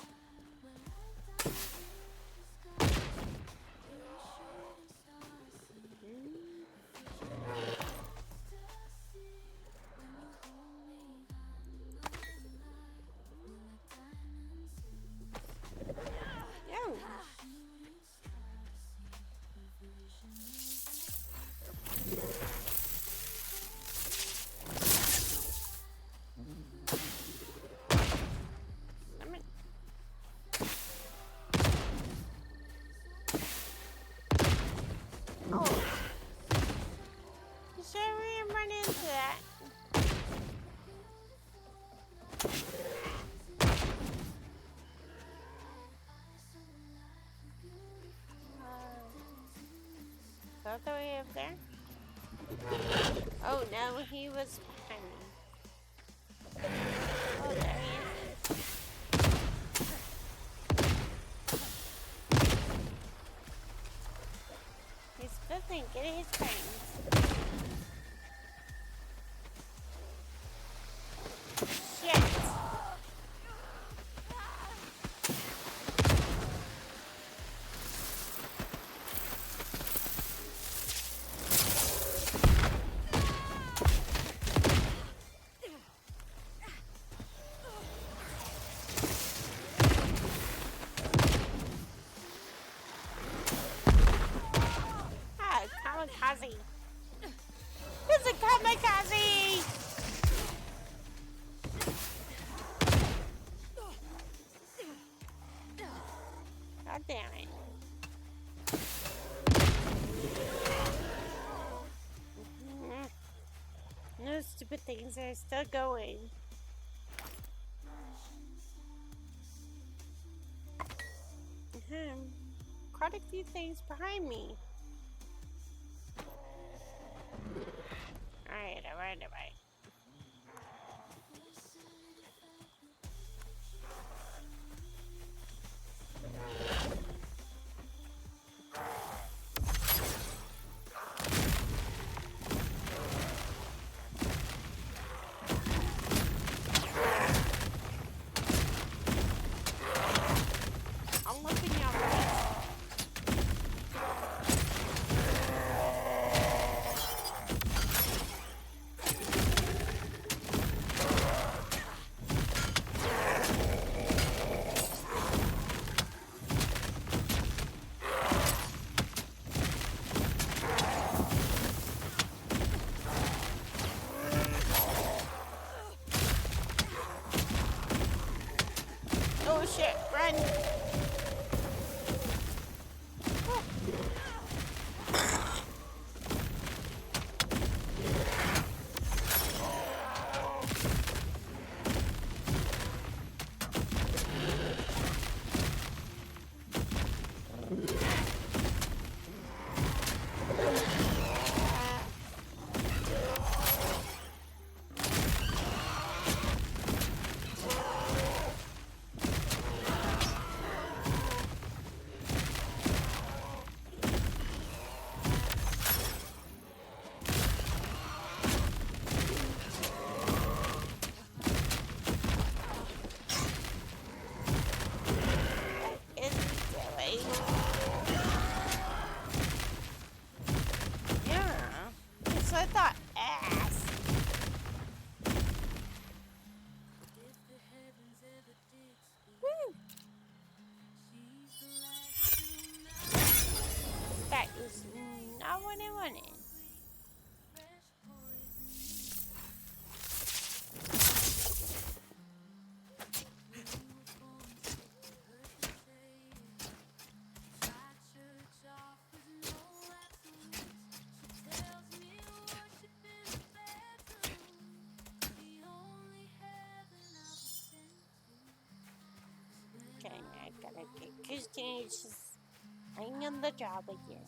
Oh. Oh. Sure, we run into that. Is that the way up there? Oh no, he was behind me. Oh, there he is. He's still thinking his friends. Shit! Ah, kamikaze! It's a kamikaze! God damn it. No stupid things are still going. Quite a few things behind me. Alright. I'm looking out right. Oh shit, run! Yeah. So I thought ass. Woo. That is not what I wanted. Okay, I gotta get Christine. She's hanging on the job again.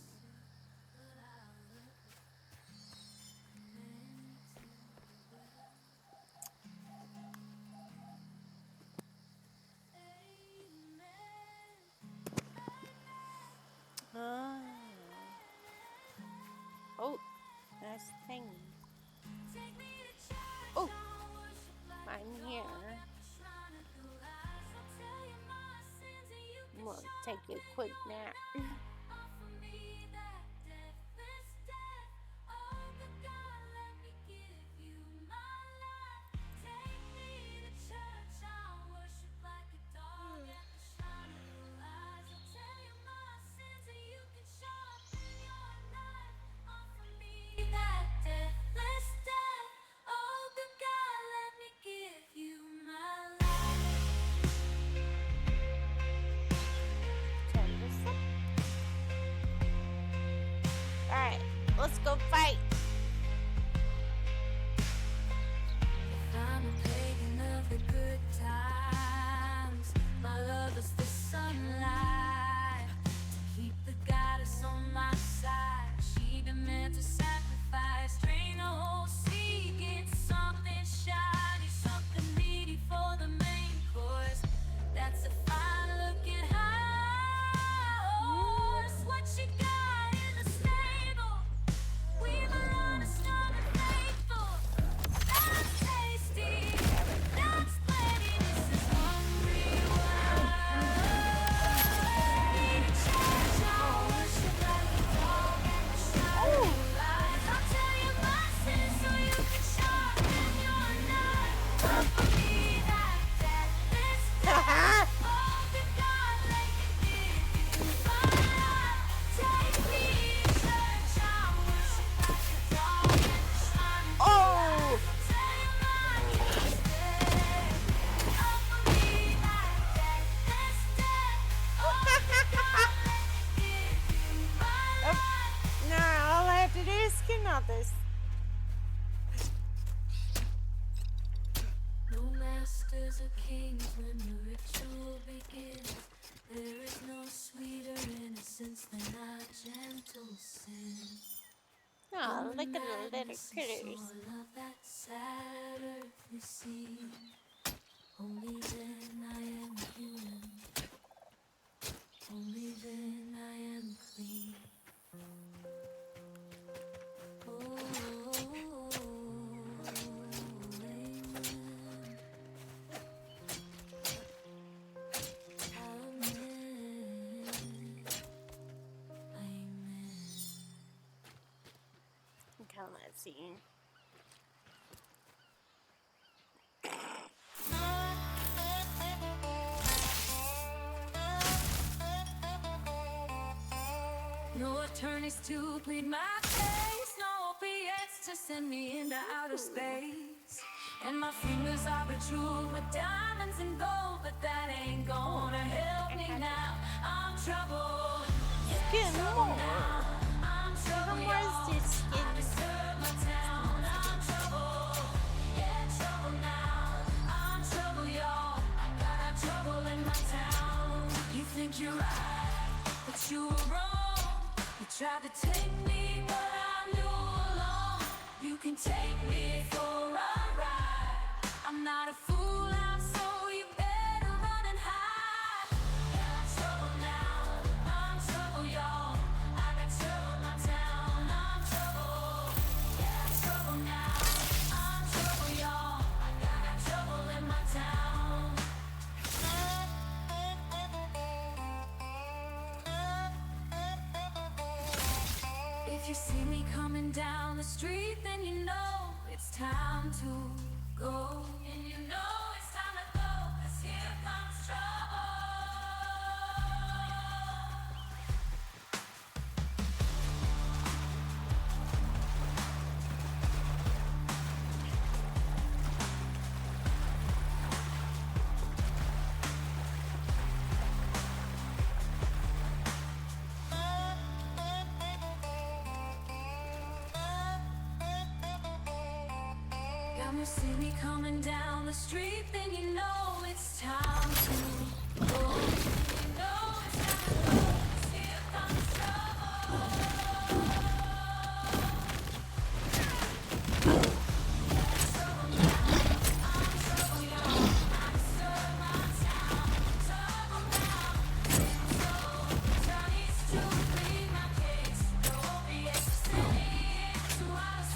Oh, last thing. Take me to church, Oh, I'll worship like a I'm dog here. at the shrine of your eyes. I'll tell you my sins and you I'm can gonna take a sharpen quick your nap. knife. Offer me that deathless death. Oh, good God, let me give you my life. Take me to church, I'll worship like a dog at the shrine of your eyes. I'll tell you my sins and you can sharpen your knife. Offer me that deathless death. Oh, good God, let me give you my life. Turn this up. Alright, let's go fight. I'm a pagan of the good times. My love is the sunlight to keep the goddess on my side. She been meant to sacrifice, drain the whole sea, get something shiny, something meaty for the main course. That's a fine looking horse. What you got in the stable? We were honest, strong and faithful. That's tasty. That's plenty. This is hungry wild. Need a church, I'll worship like a dog at the shrine of your eyes. I'll tell you my sins so you can sharpen your knife. Offer me that deathless death. Oh, good God, let me give you my life. Take me to church, I'll worship like a dog at the shrine of your eyes. Oh! I'll tell you my mistakes. Offer me that deathless death. Oh, good God, let me give you my life. Now all I have to do is skin all this. No masters or kings when the ritual begins. There is no sweeter innocence than a gentle sin. Oh, look at the little Madness and critters. soul of that sad earthly scene. Only then I am human. Only then I am clean. Oh, amen. Amen. Amen. I'm kind of that scene. No attorneys to plead my case, no opiates to send me into outer space. And my fingers are bejeweled with diamonds and gold, but that ain't gonna help me now. I'm troubled. Skin more. I'm troubled, Where's y'all. this I skin? disturb my town. I'm troubled. Yeah, trouble now. I'm trouble, y'all. I got trouble in my town. You think you're right, but you were wrong. You tried to take me, but I knew along. You can take me for a ride. I'm not a fool, I'm so you better run and hide. Got trouble now, I'm trouble, y'all. I got trouble in my town, I'm trouble. Yeah, trouble now, I'm trouble, y'all. I got trouble in my town. If you see me coming down the street, then you know it's time to go. And you know it's time to go, 'cause here comes trouble. When you see me coming down the street, then you know it's time to go. You know it's time to go, 'cause here comes trouble. Trouble now, I'm trouble, y'all. I disturb my town. Trouble now, so attorneys to plead my case. No opiates to send me into outer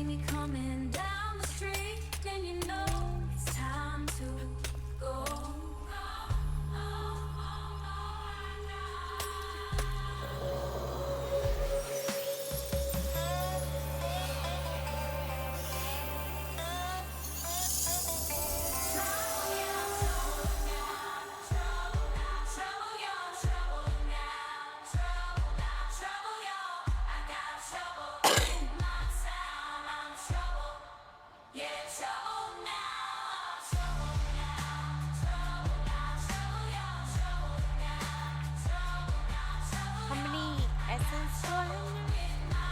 see me coming down the street, then you know it's time to go. How many essence do I have now?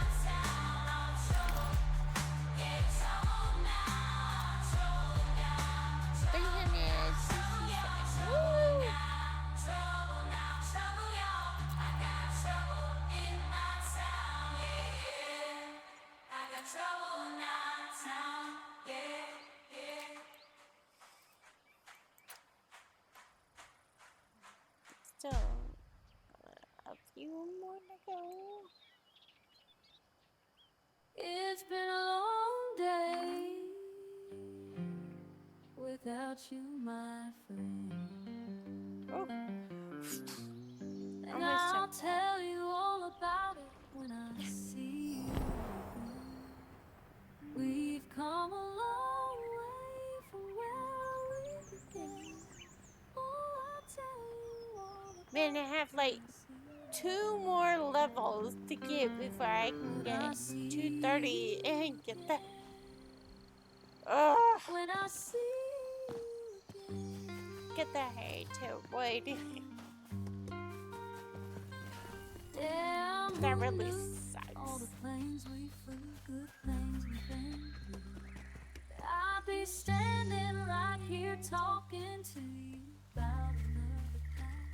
Still a few more to go. It's been a long day without you, my friend. Oh, And I'll tell you all about it when I see you again. We've come a long way from where we began. Oh, I'll tell you all about man, I have like 2 more levels to get before I can get 230 and get that. Ugh, when I see you again. get that hay to avoid. Damn, That really all the sucks. planes we flew, good things we've been through. I'll be standing right here talking to you about another time.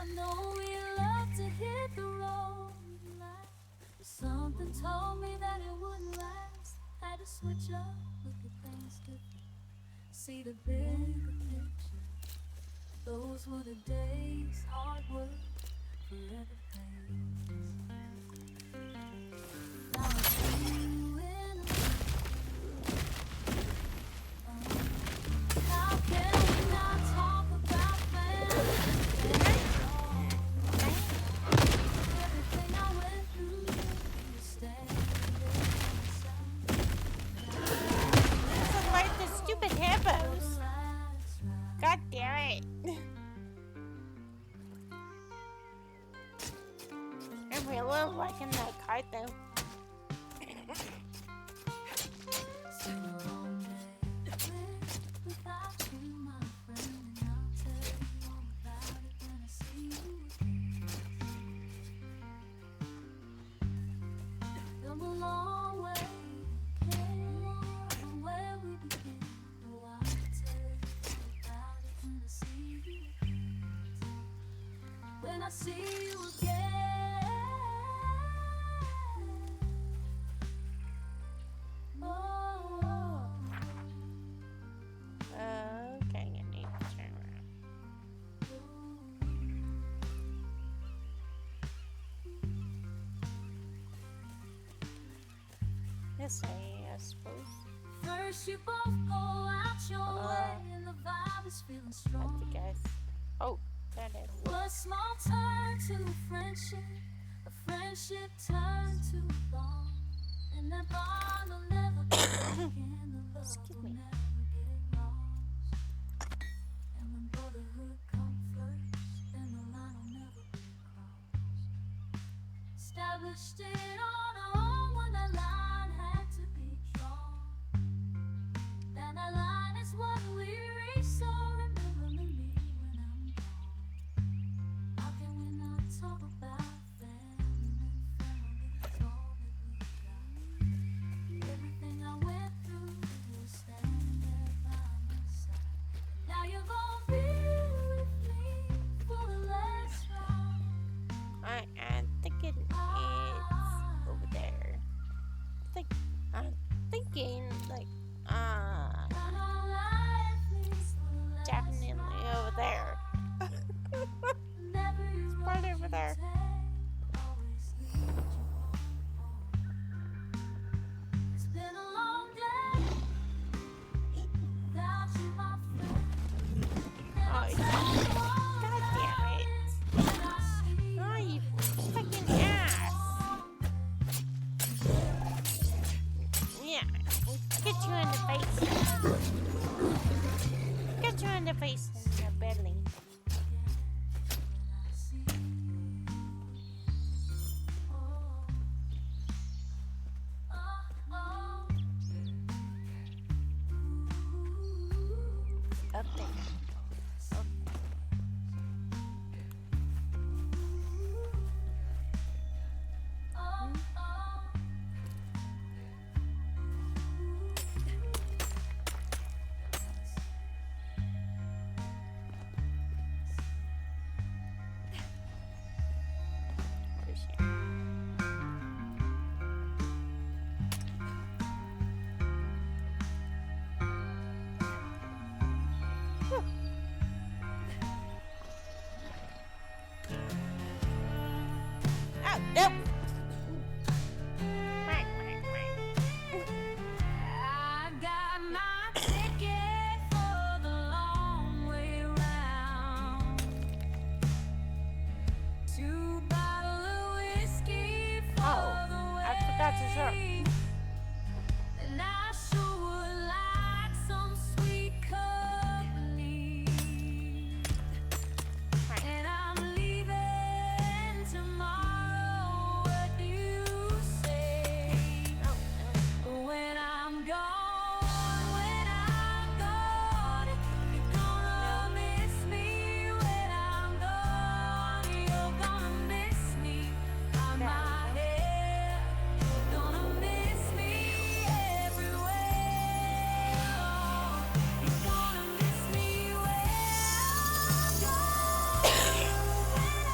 I know we love to hit the road tonight, but something told me that it wouldn't last. Had to switch up, look at things different, see the bigger picture. Those were the days, hard work, forever pays. Now I see you in how can we not talk about family? Everything I went through, you standing This is like the stupid hippos. God damn it. I'm really liking that card though. When I see you again, oh, Okay, I need to turn around. This way, I suppose. first you both go out your way, and the vibe is feeling What strong. the guys? Oh, there it is. A small turn to a friendship turned to a bond, and that bond will never be broken, the love Excuse will me. never get lost. And when brotherhood comes first, then the line will never be crossed. Established it on our own when that line had to be drawn. And that line is what we reach, so remember me when I'm gone. How can we not talk about family when family's all that we got? Everything I went through, you're standing there by my side. Now you're gonna be with me for the last ride. I'm thinking it's over there. I'm thinking like definitely over there. It's right over there. Get you in the face and your belly. Up there. Up. Where's here? Oh, nope. Quack, quack, quack. I got my ticket for the long way round. 2 bottles of whiskey for Oh, the way. I forgot to serve. And I sure would like some sweet company. Quack. And I'm leaving tomorrow. What do you say? Oh, no. When I'm gone, you're gonna miss me. When I'm gone, you're gonna miss me. On my head, you're gonna miss me everywhere. You're gonna miss me when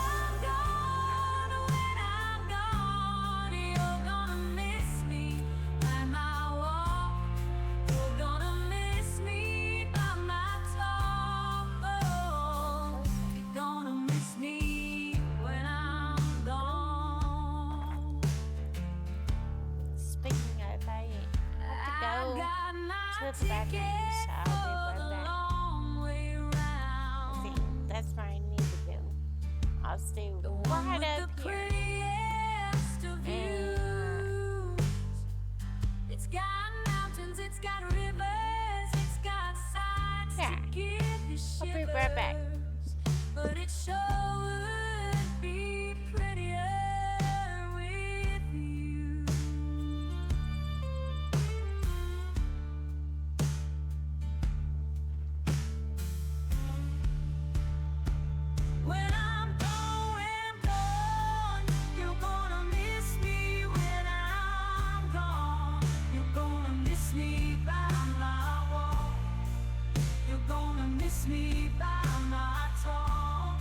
I'm gone. When I'm gone, you're gonna miss me by my walk. You're gonna miss me by my talk. You're gonna miss me when I'm gone. Speaking of, I have to go to the bathroom, so I'll be right back. I think that's what I need to do. I'll stay right up here. And It's got mountains, it's got rivers, it's got sights Yeah. to give you I'll be right back. shivers. But it sure would be prettier with you. When I'm gone, you're gonna miss me. When I'm gone, you're gonna miss me by my walk. You're gonna miss me by my talk.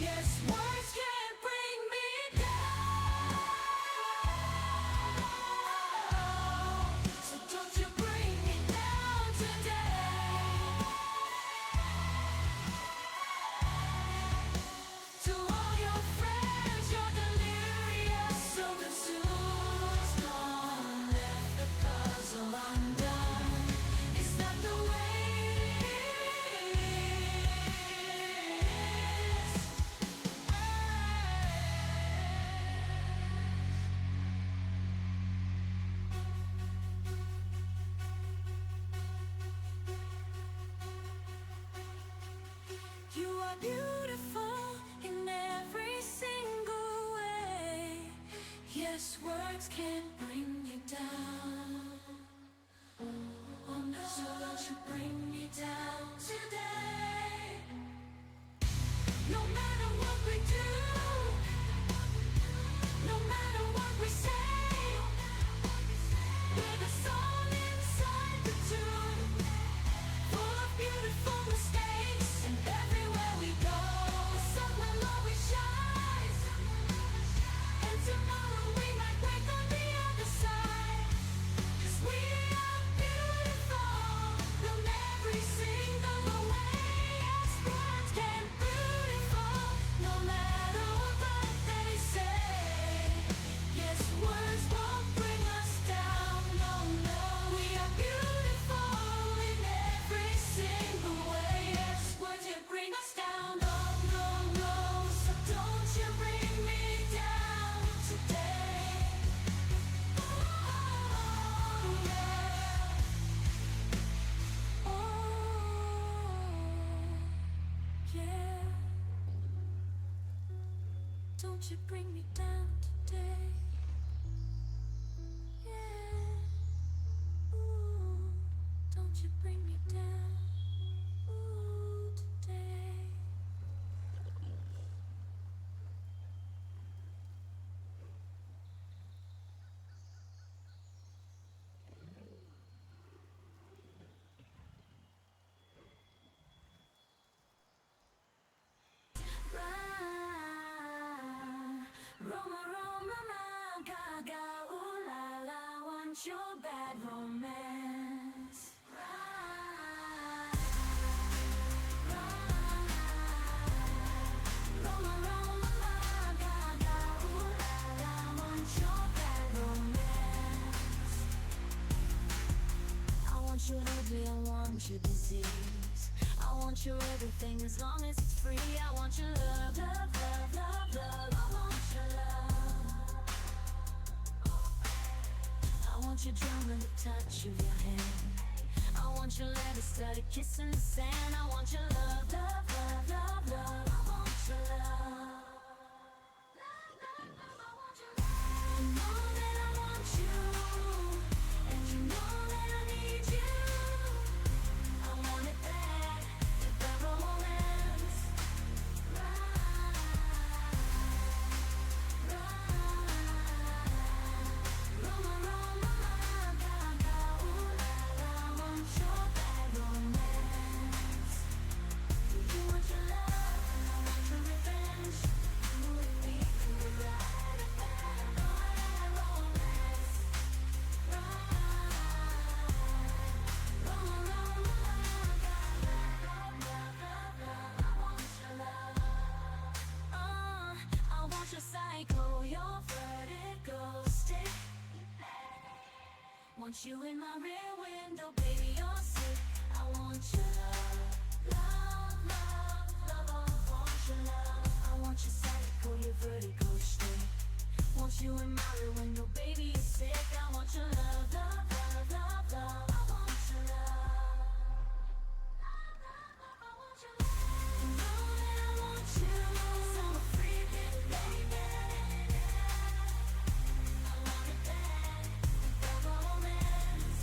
Yes, words can't bring me down. So don't you bring me down today. To all your friends, you're delirious, so confused. None left the puzzle undone. Is that the way it is? You are beautiful in every single way. Yes, words can't bring you down. Oh no, so don't you bring me down today. No matter what we do, no matter what we say, we're the song inside the tune, full of beautiful mistakes. And everywhere we go, sun will always shine. And tomorrow we might wake on the other side. 'Cause we are beautiful in every single way. Yes, words can beautiful, no matter what they say. Yes, words won't bring us down. No, no, we are beautiful in every single way. Yes, words can bring us down. No, no, no, so don't you bring me down today. Oh, yeah. Oh, yeah. Don't you bring me down today. Yeah. Ooh, don't you bring me down. Ooh, today. Roma, Roma, ma, gaga, ooh la la, want your bad romance. Roma, Roma, ma, gaga, ooh la la, want your bad romance. I want your ugly, I want your disease. I want your everything as long as it's free. I want your love, love, love, love, love. I want your love. I want your drum and the touch of your hand. I want your letters started kissing the sand. I want your love, love, love, love, love. I want your love. Love, love, love, I want your love. You know that I want you, and you know that I need you. I want it bad, the romance. Roma, Roma, ma, gaga, ooh la la, want your bad romance. You want your love, and I want your revenge. You and me, we ride a bad, oh yeah, romance. Roma, Roma, ma, gaga, love, love, love, love. I want your love. I want your psycho, your vertigo stick. Want you in my rear window, baby, you're sick. I want your love, love, love, love. I want your love. I want your psycho, your vertigo stick. Want you in my rear window, baby, you're sick. I want your love, love, love, love, love. I want your love. I want your love. You know that I want you, 'cause I'm a freak, baby. I want it bad, the romance.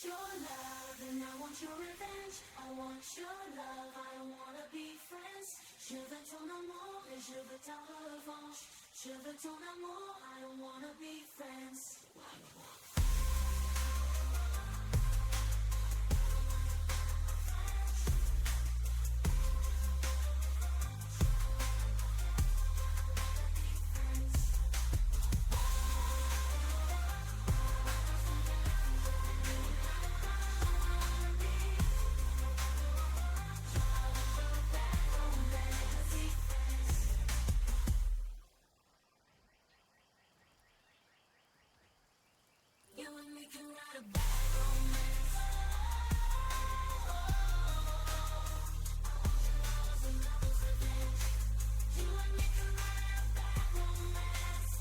your love and I want your revenge. I want your love, I don't wanna be friends. Je veux ton amour et je veux ta revanche. Je veux ton amour, I don't wanna be friends. You and me can write a bad romance. You and me can write a bad romance.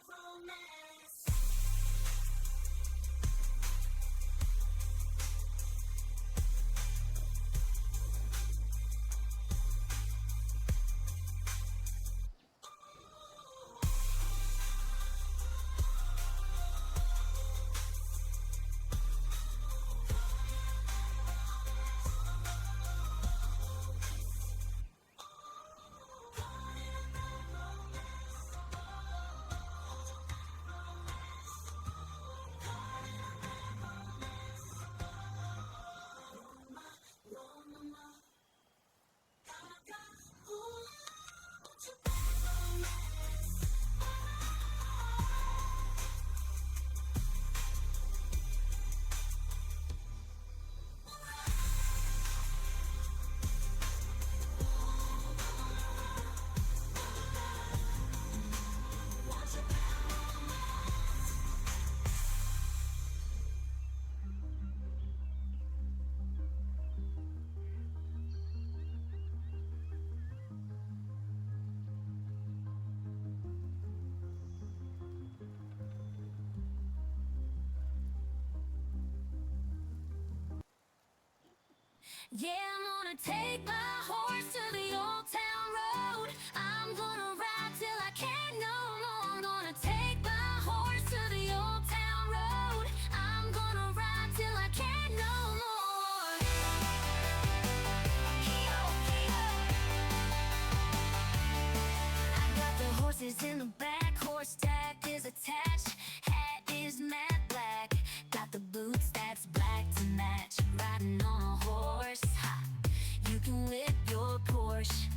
Romance. Yeah, I'm gonna take my horse to the old town road. I'm gonna ride till I can't no more. I'm gonna take my horse to the old town road. I'm gonna ride till I can't no more. I got the horses in the back, horse tack is attached, hat is matte black, got the boots that's black to match. Riding on a horse, ha, you can whip your Porsche.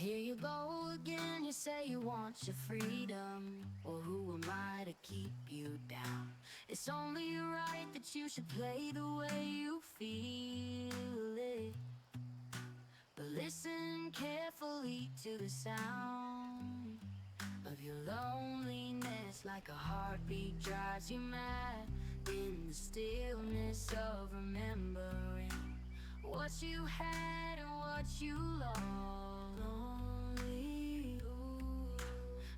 here you go again, you say you want your freedom. Well, who am I to keep you down? It's only right that you should play the way you feel it. But listen carefully to the sound of your loneliness, like a heartbeat drives you mad. In the stillness of remembering what you had and what you lost. Lonely, ooh,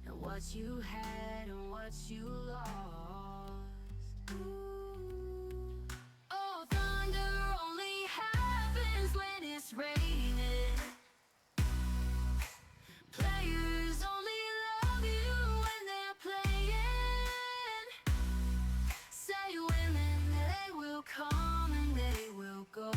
and what you had and what you lost. Ooh. Oh, thunder only happens when it's raining. Players only love you when they're playing. Say women, they will come and they will go.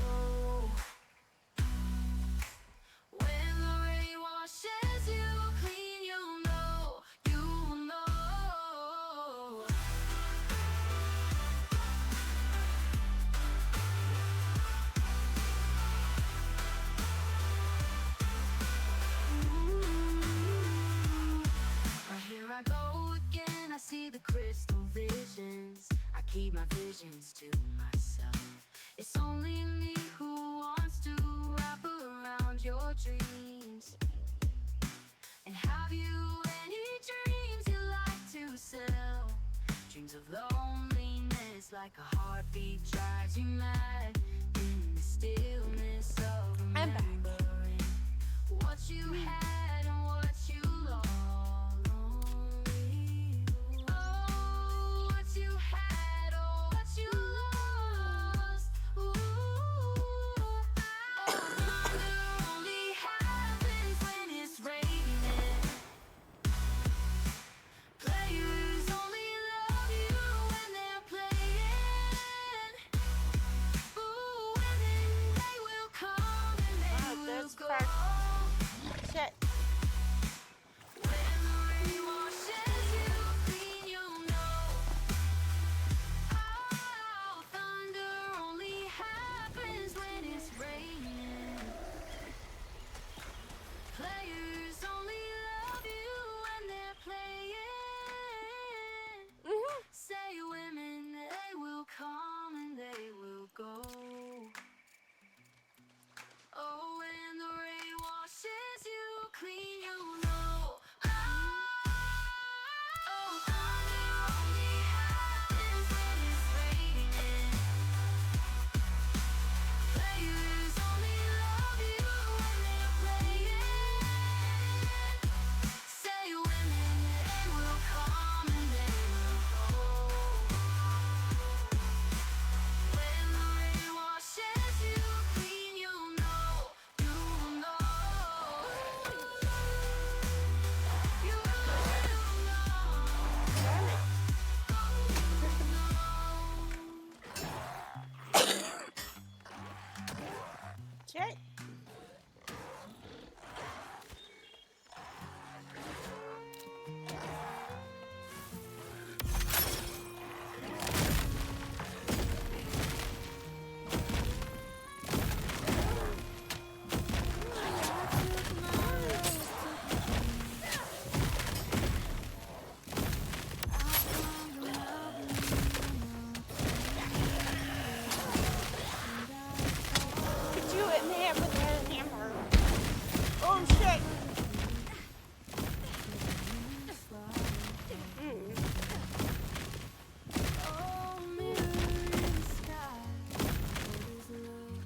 When the rain washes you clean, you'll know, you'll know. Here I go again, I see the crystal visions. I keep my visions to myself. It's only me who wants to wrap around your dreams. And have you any dreams you like to sell? Dreams of loneliness, like a heartbeat drives you mad. In the stillness of I'm back. remembering what you had and what you lost. Oh, what you had, oh, what you lost. Ooh, oh, thunder only happens when it's raining. Players only love you when they're playing. Ooh, women, they will come and they will That's go. perfect. Shit. When the rain washes you clean, you'll know. Oh, thunder only happens when it's raining. Players only love you when they're playing. Say women, they will come and they will go. Oh, when the rain washes you clean, you'll know. Oh, thunder only happens when it's raining. Players only love you when they're playing. Say women, they will come and they will go. When the rain washes you clean, you'll know, you'll know. You'll Shit. Could you hit me with that hammer? Oh shit. Oh, mirror in the sky, what is love?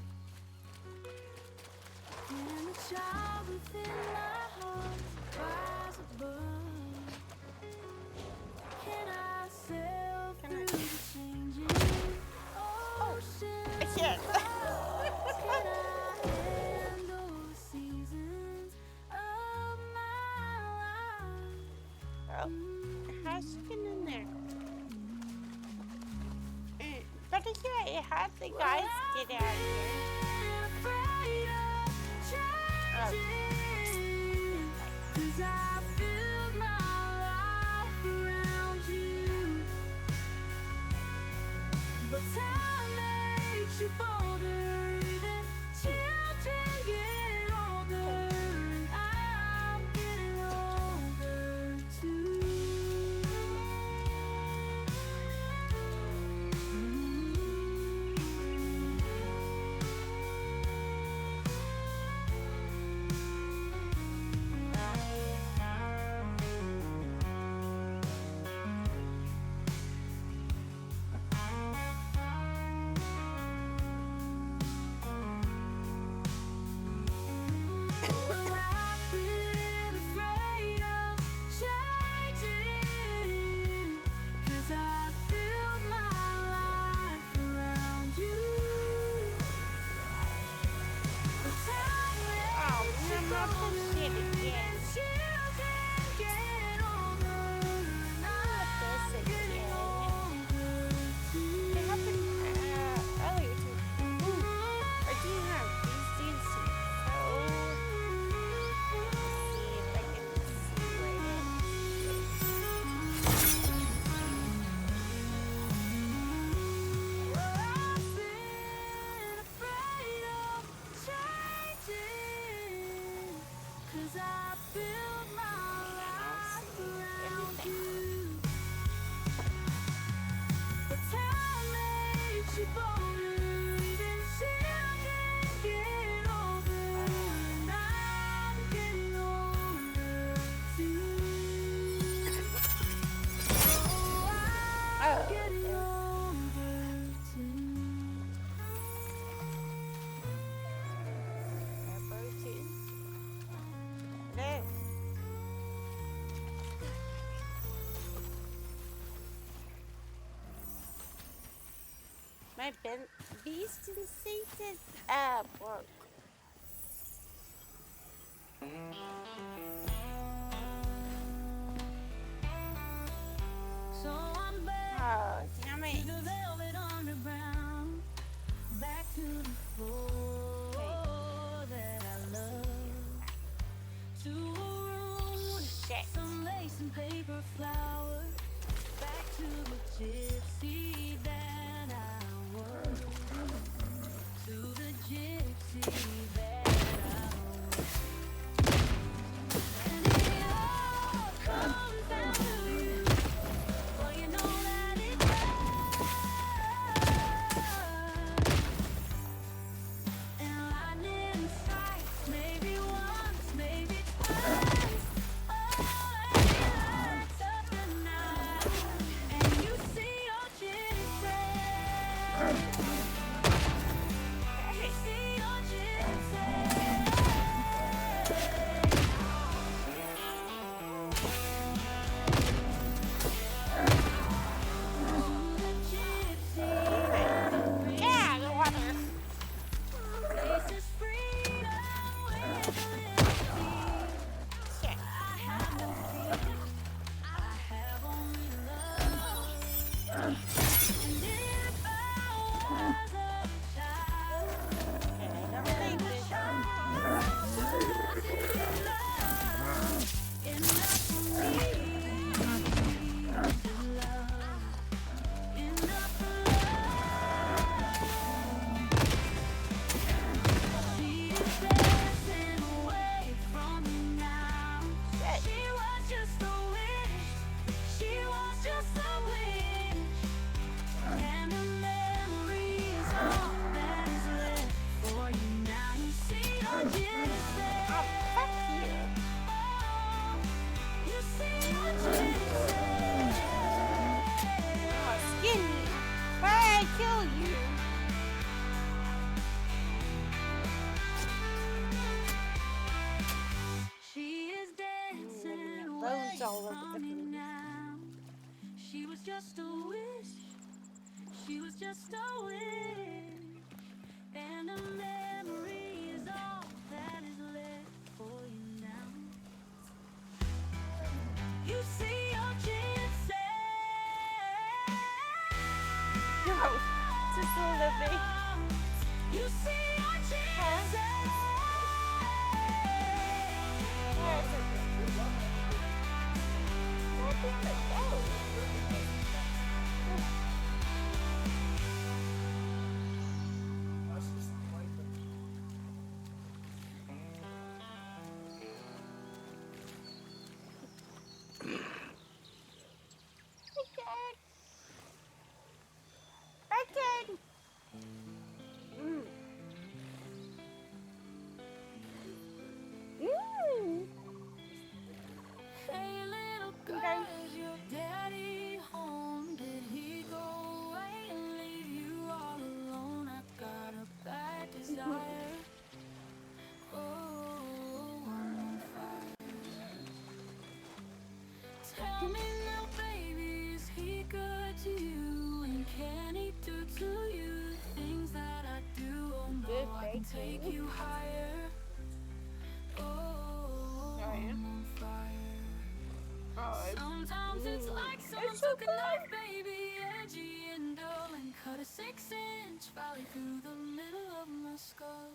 Can the child within my heart rise above? Can I sail through the changing ocean? I can't. Can I handle the seasons of my life? Oh, how's she getting in there? But yeah, how the guys get out of here? Afraid of changing, 'cause I build my life around you. But time makes you bolder, even children get older, and I 'cause I built my life around Everything. you. But time makes you bolder, even children get older, and I'm getting older too. Oh, I'm Oh, getting there's older too. number 2. There. My beast and Satan broke. So I'm back Oh, damn to it. the velvet underground, back to the floor that I love, to a room with Shit. some lace and paper flowers, back to the gypsy that I was, to the gypsy that I was. And it all comes down to you. Well, you know that it does. And lightning strikes, maybe once, maybe twice. Oh, and it lights up the night, and you see your gypsy. You see your gypsy. Yeah, the water. Faces freedom with liberty. Shit. I have no fear. I have only love. And if I was a child, Okay, I don't think then the this. child would be love. Enough for me to love. Enough for love. She is dancing away from me now. Shit. She was just a wish. She was just a wish. And a memory is all that is left for you now. You see your gypsy. Oh, fuck you. Oh, you see your gypsy. Oh, skinny. Why I kill you? She is dancing away Loads all over the from me place. now. She was just a wish. She was just a wish. And a memory is all that is left for you now. You see your gypsy. No, just a little bit. You see your gypsy. Where is it? Where did it go? Richard! Hey, little girl, Okay. is your daddy home? Did he go away and leave you all alone? I got a bad desire. Oh, I'm on fire. Tell me now, baby, is he good to you? And can he do to you the things that I do? Oh Good, no, I can thank take you. you higher. Oh, yeah. I'm on fire. Oh, Sometimes it's like someone so took a knife, baby, edgy and dull, and cut a 6-inch valley through the middle of my skull.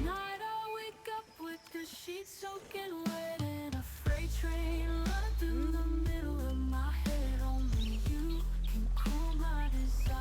Night I wake up with the sheets soaking wet and a freight train running through the middle of my head. Only you can cool my desire.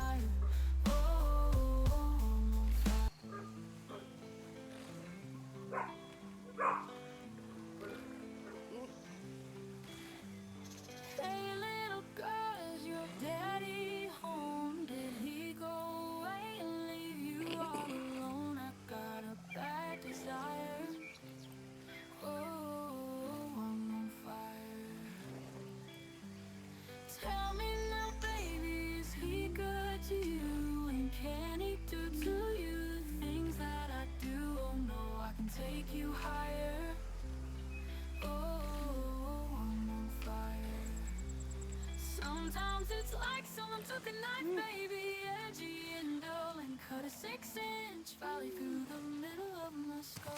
It's like someone took a knife, baby, edgy and dull, and cut a 6-inch valley through the middle of my skull.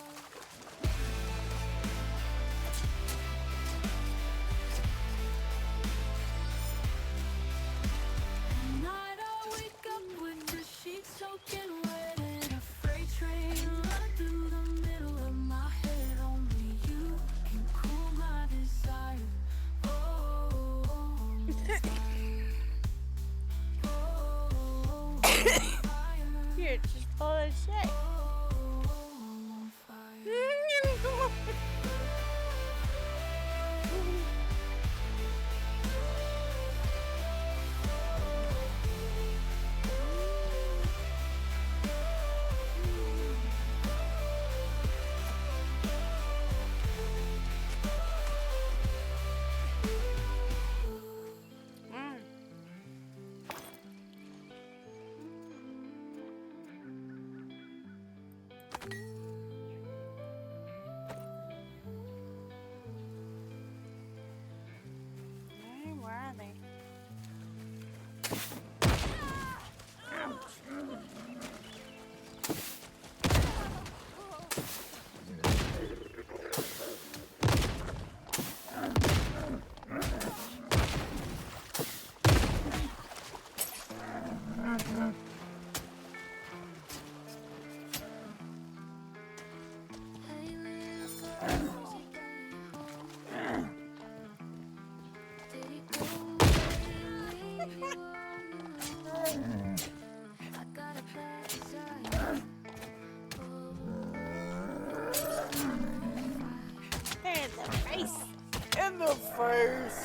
At night I wake up with the sheets soaking wet and a freight train running through the middle of my head. Only you can cool my desire. Oh, You're just full of shit. Where are they? hey, little girl, was he going home? Did he go away, leave you all alone? I got a bad desire. In the face. In the face.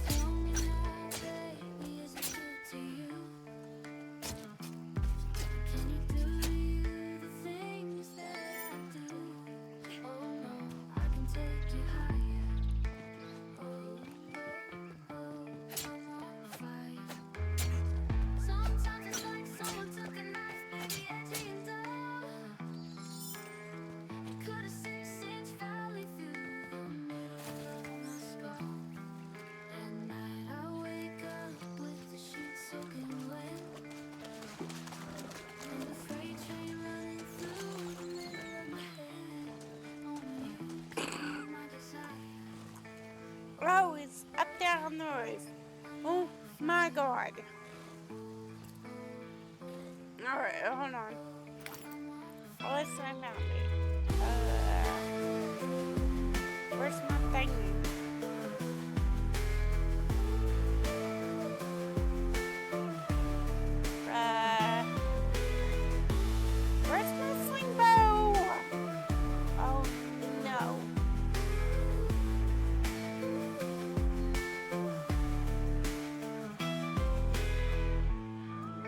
Tell me now, baby, is it good to you? Can you do to you the things that I do? Oh no, I can take you higher. Oh, I'm on fire. Sometimes it's like someone took a knife, baby, edgy and dull. It cut a 6-inch valley through the middle of my skull. At night I wake up with the sheets soaking wet, and the freight train running through the middle of my head. Only you can cool my desire. Oh, it's up there on the roof. Oh my god. Alright, hold on. Let's find out. Where's my thing? Where's my sling bow? Oh no.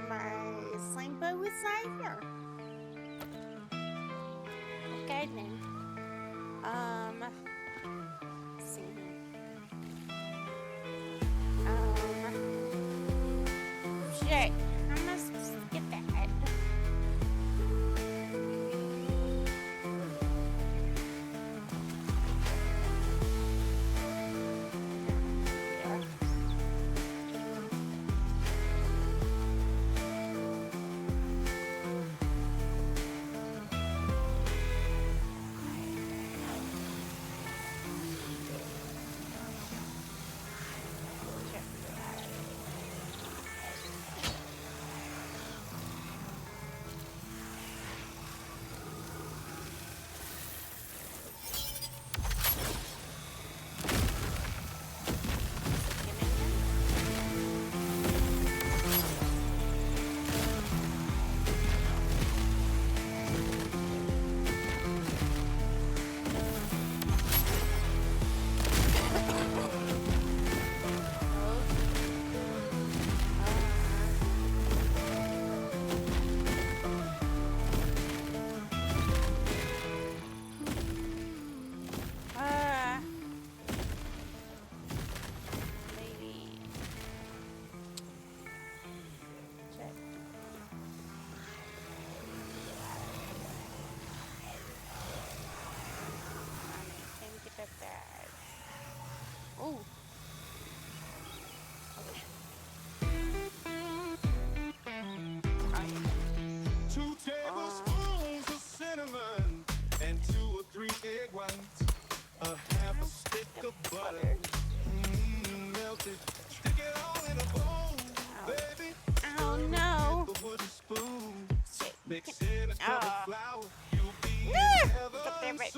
My sling bow is right here. Okay then. See. Oh. God damn it.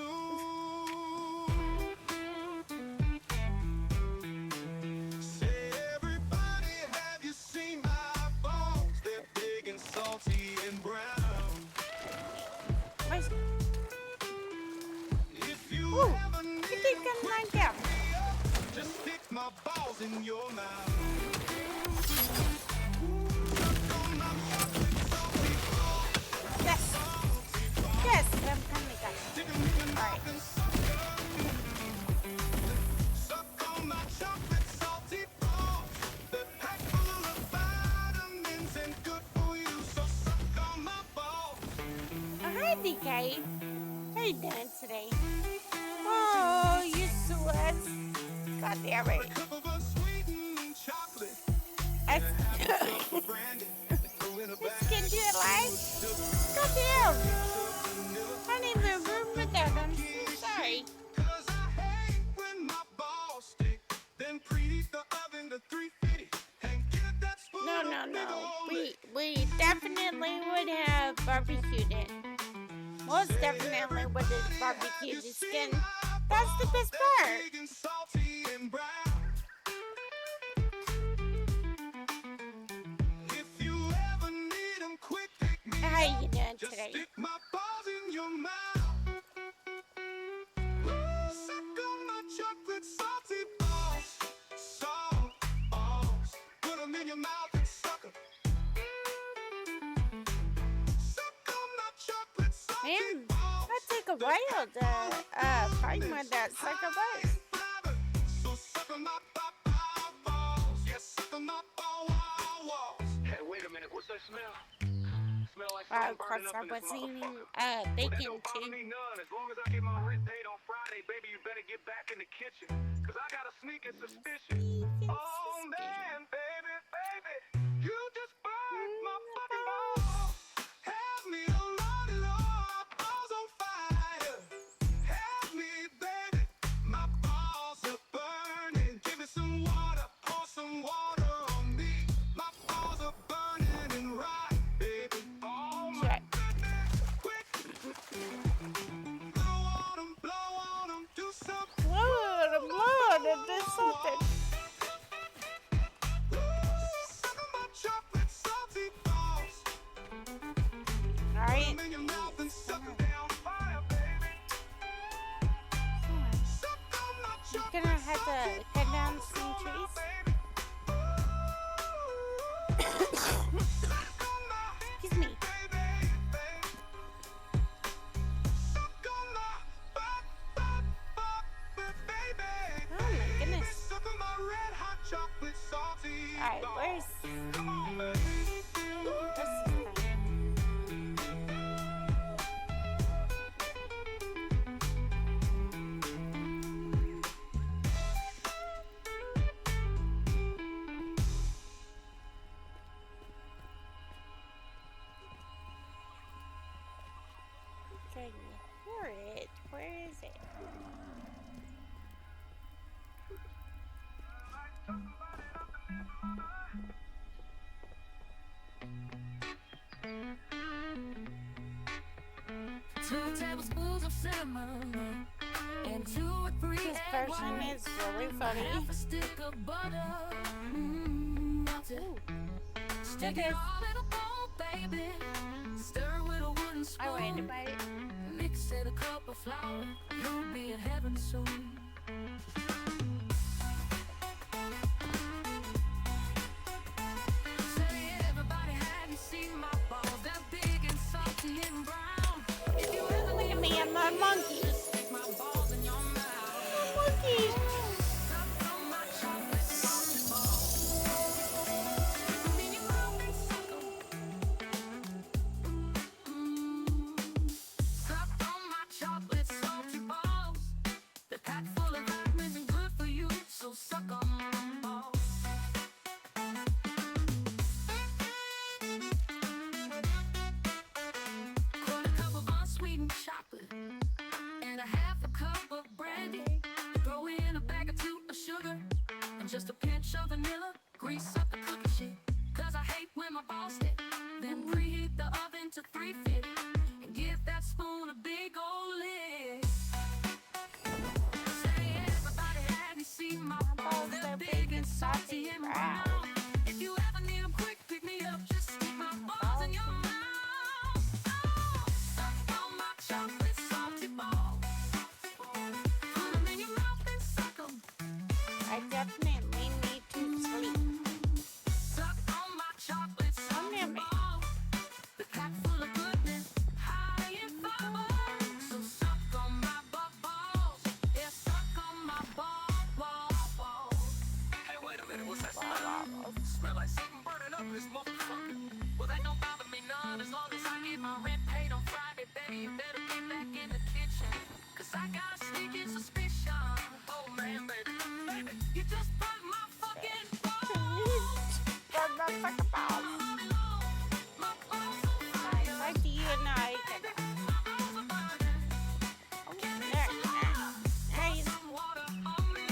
Where's... Ooh, you keep getting knocked down. Just stick my balls in your mouth. Yes. Yes, I'm finally got it. Alright. Suck on my chocolate salty balls. They're packed full of vitamins and good for you. So suck on my balls. Oh, hi, DK. How you doing today? Oh, you sweat. God damn it. Cup of unsweetened chocolate. This kid do it live? God damn. I didn't even remember that. I'm so sorry. Cause I hate when my balls stick. Then preheat the oven to 350 and get that spoon. No. We definitely would have barbecued it. Most definitely would have barbecued the skin. That's the best part. Big and salty and brown. If you ever need 'em quick, pick me How you doing just today? stick my balls in your mouth. Ooh, suck on my chocolate salty balls. Salt balls. Put 'em in your mouth and suck 'em. Suck on my chocolate salty Man, balls. that took a while to find one that sucker was. So suck on my balls. Yes, suck on my balls. Hey, wait a minute, what's that smell? Smell like Of something course, burning I up in this was eating motherfucker. That bacon don't bother too. me none. As long as I get my rent paid on Friday, baby, you better get back in the kitchen. Cause I got a sneaking suspicion. Oh man, baby, you just burned my fucking balls. Have me loaded up, balls on fire. Have me, baby, my balls are burning. Give me some water, pour some water on me. My balls are burning and right, baby. Oh my Shit. goodness, quick. Blow on 'em, do something. Lord, it did something. Suck on my chocolate salty balls. Alright. Put 'em in your mouth and suck 'em down fire, baby. Suck on my You're chocolate gonna have to salty cut down balls, some oh, trees. baby. Suck on my Excuse me. baby, baby. Suck on my baby. Oh my goodness. Suck on my red hot chocolate salty Alright, balls. where's Come on, baby. this? Can you hear it? Where is it? Two tablespoons of cinnamon and 2 or 3 This egg version whites. is really funny. Half a stick of butter. Melted. Stick it Because all in a bowl, baby. Stir with a wooden spoon. I read about it. Mix in a cup of flour. You'll be in heaven soon. Say everybody, have you seen my balls? They're big and salty and brown. If you ever Look need at me, I'm not a monkey. just stick my balls in your mouth. Monkey. Suck on my chocolate salty balls. Stick 'em in your mouth and suck 'em. Suck on my chocolate salty balls. They're packed full of vitamins and good for you. So suck on my balls. Quarter cup of unsweetened chocolate and a half a cup of brandy. Throw in a bag or 2 of sugar and just a pinch of vanilla. Grease up the cookie sheet, 'cause I hate when my balls stick. Then preheat the oven to 350 and give that spoon a big old lick. Say everybody, have you seen my balls? They're big and salty and brown. If you ever need 'em quick, pick me up. Just stick my balls in your mouth. Oh, suck on my chocolate salty balls. Put 'em in your mouth and suck 'em. I definitely need to sleep. Suck on my chocolate salty Yummy. balls. The pack full of goodness, high in fiber. So suck on my balls. Yeah, suck on my balls. Hey, wait a minute, what's that smell? Smell like something burning up in this motherfucker. Well, that don't bother me none as long as I get my rent paid on Friday, baby. You better get back in the kitchen, 'cause I got a sneaking suspicion. Oh man, baby, you just broke my fucking balls. Run the fucking balls. My balls on fire. Why do you and I get that? My balls are burning. There. There you Some water on me.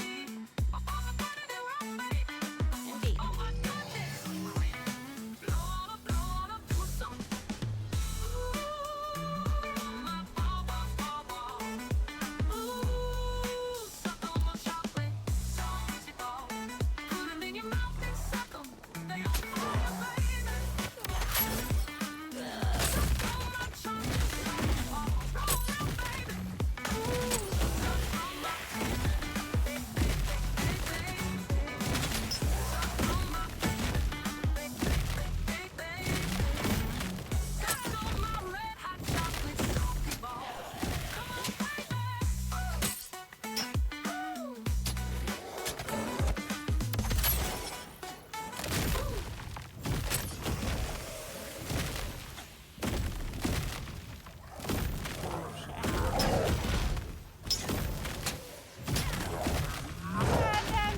My balls are burning and rough, baby. Indeed. Oh my goodness. Blow on up, put some. Ooh, my ball. Ooh, suck on my chocolate, salty ball. Put 'em in your mouth and suck 'em. They on fire, baby. Suck on my chocolate, salty ball. Roll out, baby. Suck on my baby. Suck on my baby. Suck on my red hot chocolate salty ball. Come on, baby.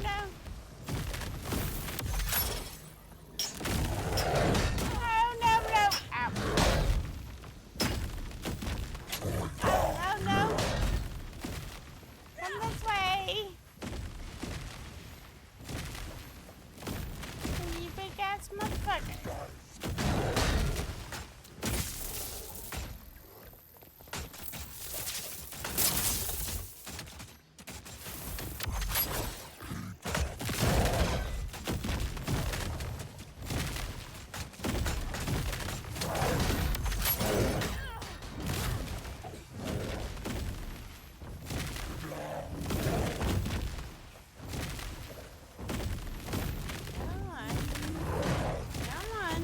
No. Oh, no. Ow. Oh, no. Come this way. You big ass motherfucker. Come on. Come on.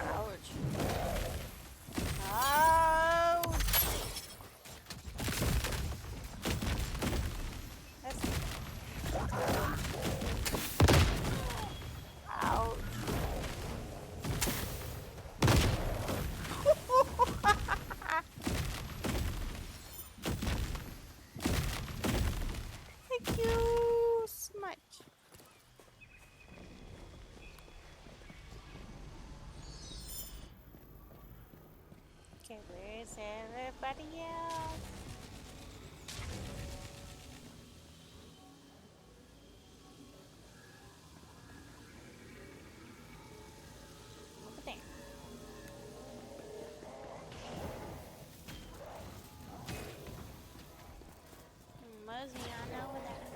Ouch. Ouch. That's... Ouch. Thank you so much. Okay, where's everybody else? Over there. Mosey on over there.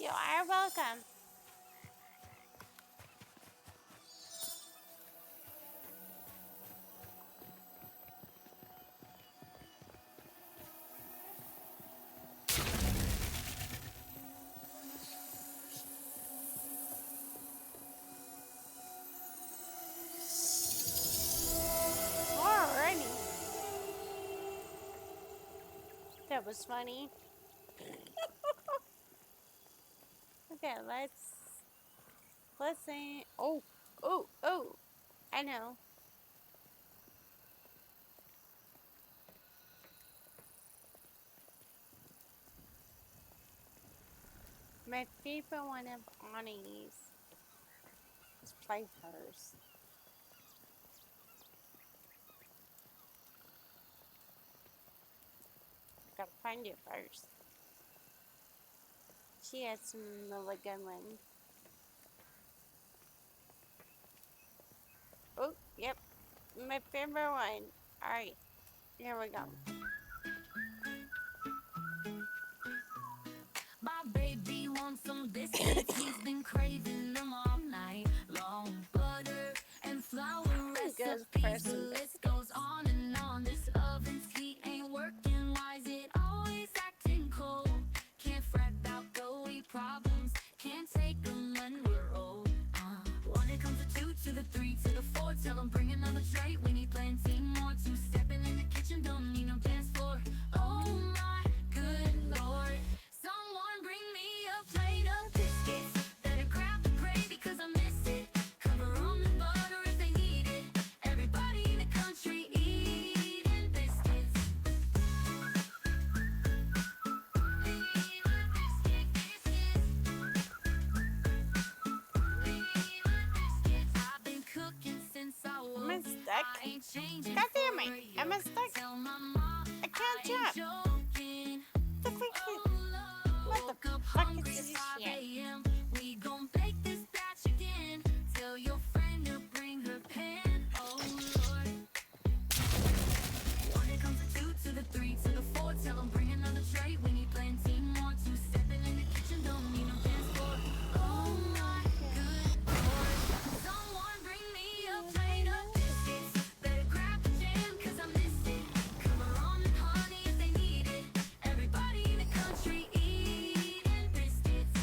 You are welcome. Alrighty. That was funny. Okay, let's say oh, I know. My favorite one of Ani's is Play Hers. Gotta find it first. She has some really good ones. Oh, yep. My favorite one. Alright, here we go. My baby wants some biscuits. He's been craving them all night long. Butter and flour Good recipes. person. The list goes on and on. This oven's heat ain't working. Why is it always acting cold? Can't fret about doughy problems. Can't take them when we're old. One, it comes to two, to the three, to the four. Tell them bring another tray. We need plenty more. Two stepping in the kitchen, don't need no dance floor. Oh my good lord. Someone bring me a plate of biscuits. Better grab the gravy cause I miss it. Cover on the butter if they need it. Everybody in the country eating biscuits. I've been cooking since I Am woke. I stuck? I ain't changing God damn for it! a Am I yoke. stuck? Tell my mom I can't I ain't jump. joking. The freak Oh is- Lord, What the woke up fuck hungry is at this 5 shit? a.m. We gon' bake this batch again. Tell your friend to bring her pan. Oh Lord. One, it comes to two, to the three, to the four. Tell them bring another tray. We need plenty more. Two stepping in the kitchen, don't need no dance floor. Oh my good lord. Someone bring me a plate of biscuits. Better grab the jam cause I missed it. Cover on the honey if they need it. Everybody in the country eating biscuits.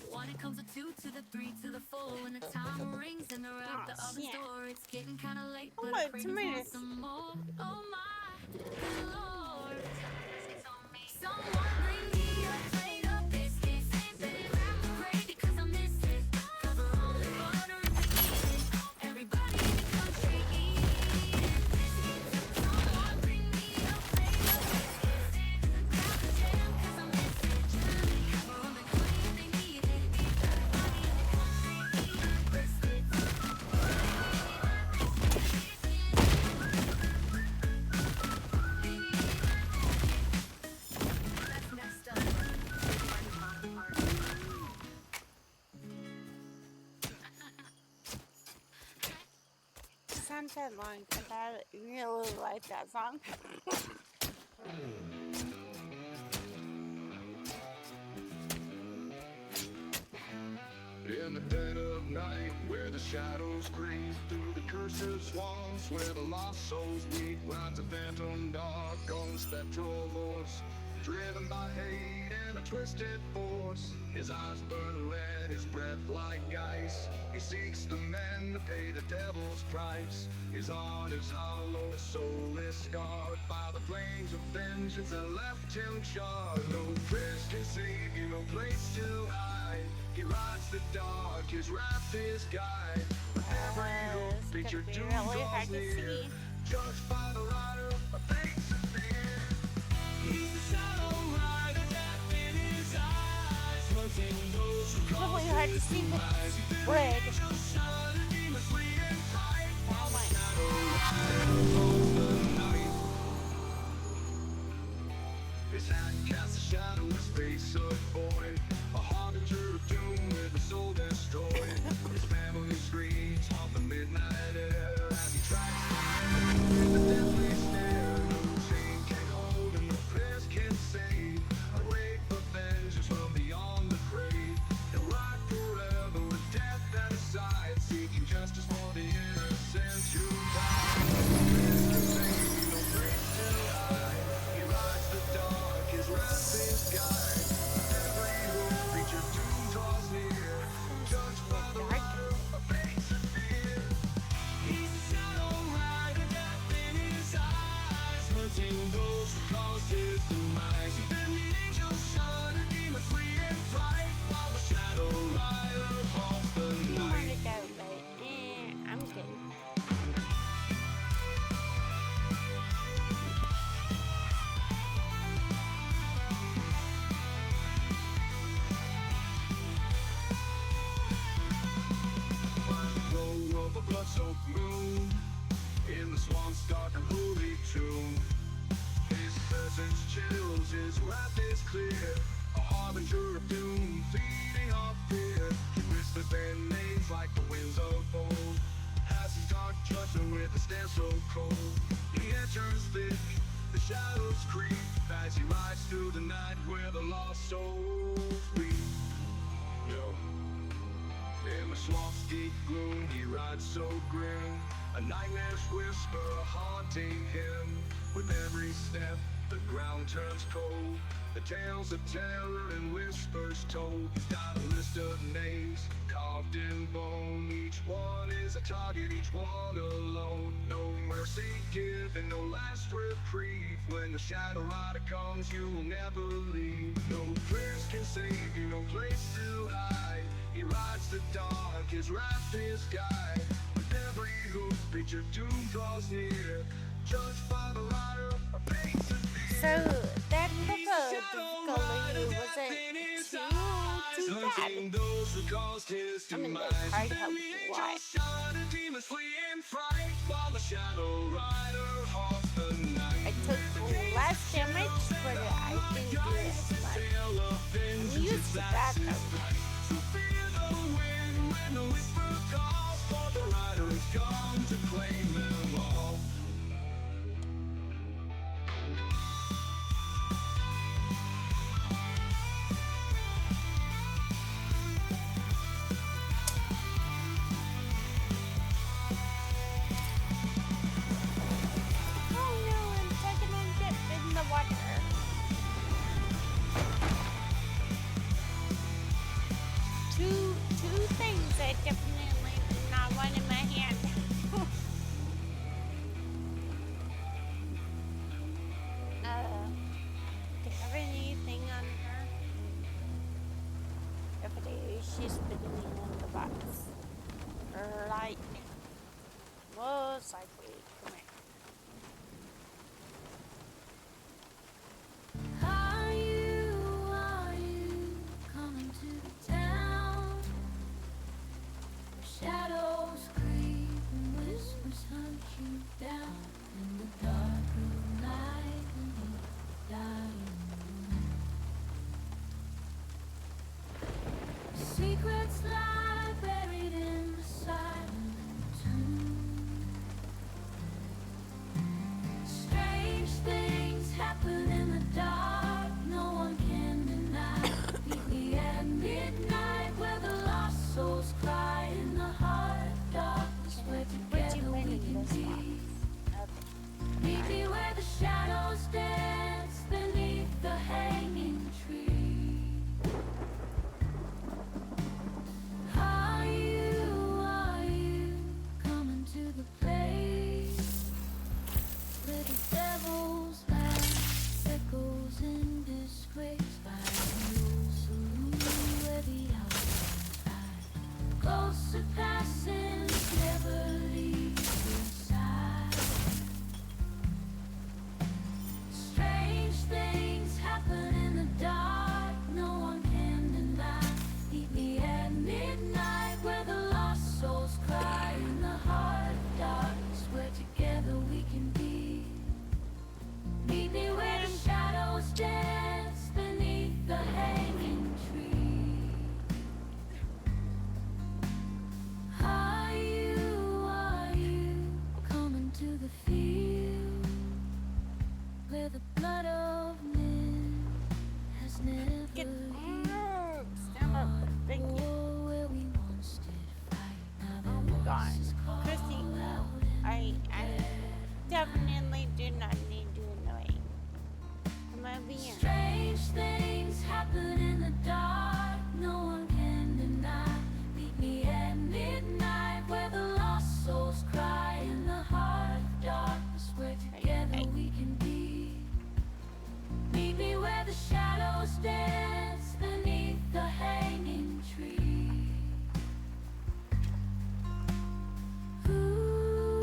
One, it comes to two, to the three, to the four. When the time rings and they're out the Oh, oven's shit. door, it's getting kinda late, Oh, but wait, I crave tomatoes. for some more. Oh my good lord. Someone bring me a plate of biscuits. Better grab the gravy 'cause I miss it. Cover on the butter if they need it. Everybody in the country eating biscuits. Someone bring me a plate of biscuits. Grab the jam 'cause I miss it. Cover on the honey if they need it. Everybody in the country eating biscuits. Next up. It's not that long, and I really like that song. In the dead of night, where the shadows creep through the cursed swamps, where the lost souls weep, rides a phantom dark on spectral horse, driven by hate and a twisted force. His eyes burn red, his breath like ice. He seeks the men to pay the devil's price. His heart is hollow, his soul is scarred by the flames of vengeance that left him charred. No priest can save you, no place to hide. He rides the dark, his wrath is guide. Wherever you go, It's think gonna your be doom really hard draws to near. see. Judged by the light of fate's fear. He's the shadow rider, death in his eyes. Hunting those who It's cross really hard to his see the demise. red. Angels shine, and demons flee in fright. Oh my. Shadow rider owns the night. His hand casts a shadow, his face a void. A harbinger of doom with a soul destroyed. His family screams haunt the midnight air. silk moon in the swamp's dark and holy tomb. His presence chills, his wrath is clear, a harbinger of doom, feeding off fear. He whispers their names like the winds of old, has his dark judgment with a stare so cold. He enters thick, the shadows creep, as he rides through the night where the lost souls weep. Yo. In the swamp's deep gloom, he rides so grim, a nightmare's whisper haunting him. With every step, the ground turns cold, the tales of terror and whispers told. He's got a list of names carved in bone, each one is a target, each one alone. No mercy given, no last reprieve. When the Shadow Rider comes, you will never leave. No prayers can save you, no place to hide. He rides the dark, his wrath is guide. With every hoofbeat, your doom draws near. Judged by the rider, a fate severe. So that difficulty wasn't too bad. Hunting those who caused his I mean, demise. those hard helps a lot. Angels shine and demons flee in fright, while the Shadow Rider haunts the night. I took less damage, but I didn't do as much. I'm used to that though. So fear the wind when the whisper calls, for the rider is gone to claim them all. Oh no, I'm taking a dip in the water. Two things I definitely do not want in my hand. Do you have anything on her? If it is, she's putting me in the box. Lightning. Most likely. Come here. Are you coming to the town? Shadows creep and whispers hunt you down in the dark of night and the dying moon. Secrets lie buried in the silent tomb. Strange things happen in the dark, no one can deny. Meet me at midnight where the lost souls cry in the heart of darkness, where together we can be. Meet me where the shadows dance beneath the hanging tree. Are you coming to the place where the devil's laugh echoes in disgrace by the old saloon where the hours die? Ghosts of passings never leave your side. Strange things happen in the dark, no one can deny. Meet me at midnight where the lost souls cry in the heart of darkness, where together we can be. Meet me where the shadows dance beneath the hanging tree. Are you coming to the field where the blood of men has never Get healed? stand up. Thank you. Oh, where we once did fight, now Oh the my god. voices call Chrissy, out I definitely do not need you annoying. Come over here. Strange things happen in the dark, no one can deny. Meet me at midnight where the lost souls cry in the heart of darkness, where together we can be. Meet me where the shadows dance beneath the hanging tree. Ooh.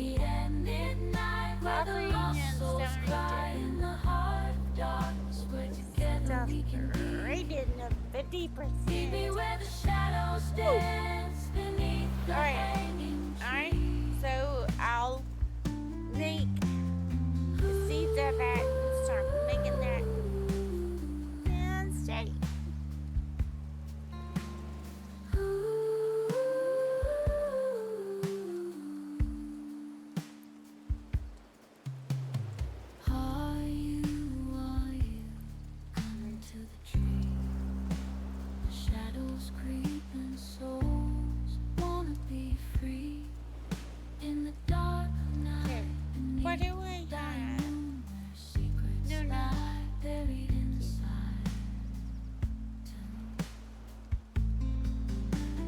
meet at midnight where the lost souls cry in the heart of darkness where together we can be. Rated a 50%. Meet me where the shadows dance beneath the hanging tree. Alright, so I'll make the seeds of that and start making that and straight. Are you coming to the tree? The shadows creeping, souls wanna be free. In the dark night, What do I beneath thy have? moon, where secrets No, no. lie buried inside.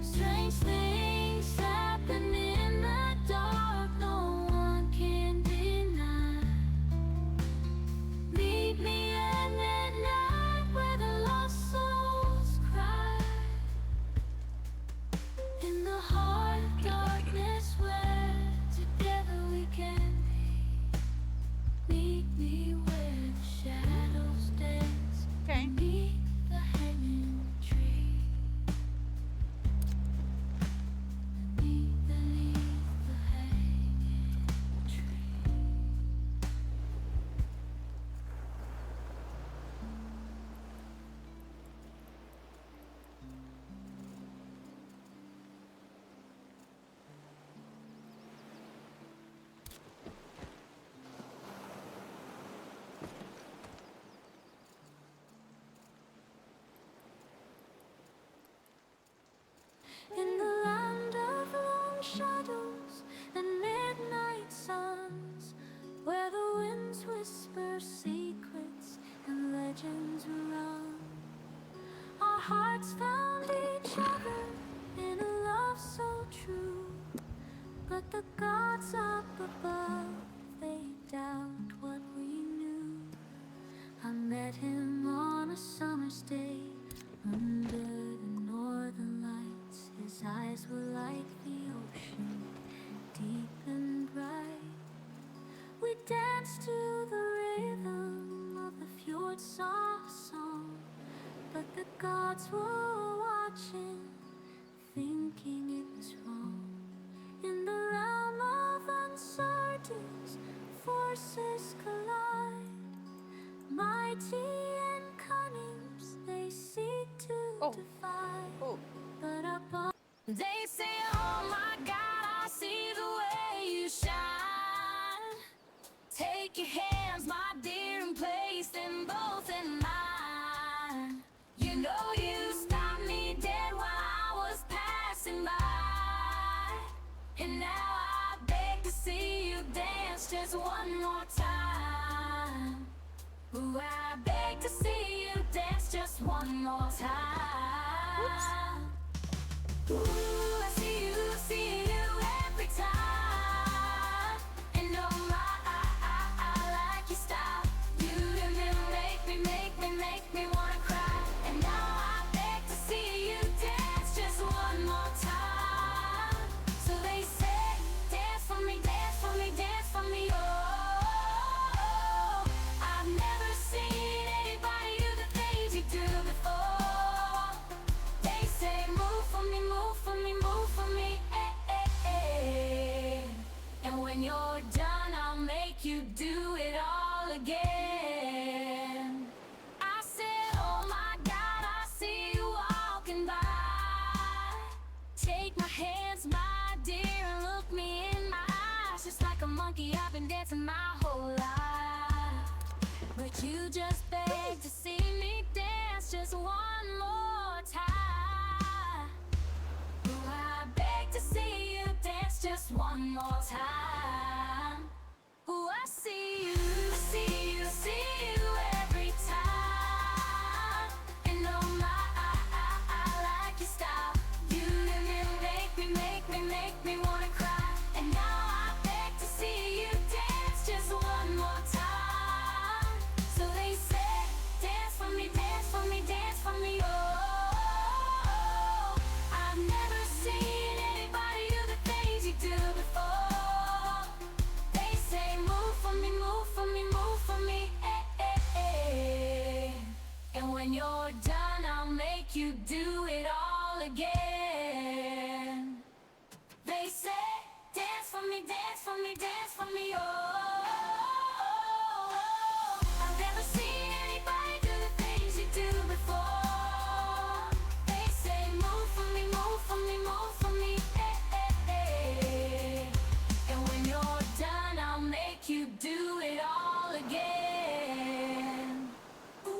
Strange things happen in the dark, no one can deny. Meet me at midnight where the lost souls cry. In the heart of darkness where together we can be. Meet me where the shadows dance Okay. beneath the hanging tree. Beneath the hanging tree. In the land of long shadows and midnight suns, where the winds whisper secrets and legends run, our hearts found each other in a love so true. But the gods up above, they doubt what we knew. I met him on a summer's day under the northern lights. His eyes were like the ocean, deep and bright. We danced to the rhythm of the fjord's soft song, but the gods were watching, thinking it was wrong. In the realm of uncertainties, forces collide. Mighty and cunning, they seek to defy. But upon they say, oh my God, I see the way you shine. Take your hands, my dear, and place them both in mine. You know you stopped me dead while I was passing by. And now I beg to see you dance just one more time. Ooh, I beg to see you dance just one more time. Ooh, I see you every time. And oh my, I like your style. You make me wanna cry. And now I beg to see you dance just one more time. So they say, dance for me, dance for me, dance for me, oh. I've never seen anybody do the things you do before. They say, move for me, move for me, move for me, eh, eh, eh. And when you're done, I'll make you do it all again. I said, oh my God, I see you walking by. Take my hands, my dear, and look me in my eyes. Just like a monkey, I've been dancing my whole life. But you just beg to see me dance just one more time. Ooh, I beg to see you dance just one more time. Ooh, I see you, see you every time. And oh my, I like your style. You make me wanna cry. And now I beg to see you dance just one more time. So they say, dance for me, dance for me, dance for me, oh. I've never seen anybody do the things you do before. make you do it all again. They say, dance for me, dance for me, dance for me, oh. I've never seen anybody do the things you do before. They say, move for me, move for me, move for me, eh, eh, eh. And when you're done, I'll make you do it all again. Ooh.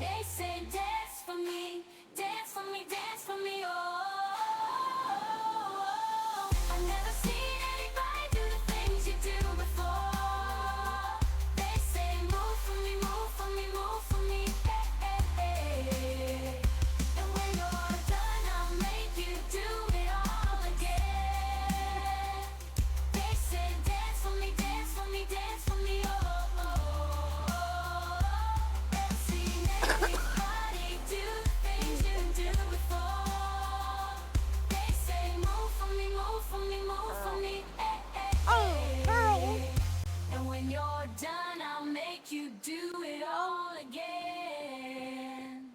They say dance for me, dance for me, dance for me, oh. I've never seen anybody do the things you do before. They say move for me, move for me, move for me, eh, eh, eh. And when you're done, I'll make you do it all again. They say dance for me, dance for me, dance for me, oh. Never seen anybody do the things you do before. They say move for me, move for me, move for me, eh, eh, eh. And when you're done, I'll make you do it all again.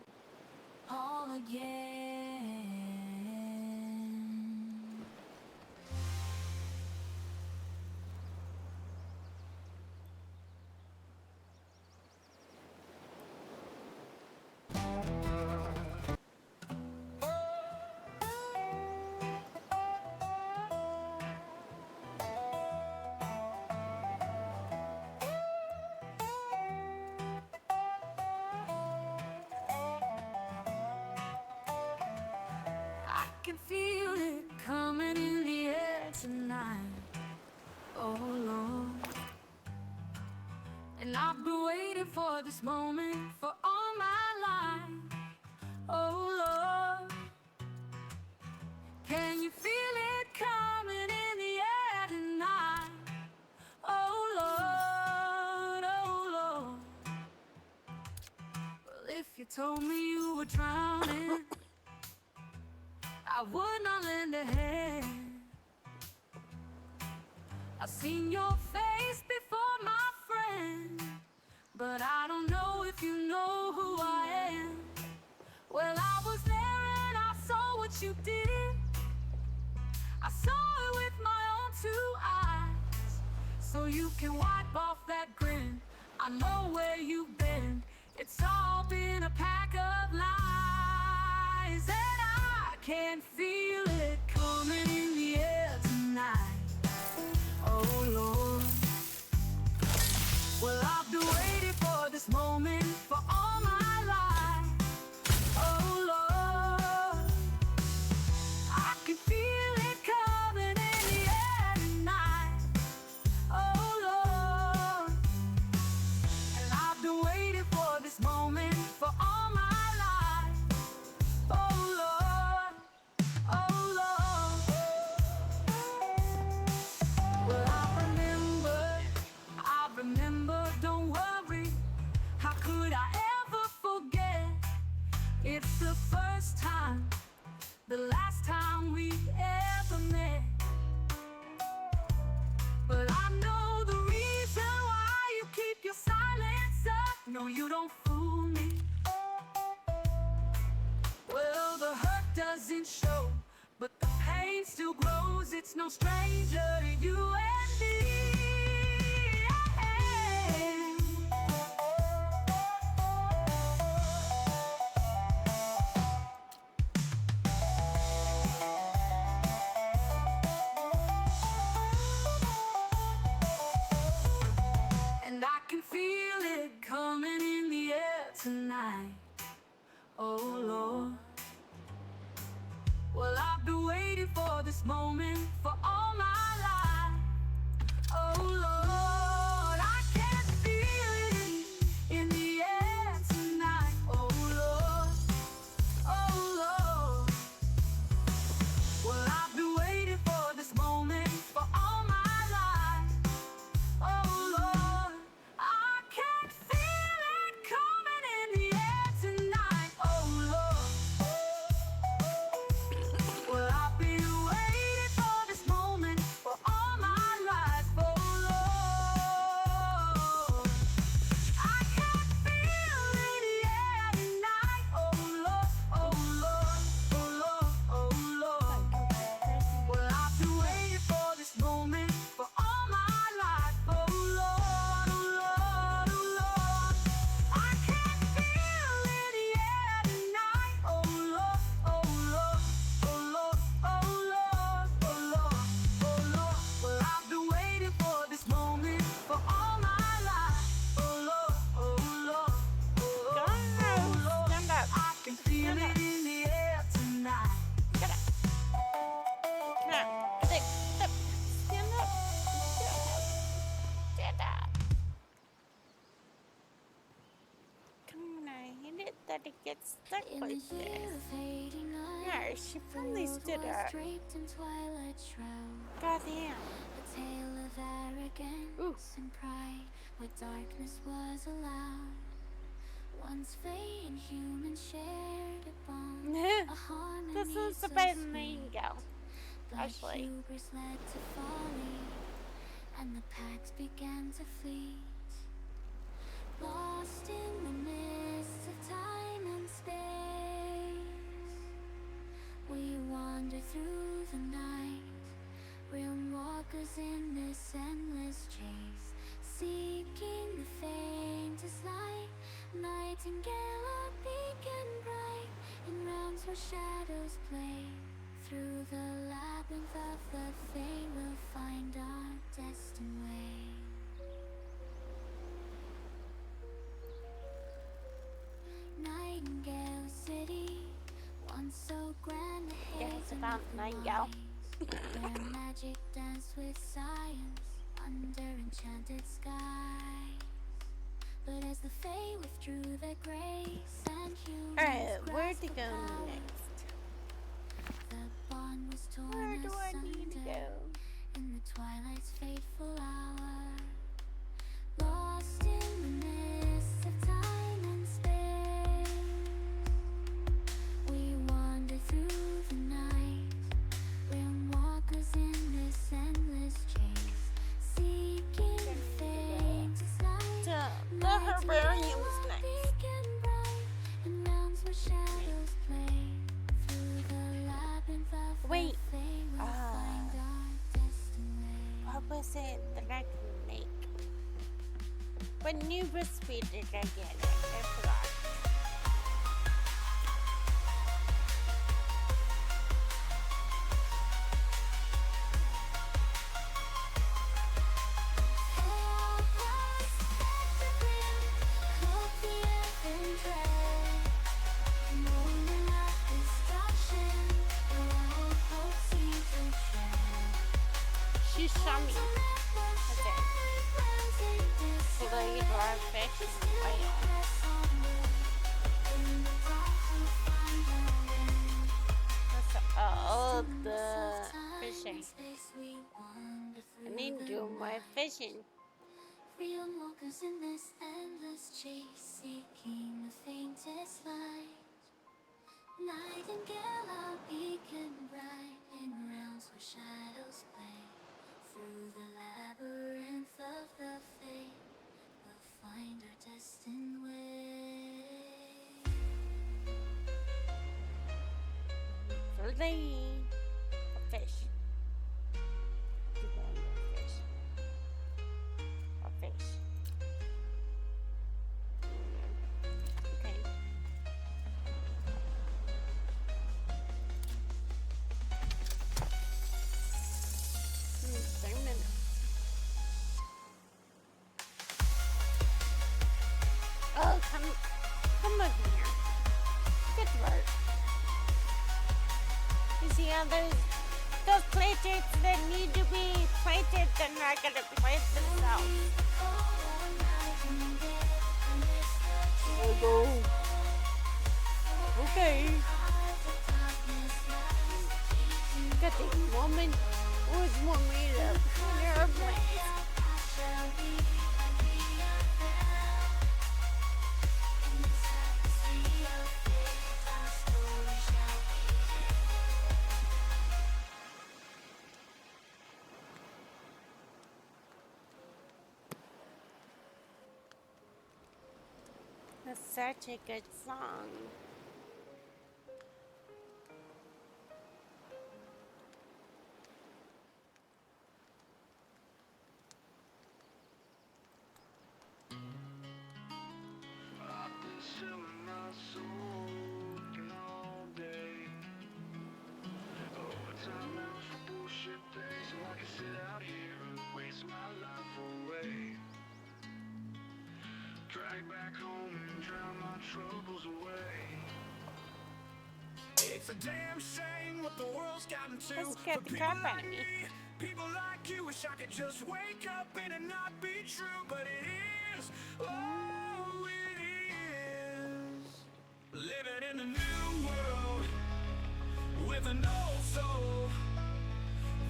All again. I can feel it coming in the air tonight, oh Lord. And I've been waiting for this moment for all my life, oh Lord. Can you feel it coming in the air tonight, oh Lord, oh Lord. Well, if you told me you were drowning, I would not lend a hand. I've seen your face before, my friend, but I don't know if you know who I am. Well, I was there and I saw what you did. I saw it with my own two eyes. So you can wipe off that grin. I know where you've been. It's all been a pack of lies, and I can feel it coming in the air tonight, oh Lord. Well, I've been waiting for this moment for all my life, oh Lord. I can feel it coming in the air tonight, oh Lord. And I've been waiting for this moment for all my life, oh Lord, oh Lord. Well, I remember, don't worry. How could I ever forget? It's the first time, the last time we ever met. But I know the reason why you keep your silence up. No, you don't fool me. Well, the hurt doesn't show, but the pain still grows. It's no stranger to you and me. And I can feel it coming in the air tonight, oh Lord. Well, I've been waiting for this moment for all my life, oh Lord. I can feel it in the air tonight, oh Lord, oh Lord. Well, I've been waiting for this moment for all my life, get stuck In like the year this. of 89, Yeah, she the finally world stood was up. draped in twilight shroud. Goddamn. A tale of arrogance Ooh. and pride, where darkness was allowed. Once fate and humans shared a bond, a harmony This is so the best sweet. Nightingale. But Actually. hubris led to folly, and the packs began to flee. Lost in the mists of time and space, we wander through the night, realm walkers in this endless chase, seeking the faintest light. Nightingale, a beacon bright, in realms where shadows play. Through the labyrinth of the fate, we'll find our destined way. Nightingale City, once so grand, the Yeah, it's haven about of the Nightingale. wise, where magic danced with science under enchanted skies. But as the Fae withdrew their grace and humans Alright, where to grasped go the power, next? the bond was torn Where do I asunder need to go? in the twilight's fateful hour. Lost in the mists of time and space, we wander through the night, realm walkers in this endless chase, seeking the faintest light. The herbarium's next. Beacon bright, in realms where shadows play. Through the labyrinth of Wait, the Fae, we'll find our destined way. What was it that I could make? What new recipe did I get? I forgot. She's yummy. That's it. So they eat live fish and whale. That's all the fishing. I need to do my fishing. Real walkers in this endless chase, seeking the faintest light. Nightingale, our beacon bright, in realms where shadows play. Through the labyrinth of the fate, we'll find our destined way. Fillet. A fish. A fish. Okay. 3 minutes. Oh, come over here. Good work. You see how those plates that need to be plated, they're not gonna place themselves. There we go. Okay. Got the woman was more made up in airplanes. That's such a good song. I've been selling my soul, working all day. Overtime hours for bullshit pay, so I can sit out here and waste my life away. Drag back home and drown my troubles away. It's a damn shame what the world's gotten to. Let's get for the people crap out like of me. People like you wish I could just wake up and it not be true, but it is. Oh, it is. Living in a new world with an old soul.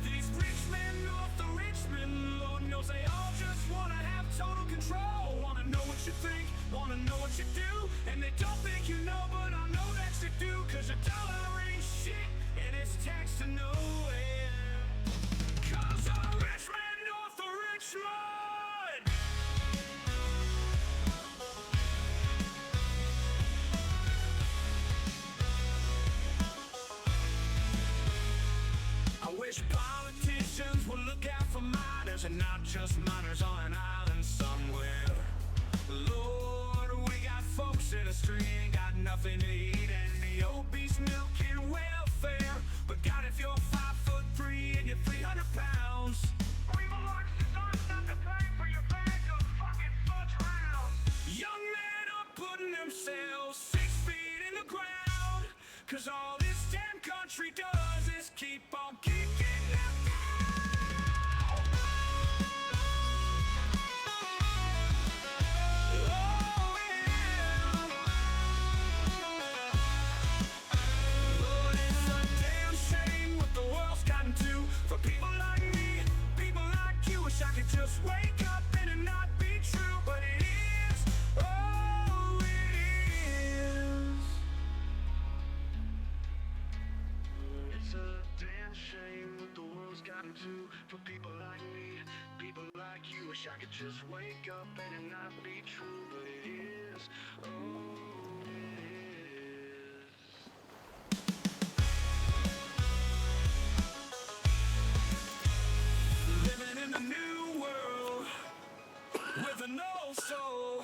These rich men north of Richmond, Lord knows they all just wanna have total control. Wanna know what you think, wanna know what you do, and they don't think you know, but I know that you do. Cause a dollar ain't shit, and it's taxed to no end. Cause I'm rich man north of Richmond. I wish politicians would look out for miners and not just miners on an island somewhere. Lord, we got folks in the street, ain't got nothing to eat, and the obese milk and welfare. But God, if you're 5'3" and you're 300 pounds, we belong to some not to pay for your bag of fucking fudge rounds. Young men are putting themselves 6 feet in the ground, cause all this damn country does is keep on kicking them down. Oh yeah. Lord, it's a damn shame what the world's gotten to. For people like me, people like you, wish I could just wake up and it not be true, but it is. Oh, it is. It's a damn shame what the world's gotten to. For people like me, people like you, wish I could just wake up and it not be true, but it is. Oh, it is. Living in a new world with an old soul.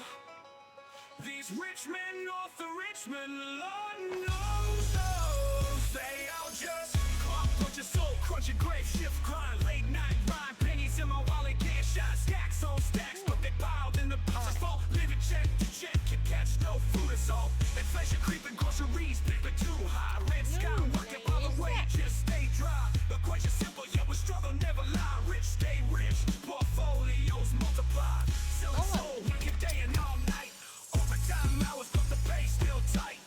These rich men north of Richmond, Lord knows those. They all just punch your soul, crunch your grave, shift grind, late night rhyme, pennies in my wallet, cash shot, stacks on stacks, but they piled in the boxes full, living check to check, can catch no food is all. Inflation creeping, groceries pipping too high, rent skyrocketing, all the wages stay dry. The question simple, yeah, we struggle never lie. Rich stay rich, portfolios multiply, selling soul, working day and all night. Overtime hours, but the pay still tight.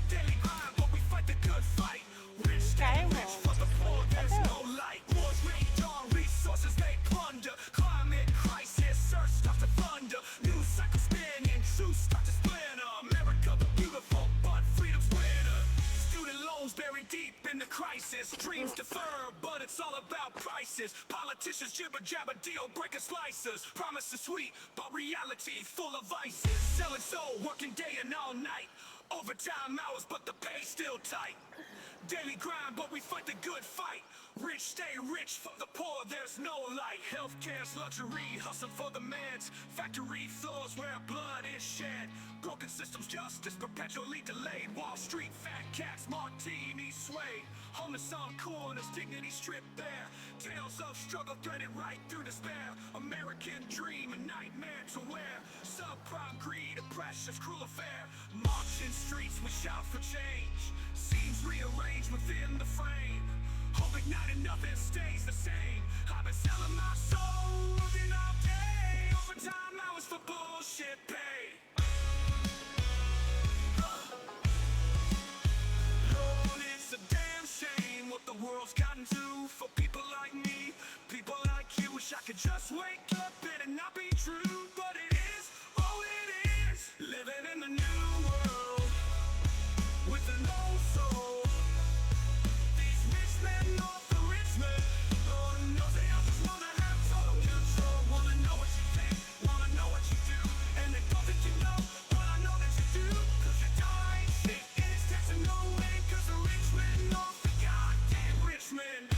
Daily grind, but we fight the good fight. Rich stay rich, for the poor there's no light. Wars rage on resources they plunder. Climate crisis, search starts to thunder. News cycle spinning, truth starts to splinter. America the beautiful, but freedom's winter. Student loans buried deep in the crisis. Dreams deferred, but it's all about prices. Politicians jibber jabber, deal breaking slices. Promises sweet, but reality full of vices. Selling soul, working day and all night. Overtime hours, but the pay still tight. Daily grind, but we fight the good fight. Rich stay rich, for the poor there's no light. Healthcare's luxury, hustle for the meds. Factory floors where blood is shed. Broken systems, justice perpetually delayed. Wall Street, fat cats, martini sway. Homeless on corners, dignity stripped bare. Tales of struggle threaded right through despair. American dream, a nightmare to wear. Subprime greed, oppression's cruel affair. Marching streets, we shout for change. Scenes rearranged within the frame. Hope ignited, nothing stays the same. I've been selling my soul, working all day. Overtime hours for bullshit pay. Lord, it's a damn shame what the world's gotten to. For people like me, people like you, wish I could just wake up and it not be true, but it is. Oh, it is. Living in the new world with an old soul. These rich men north of Richmond, Lord knows they all just wanna have total control. Wanna know what you think, wanna know what you do, and they don't think you know what I know that you do. Cause your dollar ain't shit, and it's taxing no way. Cause the rich men north of goddamn Richmond.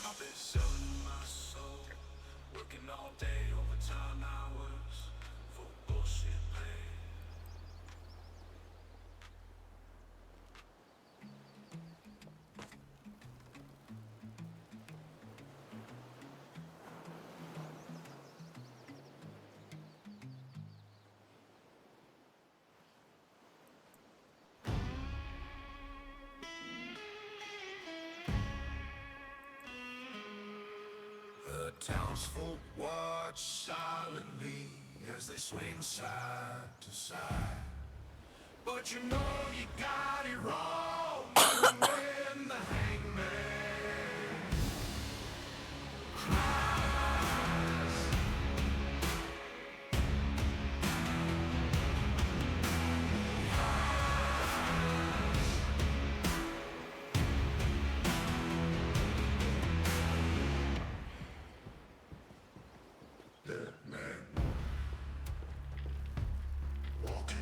I've been selling my soul, working all day, overtime hours for bullshit pay. Townsfolk watch silently as they swing side to side. But you know you got it wrong when the hangman cries. Dead man walking.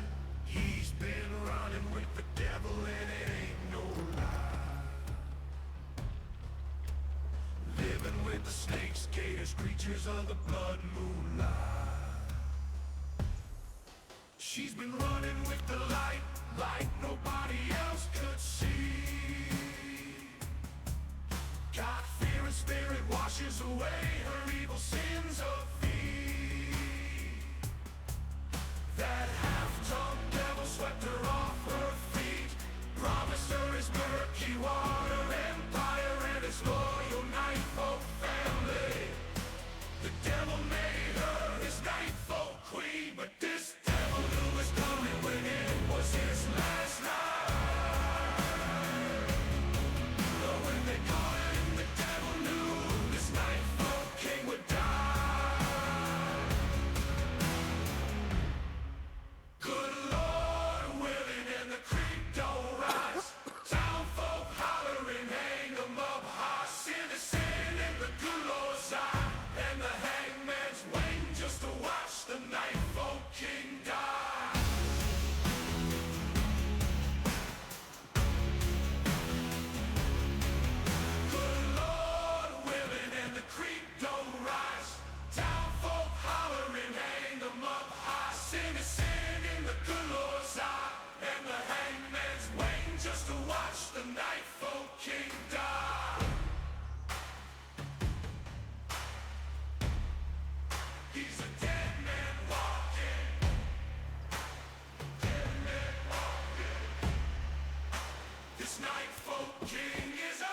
He's been running with the devil and it ain't no lie. Living with the snakes, gators, creatures of the blood moonlight. She's been running with the light like nobody else could see. Got fear and spirit washes away her evil sins of feet. That half-tongued devil swept her off her feet. Promised her his murky water empire and his loyal Nightfolk family. The devil made her his Nightfolk queen, but this devil knew was coming when it was his last night. But when they caught him, the devil knew this Nightfolk king would die. Good Lord willing and the creek don't rise. Town folk hollering, hang 'em up high. Sin is sin in the good Lord's eye. And the hangman's waiting just to watch the Nightfolk king die. Good Lord willing and the creek don't rise. Town folk hollering, hang 'em up high. Sin is sin in the good Lord's eye. And the hangman's waiting just to watch the Nightfolk king die. He's a dead man walking. Dead man walking. This Nightfolk king is up.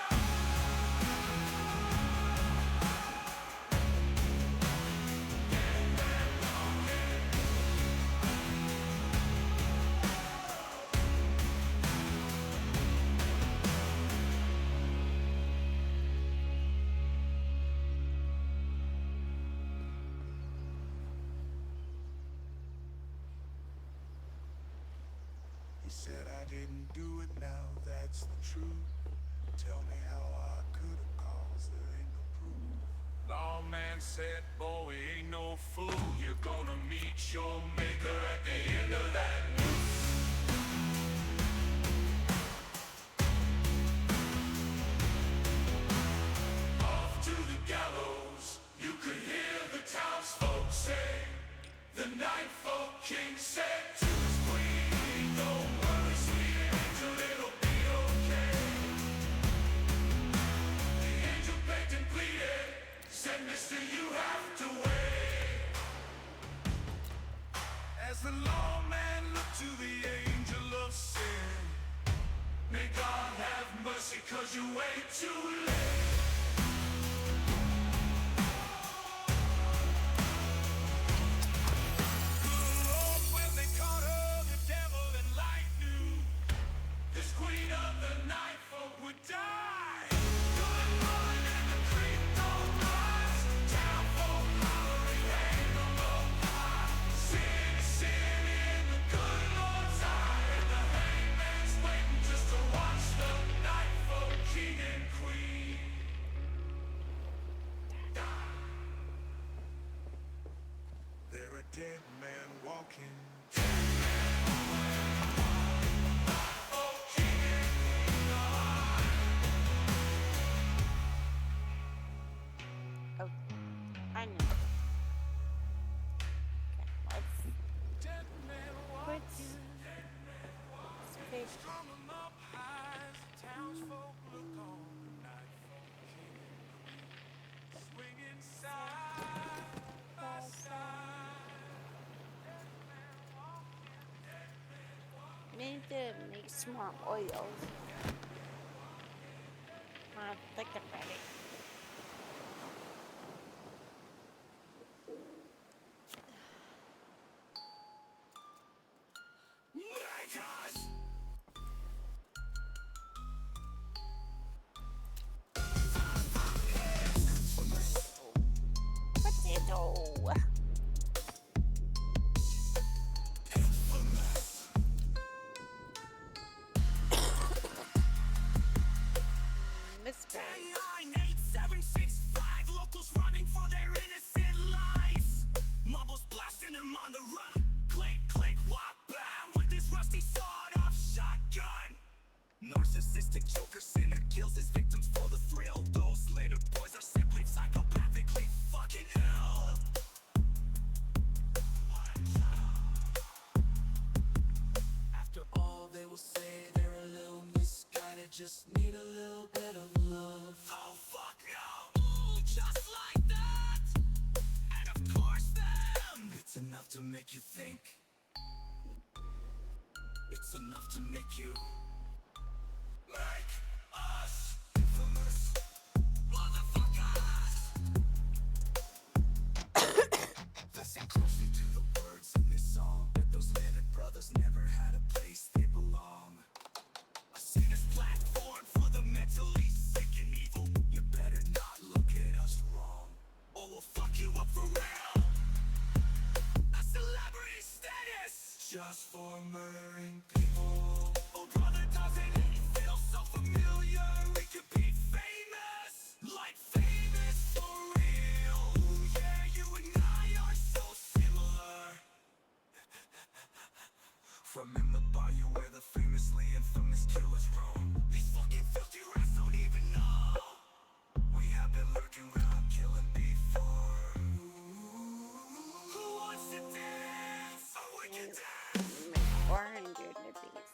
He said I didn't do it, now that's the truth. Tell me how I could have caused, there ain't no proof. Lawman said, boy, ain't no fool. You're gonna meet your maker at the end of that noose. Off to the gallows, you could hear the townsfolk say. The Nightfolk king said to his queen, don't worry, sweet angel, it'll be okay. The angel begged and pleaded, said, mister, you have to wait. As the lawman looked to the angel of sin, may God have mercy, 'cause you're way too late. Lord, when they caught her, the devil and light knew this queen of the Nightfolk would die. Good Lord, and the creek don't rise. Townfolk hollering, hang 'em up high. Sin is sin in the good Lord's eye. And the hangman's waiting just to watch the Nightfolk king and queen die. They're a dead man walking. Oh, I know. Okay, Dead man walking. let's fish. Strung 'em up high as the townsfolk look on. The Nightfolk king and queen swinging side by side. Need to make some more oils. Think about it. Ditto. Miss Berry. 98765 locals running for their innocent lives. Mumbles blasting them on the run. Click, click, whop, bam with this rusty sawed-off shotgun. Narcissistic joker sinner kills his victims for the thrill. Those later boys are simply psychopathically fucking hell. After all, they will say they're a little misguided, just need a little bit of love. Oh fuck no! Ooh, just like that. And of course them. It's enough to make you think. It's enough to make you make us infamous motherfuckers. Listen closely to the words in this song. That those men and brothers never had a place they belong. A sinner's platform for the mentally sick and evil. You better not look at us wrong, or we'll fuck you up for real. A celebrity status just for murdering people. Oh brother, doesn't it feel so familiar? We could be famous, like famous for real. Ooh, yeah, you and I are so similar. From in the bayou where the famously infamous killers roam. These fucking filthy rats don't even know we have been lurking around killing before. Who wants to dance? Oh, we can dance. 400 rupees.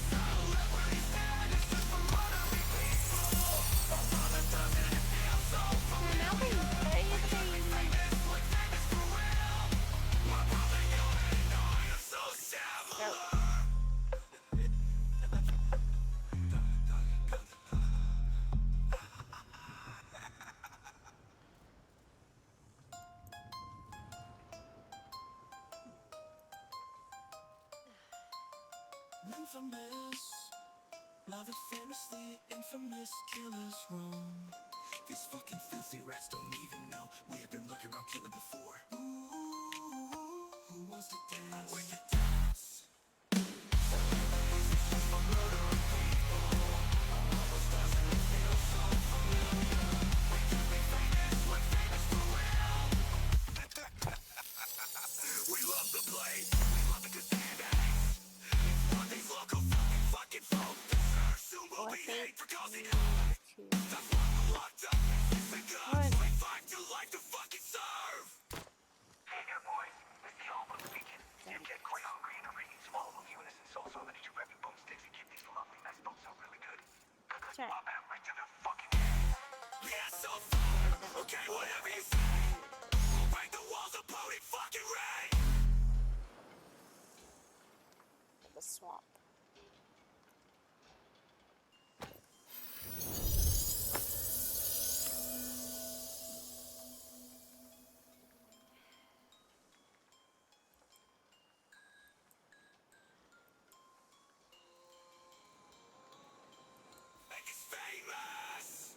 Celebrity status just for murdering people. Oh, brother, doesn't it feel so familiar? Famous, like famous for real. My brother, you and I are so similar. Infamous, now the famously infamous killers roam. These fucking filthy rats don't even know we have been looking around killing before. Ooh, who wants to dance? We can dance. We love the blade, we love the good sandbags. What these local fucking folk deserve. Soon we'll be hate for causing havoc. That's why we're locked up. It's the guns we fight to life to fucking serve. Hey there, boys. This is Alpha speaking. You get quite hungry and are eating small of unison souls over that you repping boomsticks and keep these lovely mess boats so really good. Sure. Pop out right to the fucking head. Yeah, so far. Okay, whatever you say. We'll break the walls of Pony fucking rain. The swamp. Make us famous.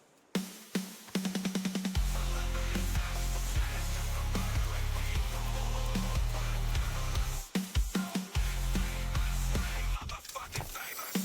Motherfucking famous.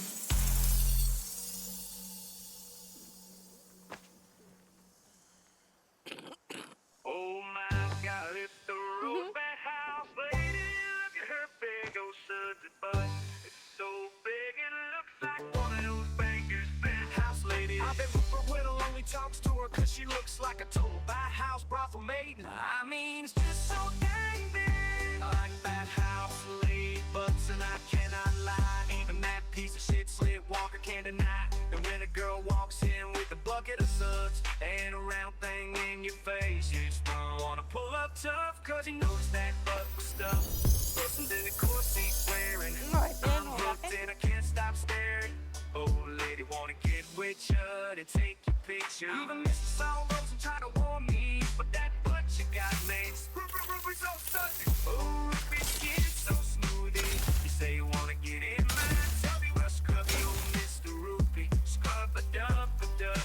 Oh my God, it's the Rosebat House. Lady, look at her big old sudsy butt. It's so big it looks like one of those bankers' penthouse ladies. I've been with her, only talks to her cause she looks like a total bathhouse brothel maiden. I mean, it's just so dang big. I like that house, laid butts, and I cannot lie. Even that piece of shit slit walker can't deny. And when a girl walks in with a bucket of suds and a round thing in your face, you just wanna pull up tough cause you knows that butt was stuffed. Listen to the corset wearing. No, it didn't I'm hooked happen. and I can't stop staring. Oh, lady, wanna get with ya to take your picture. Even Mr. Saul Rose and try to warn me, but that butt you got, man, Ruby's so sussy. Oh, Ruby's skin so smoothie. You say you wanna get in, man? Tell me what's scrubby, old Mr. Ruby. Scrub a dub,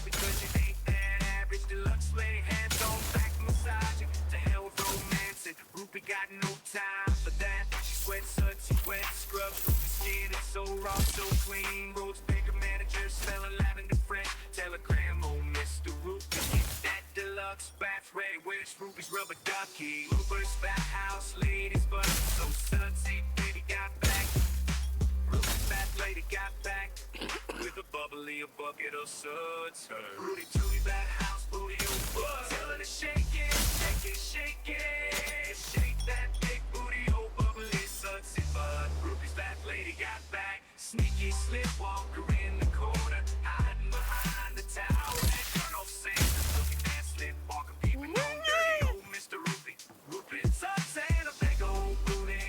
because it ain't that bucks, bath ready, where's Ruby's rubber ducky? Rupert's fat house, ladies but so sudsy, baby got back. Ruby's fat lady got back with a bubbly, a bucket of suds. Rudy Tooty, that house, booty, oh bud. Tell her to shake it, shake it, shake it. Shake that big booty, oh bubbly, sudsy bud. Ruby's fat lady got back. Sneaky slipwalker in the corner, hiding behind the tower. And Colonel Sanders looking at slipwalker, peeping on dirty old Mr. Ruby. Ruby's suds and a big old booty.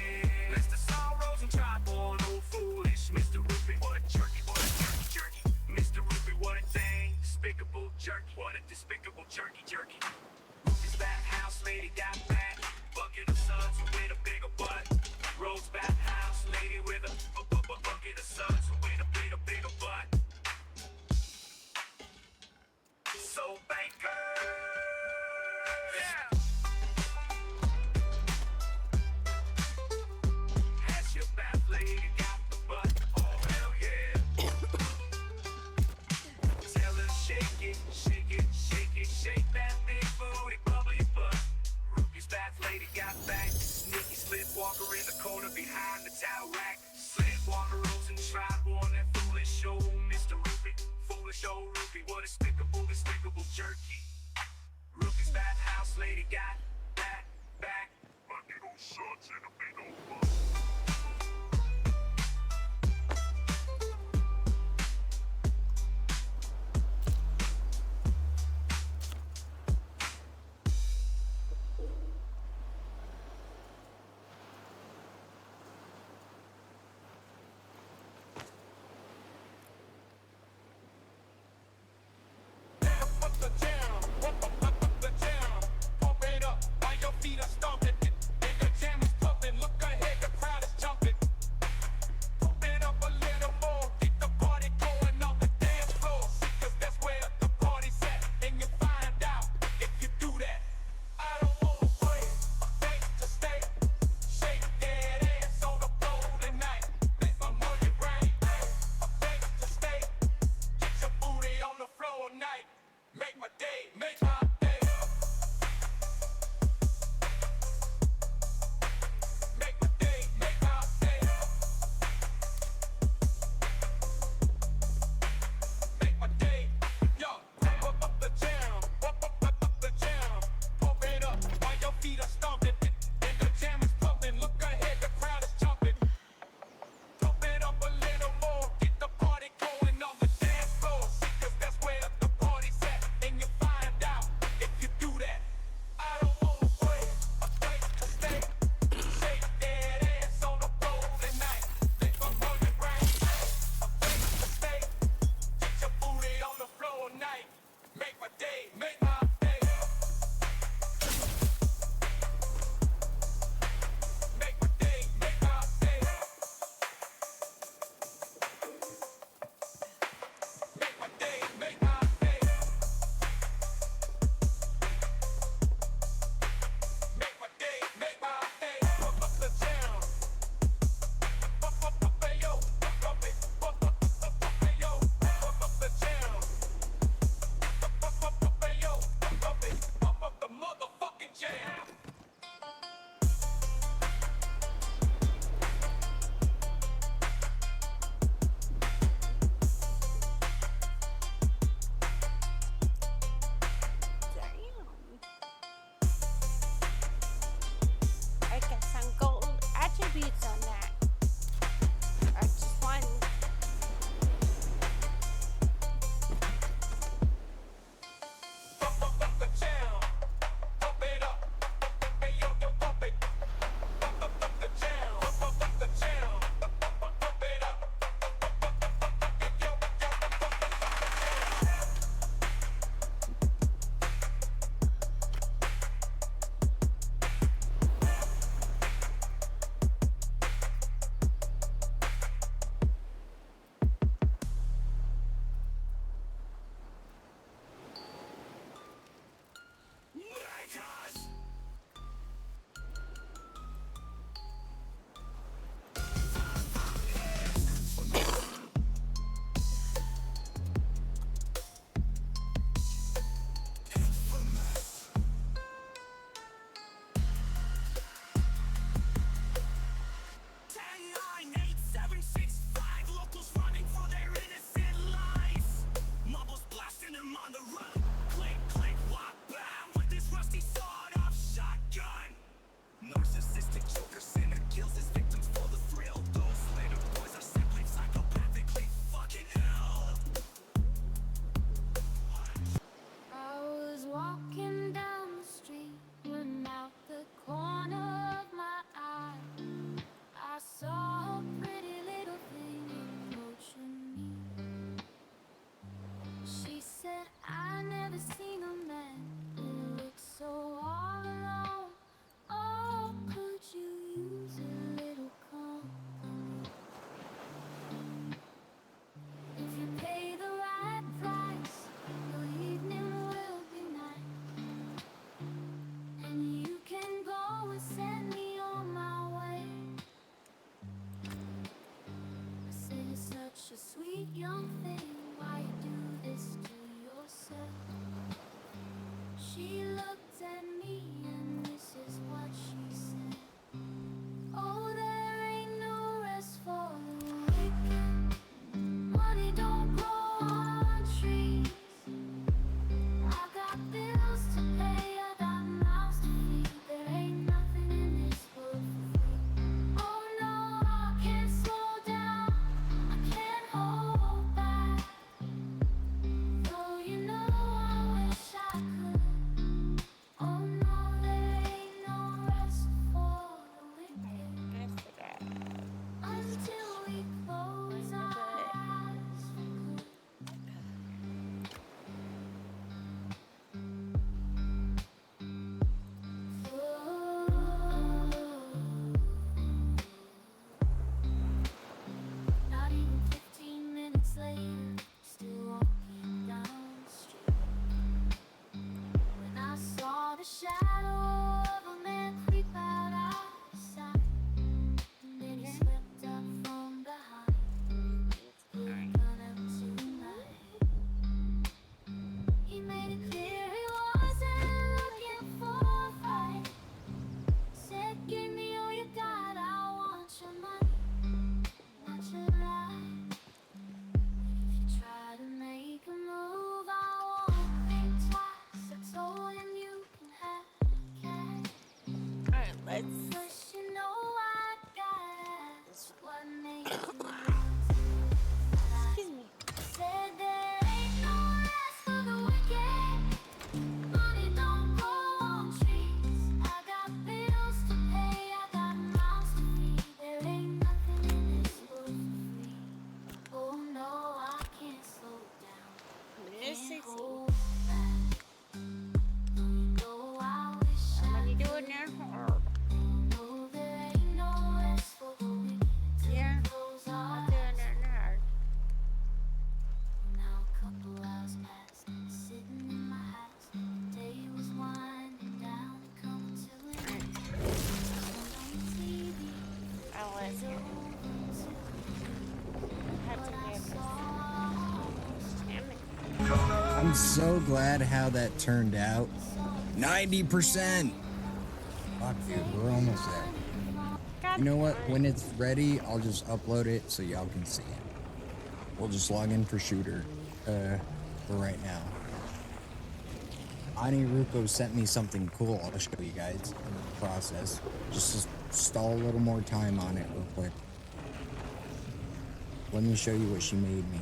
Mr. Sorrows and tribal, old foolish Mr. Ruby. What a jerky, what a jerky, jerky. Mr. Ruby, what a thing. Despicable jerky, what a despicable jerky, jerky. Ruby's fat house lady got back. Bucket of suds with a bigger butt. Rose fat house lady with a bucket of suds with a bigger butt. So banker, yeah. Has your bath lady got the butt? Oh hell yeah. Tell her shake it, shake it, shake it, shake that big booty bubbly butt. Ruby's bath lady got back. Sneaky slipwalker in the corner behind the towel rack. Slipwalker rose and tried on that foolish old Mr. Ruby. Foolish old Ruby, what a despicable, despicable jerky. Ruby's fat house lady got back, back. Bucket old suds and a big old butt. made it clear he wasn't looking for a fight. Said, give me all you got, I want your money, not your life. If you try to make a move, I won't think twice. I told him you can have cash. Alright, let's. First, you know I got This what made you want. Excuse me. Said there ain't no rest for the wicked. Money don't grow on trees. I got bills to pay, I got mouths to feed. There ain't nothing in this world for free. Oh no, I can't slow down. Miss Can't 60. hold back. No, you know I wish I'm I gonna do could. it now. No, there ain't no rest for the wicked. Yeah, Those I'll are do it now. now a couple hours passed, sitting in my house. The day was winding down, coming to an end. On TV, I was here. Have to get I'm so glad how that turned out. 90%. Fuck, dude, we're almost there. God, You know what? When it's ready, I'll just upload it so y'all can see it. We'll just log in for shooter for right now. Ani Ruko sent me something cool. I'll show you guys in the process. Just stall a little more time on it real quick. Let me show you what she made me.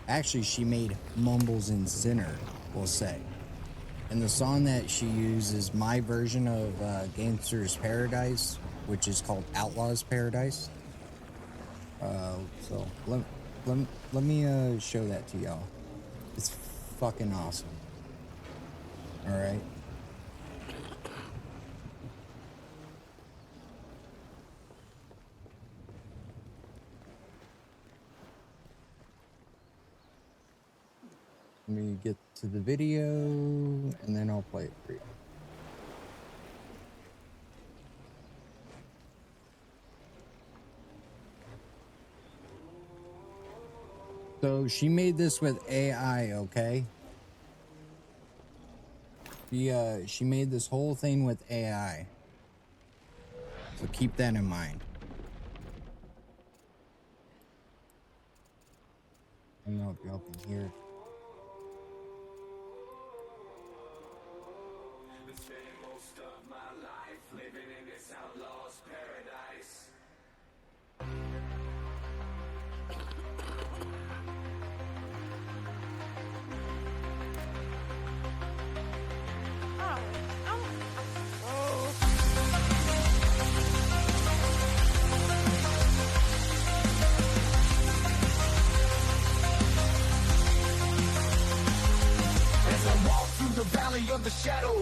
Actually, she made Mumbles and Sinner, we'll say. And the song that she used is my version of Gangster's Paradise, which is called Outlaw's Paradise. So let me show that to y'all. It's fucking awesome. All right. Let me get to the video, and then I'll play it for you. So she made this with AI, okay? She made this whole thing with AI. So keep that in mind. I don't know if y'all can hear it. Most of my life living in this outlaw's paradise. oh, oh. As I walk through the valley of the shadow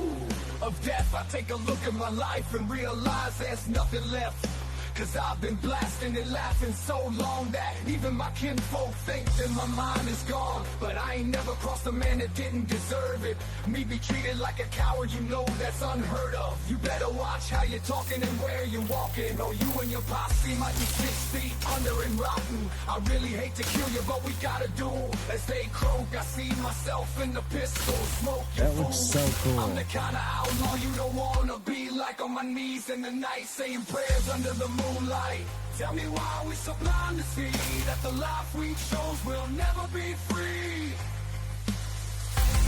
of death, I take a look at my life and realize there's nothing left. Cause I've been blasting and laughing so long that even my kinfolk think that my mind is gone. But I ain't never crossed a man that didn't deserve it. Me be treated like a coward, you know that's unheard of. You better watch how you're talking and where you're walking, or you and your posse might be 6 feet under and rotten. I really hate to kill you, but we gotta do as they croak. I see myself in the pistol smoke. That looks so cool. I'm the kind of outlaw you don't wanna be, like on my knees in the night saying prayers under the moonlight. Tell me why we so blind to see that the life we chose will never be free.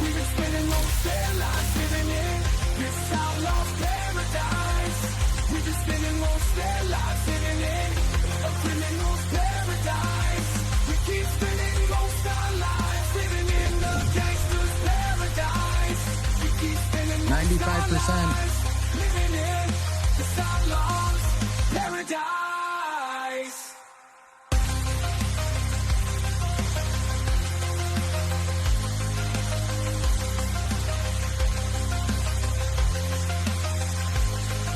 We've been spending most their lives living in this outlaw's paradise. We've been spending most their lives living in a criminal's paradise. We keep spending most our lives living in the gangster's paradise. We keep spending most 95%. our lives living in this outlaw's paradise.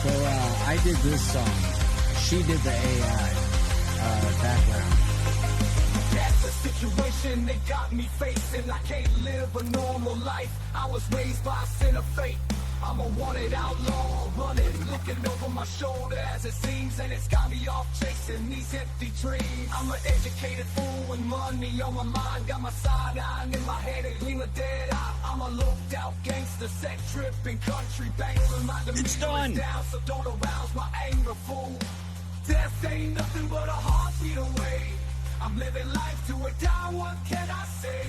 So I did this song. She did the AI background. That's the situation they got me facing. I can't live a normal life. I was raised by a sin of fate. I'm a wanted outlaw, running, looking over my shoulder as it seems, and it's got me off chasing these empty dreams. I'm an educated fool with money on my mind, got my side eye in my head, a gleam of dead eye. I'm a looked out gangster, sex tripping country banks, reminding me done. down, so don't arouse my anger, fool. Death ain't nothing but a heartbeat away. I'm living life to a die, what can I say?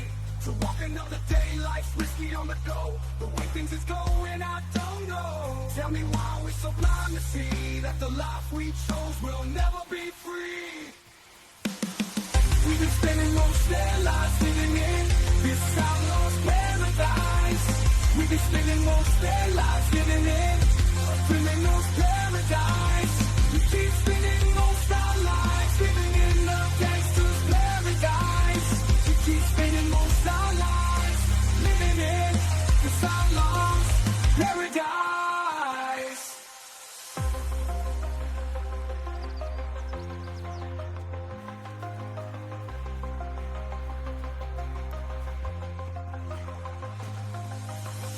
To walk another day, life's risky on the go. The way things is going, I don't know. Tell me why we're so blind to see that the life we chose will never be free. We've been spending most their lives living in this outlaw's paradise. We've been spending most their lives living in a criminal's paradise. We keep spending most our lives living in a gangster's paradise. We keep spending most our lives living in this outlaw's paradise.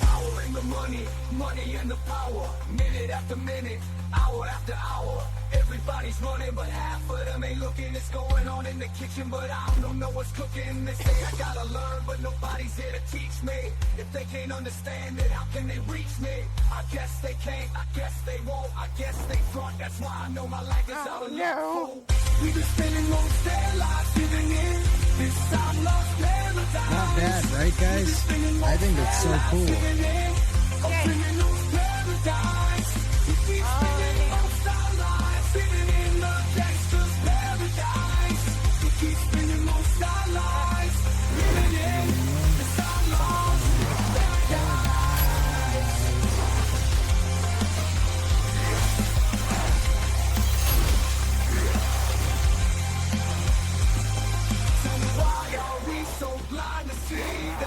Power and the money, money and the power. Minute after minute, hour after hour. Everybody's running, but half of them ain't looking. It's going on in the kitchen, but I don't know what's cooking. They say I gotta learn, but nobody's here to teach me. If they can't understand it, how can they reach me? I guess they can't, I guess they won't, I guess they front. That's why I know my life is out of no. We've been spending most their lives living in this outlaw's paradise. Not bad, right, guys? I think it's so cool.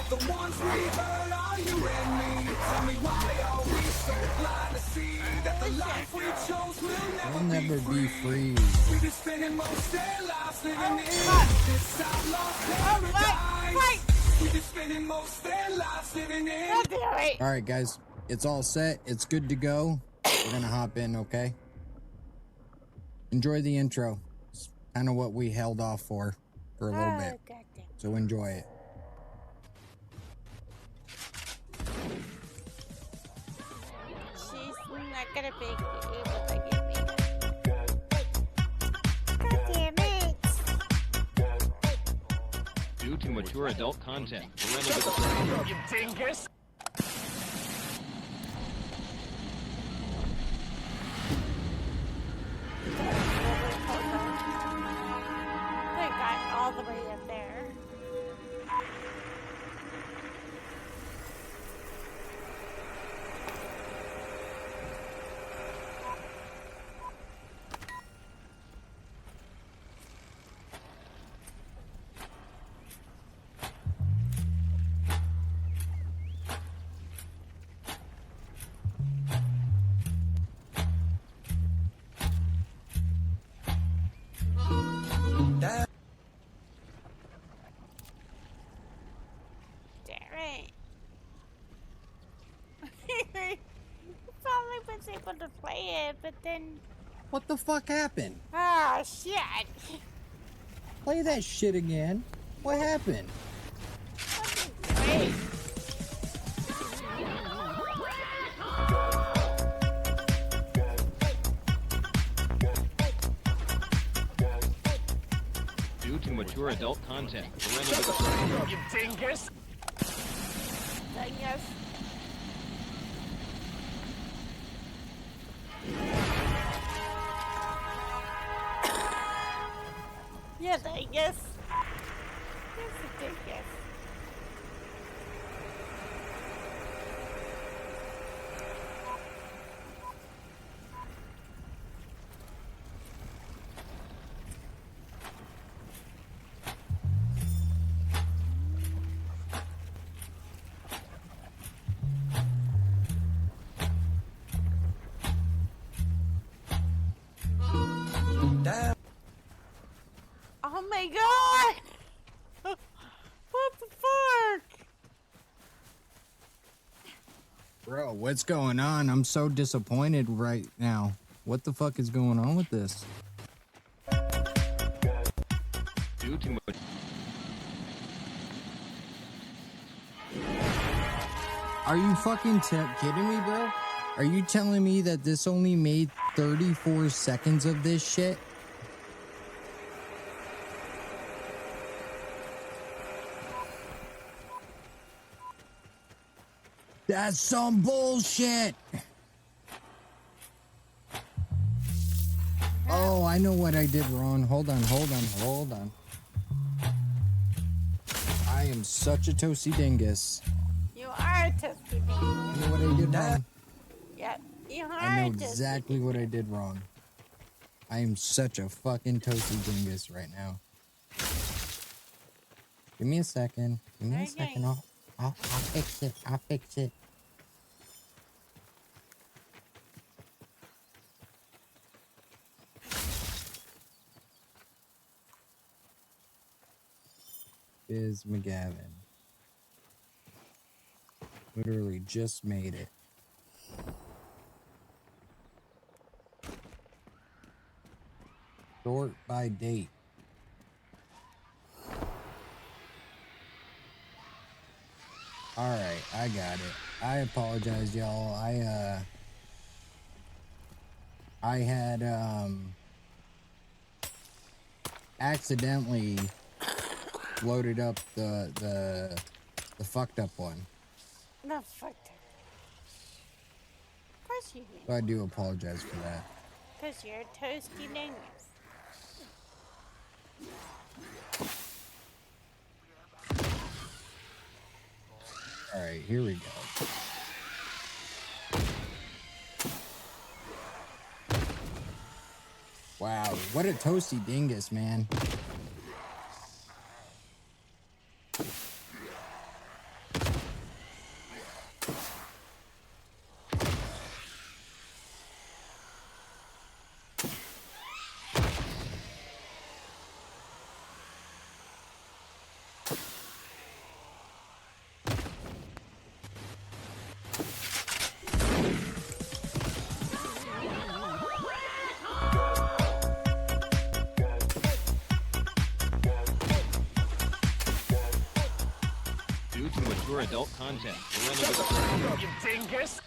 The ones we hurt are you and me. Tell me why are we so blind to see that the life we chose will never be free. We've been spending most their lives living in this outlaw's paradise. We've been spending most their lives living in. God damn it. All right, guys, it's all set. It's good to go. We're gonna hop in, okay? Enjoy the intro. It's kind of what we held off for a little bit. God damn. So enjoy it. She's not gonna be able to give me God damn it. Due to mature adult content, parental discretion. You dingus! They got all the way up there. Probably was able to play it, but then What the fuck happened? ah shit. Play that shit again. What happened? Great. Due to mature adult content, parental discretion. You dingus! Yes. Yes, I guess. Yes, it did, yes. Oh my god! Bro, what's going on? I'm so disappointed right now. What the fuck is going on with this? Do too much. Are you fucking kidding me, bro? Are you telling me that this only made 34 seconds of this shit? That's some bullshit! Oh, I know what I did wrong. Hold on. I am such a toasty dingus. You are a toasty dingus. I know what I did wrong. Yep, you are I know a toasty exactly what I did wrong. I am such a fucking toasty dingus right now. Give me a second. Okay. I'll fix it. Biz McGavin. Literally just made it. Sort by date. Alright, I got it. I apologize, y'all. I had accidentally loaded up the fucked up one. No, fuck that. Of course you did. So I do apologize for that. Because you're a toasty dingus. Alright, here we go. Wow, what a toasty dingus, man. Due to mature adult content, parental discretion. You dingus!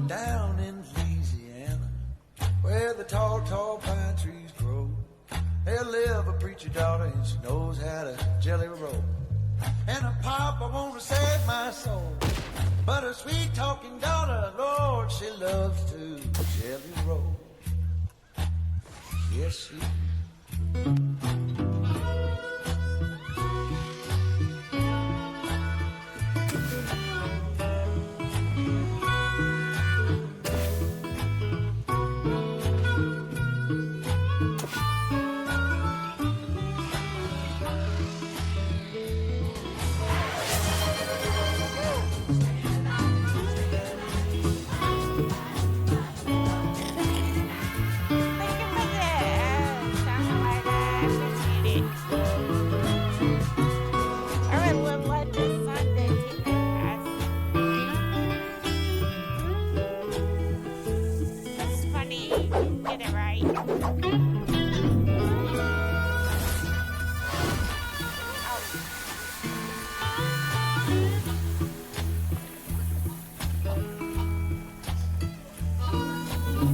Down in Louisiana, where the tall, tall pine trees grow, there live a preacher daughter and she knows how to jelly roll. And a pop, I want to save my soul, but her sweet talking daughter, Lord, she loves to jelly roll. Yes, she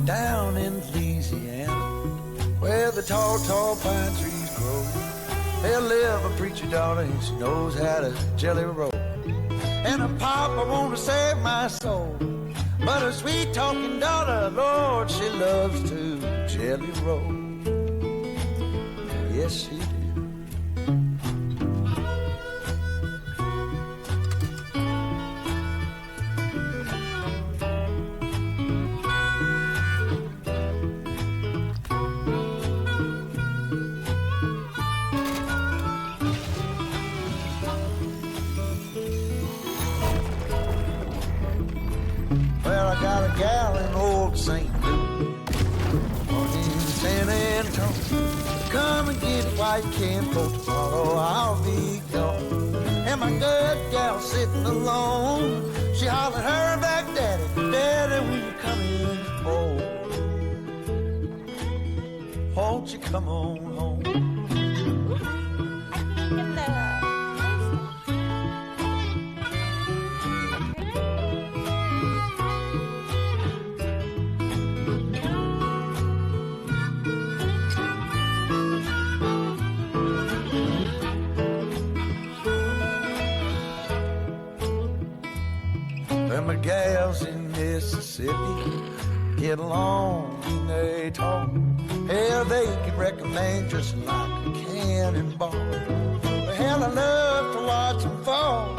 down in Louisiana, where the tall, tall pine trees grow, there live a preacher daughter and she knows how to jelly roll. And a pop, I want to save my soul, but her sweet talking daughter, Lord, she loves to jelly roll. yes she do. Well, I got a gal in old St. Louis, or in San Antonio. Come and get it while you can, for tomorrow I'll be gone. And my good gal sitting alone, she hollered her back, Daddy, Daddy, will you come in home? Won't you come on home? Them the gals in Mississippi get along and they talk. Hell, they can recommend just like a cannonball. But hell, I love to watch them fall.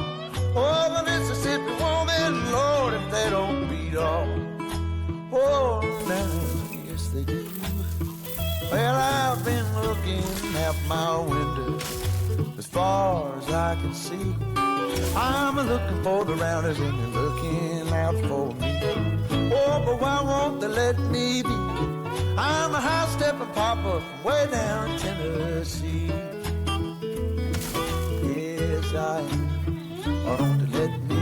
Oh, the Mississippi woman, Lord, if they don't beat all. Oh, now, yes they do. Well, I've been looking out my window as far as I can see. I'm looking for the rounders and they're looking out for me. Oh, but why won't they let me be? I'm a high-stepping papa from way down in Tennessee. Yes, I am. Why don't they let me be?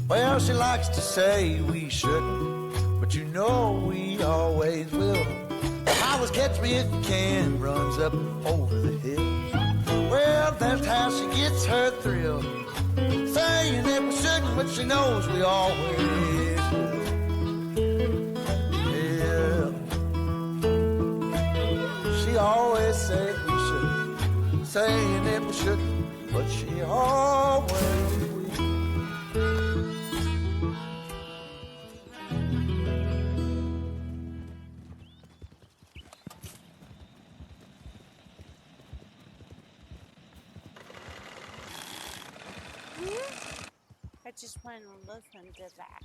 Well, she likes to say we shouldn't, but you know we always will. I was catch me if you can, runs up over the hill. Well, that's how she gets her thrill, saying that we shouldn't, but she knows we always will. Yeah, she always said we shouldn't, saying that we shouldn't, but she always will. I just want to listen to that.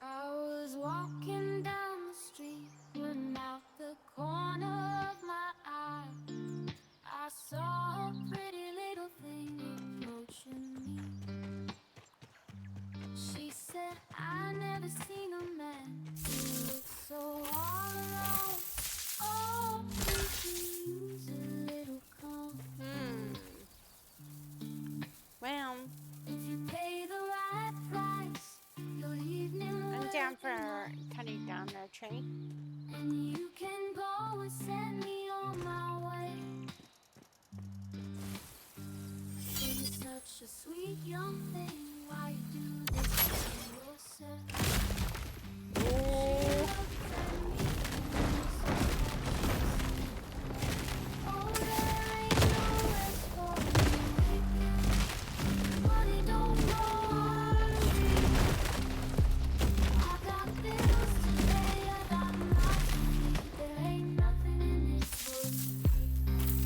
I was walking down the street when out the corner of my eye I saw a pretty little thing approaching me. She said, I never seen a man who looked so all alone. Oh, could you use a little company? Well, If you pay the right price, your evening I'm will down for be cutting down their tree. and you can go and send me on my way. She's such a sweet young thing. Why you do this to yourself? Oh. Oh, there ain't no rest for me. Money don't know how to treat. I got bills to pay, I got mouths to feed. There ain't nothing in this world for free.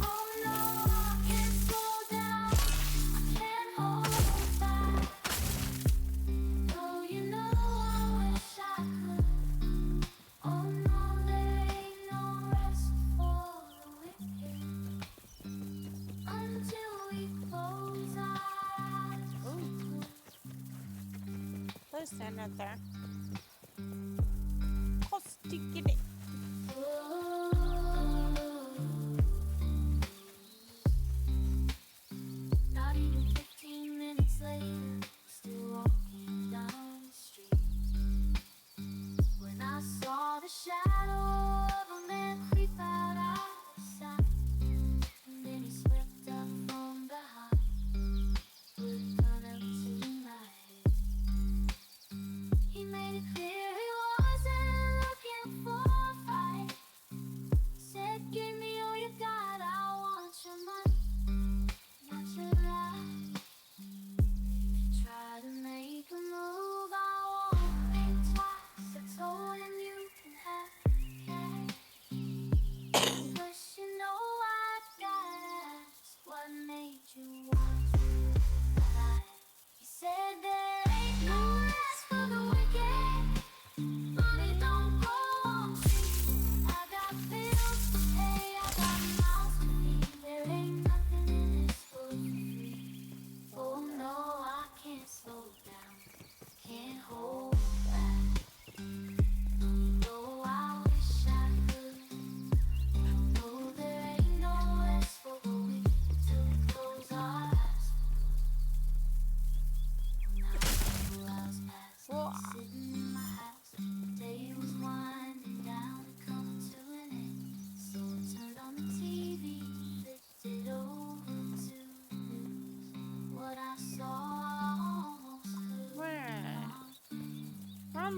Oh no, I can't slow down, I can't hold back. Oh, you know I wish I could. Oh no, there ain't no rest for the wicked until we close our eyes. Let's stand up there. Oh, sticky it. Not even 15 minutes later, still walking down the street. When I saw the shadow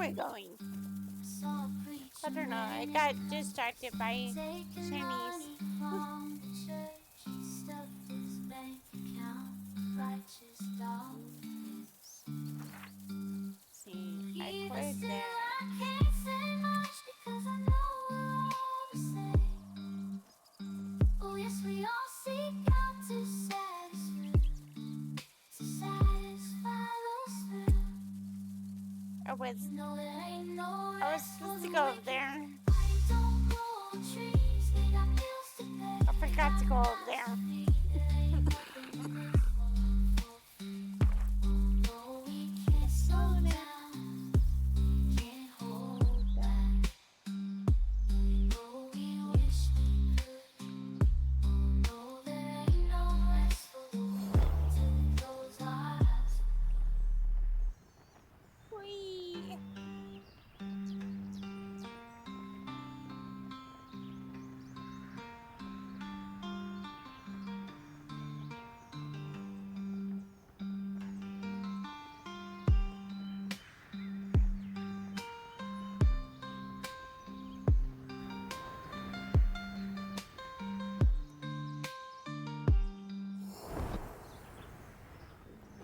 we going? I don't know. I got distracted by Chinese. See, I played that. Oh yes, we all seek out to satisfy those thrills. I was supposed to go over there. I forgot to go over there. Whee!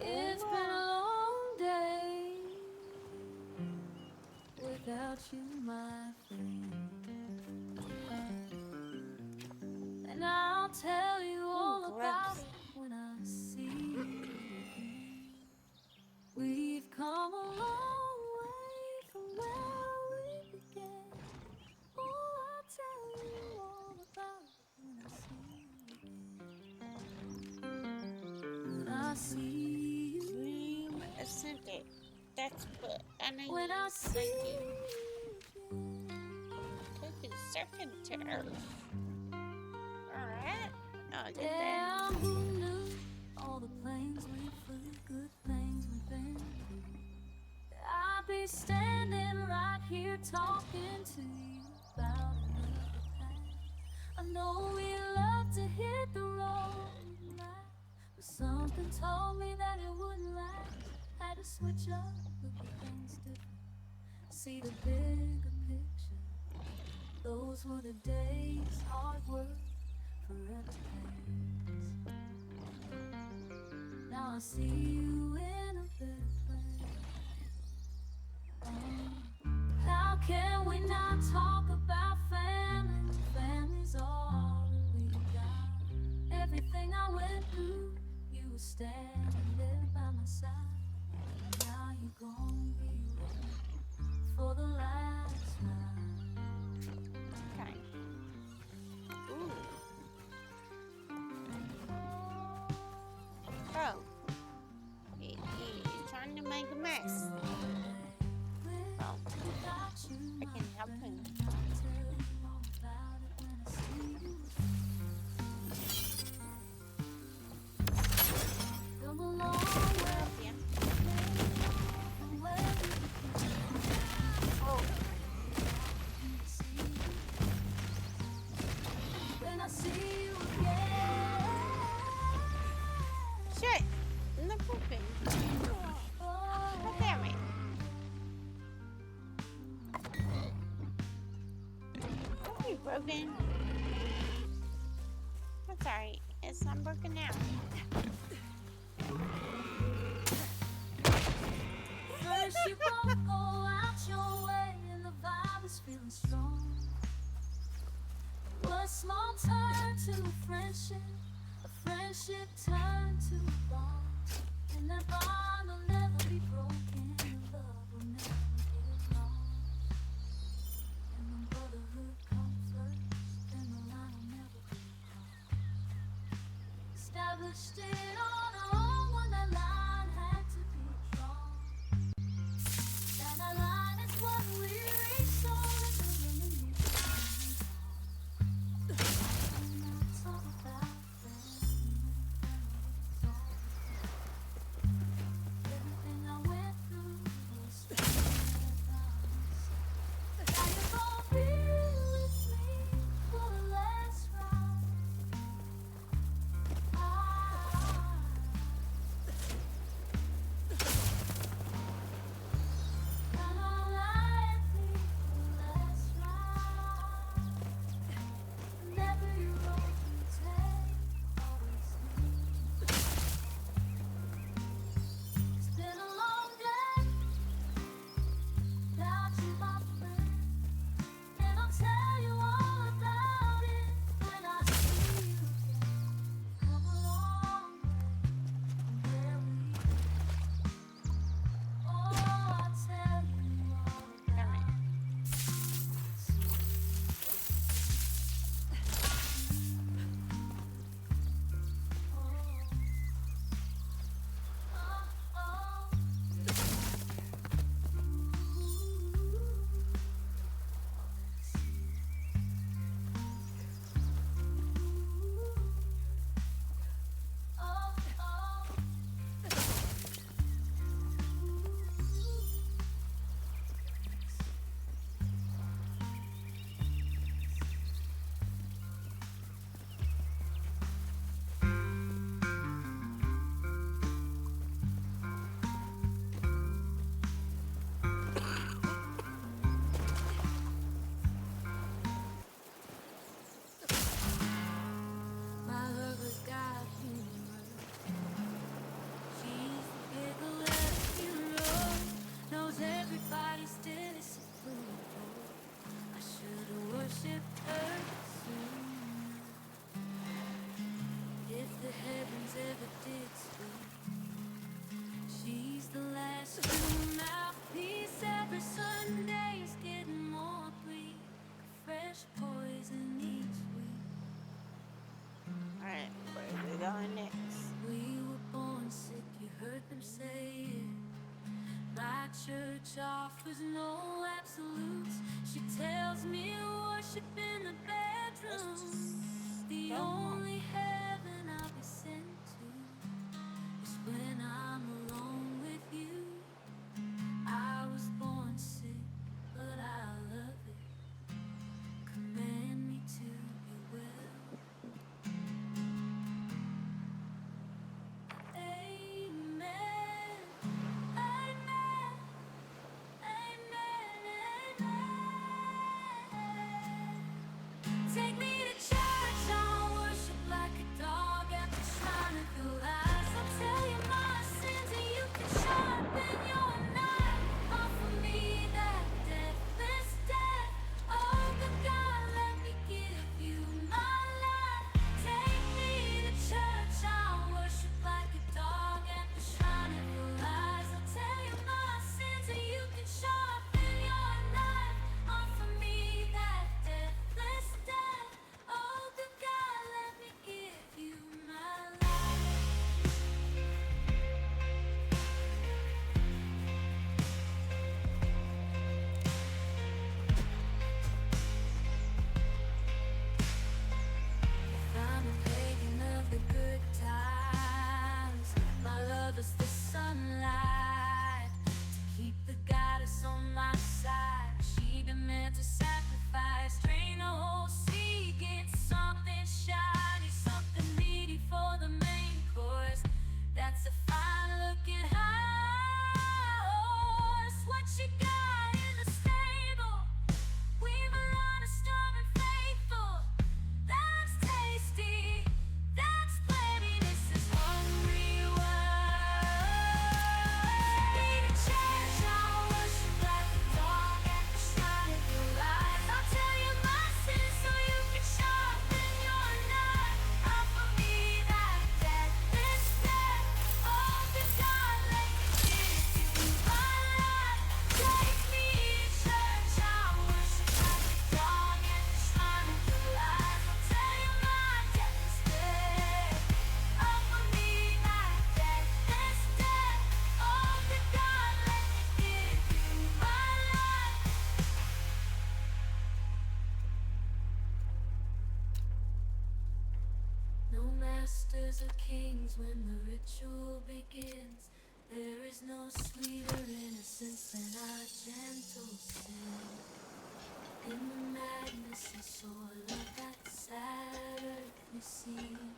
It's been a long day without you, my friend. And I'll tell you all about it when I see you again. We've come a long way from where we began. Oh, I'll tell you all about it when I see you again. When I see you, Dream Ascended. That's what I know. when I see you. Cooking second to Earth. Alright. I'll get that. Damn, who knew all the planes we flew, good things we've been through. I'd be standing right here talking to you about another path. I know we love to hit the road tonight, but something told me that it wouldn't last. Had to switch up, look at things different, see the bigger picture. Those were the days, hard work forever pays. Now I see you in a better place. How can we not talk about family? Family's all that we got. Everything I went through, you were standing there by my side. Now you're gonna be with me for the last time. Okay. Ooh. Oh. He's trying to make a mess. Oh. I can help him. Yeah. Oh. When I see you again. Shit! No pooping. God damn it. Don't be broken. That's alright. It's not broken now. First you both go out your way and the vibe is feeling strong. But a small turn to a friendship turned to a bond. And that bond will never be broken, the love will never get lost. And when brotherhood comes first, then the line will never be crossed. Established it on our own when that line had to be drawn. And that line is what we reach on in the remedy. Talk about everything I went through was straight by. Now you're gonna be with me for the last ride. church offers no absolutes. She tells me worship in the bedroom. The only heaven I'll be sent to is when I'm alone with you. I was born sick, but I love it. Command me to be well. Amen. Amen. Amen. Amen. Take me to church, I'll worship like a dog at the shrine of your eyes. I'll tell you my sins and you can sharpen your knife. Offer me that deathless death. Oh, good God, let me give you my life. Take me to church, I'll worship like a dog at the shrine of your eyes. I'll tell you my sins and you can sharpen your knife. Offer me that deathless death. Oh, good God, let me give you my life. I'm a pagan of the good times. My love is the sunlight to keep the goddess on my side. She been meant to sacrifice, drain the whole sea, get something shiny, something meaty for the main course. That's a fine looking horse. What you got in the stable? We were honest, strong and faithful. That's tasty. That's plenty. This is hungry world. Need a church, I'll worship like a dog at the shrine of your eyes. I'll tell you my sins so you can sharpen your knife. Offer me that deathless death. Oh, good God, let me give you my life. Take me to church, I'll worship like a dog at the shrine of your eyes. I'll tell you my deathless death. Offer me that deathless death. Oh, good God, let me give you my life. No masters or kings when the ritual begins. There is no sweeter innocence than our gentle sin. In the madness and soil of that sad earthly scene,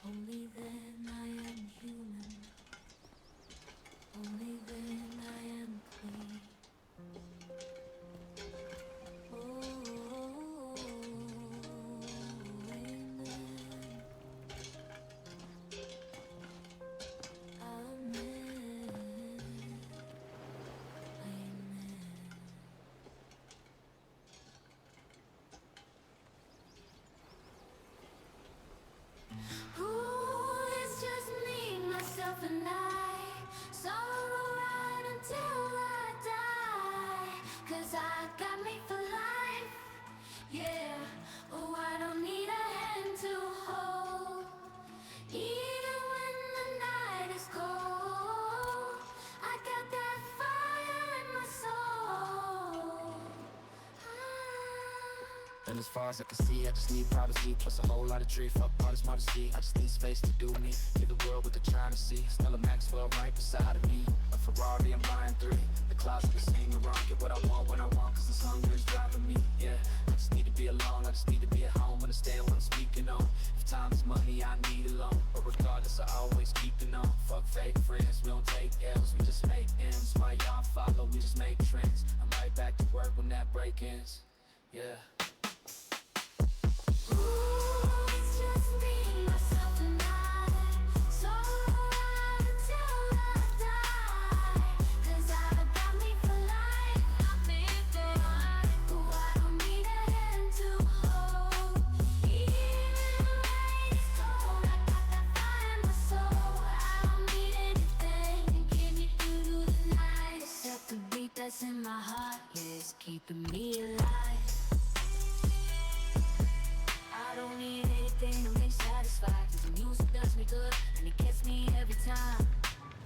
only then I am human. Only then I am clean. Oh, amen. Amen. Amen. Ooh, it's just me, myself, and I. Sorrow right until I die. 'Cause I got me for life. Yeah. Oh, I don't need a hand to hold. Even when the night is cold, I got that fire in my soul. And as far as I can see, I just need privacy, plus a whole lot of tree. Fuck all this modesty, I just need space to do me. Give the world what they're trying to see. Stella Maxwell right beside of me. A Ferrari, I'm buying 3. The clouds can sing around. Get what I want when I want, cause this hunger is driving me. Yeah, I just need to be alone. I just need to be at home. Understand what I'm speaking on. If time is money, I need a loan. But regardless, I always keep it on. Fuck fake friends, we don't take L's. We just make M's. Why y'all follow, we just make trends. I'm right back to work when that break ends. Yeah. Ooh, it's just me, myself, and I. Sorrow right until I die. 'Cause I got me for life. Got me for life. Ooh, I don't need a hand to hold. Even when the rain is cold, I got that fire in my soul. I don't need anything to get me through the night, except the beat that's in my heart. Yeah, it's keeping me alive. I don't need anything to make satisfied, 'cause the music does me good and it gets me every time.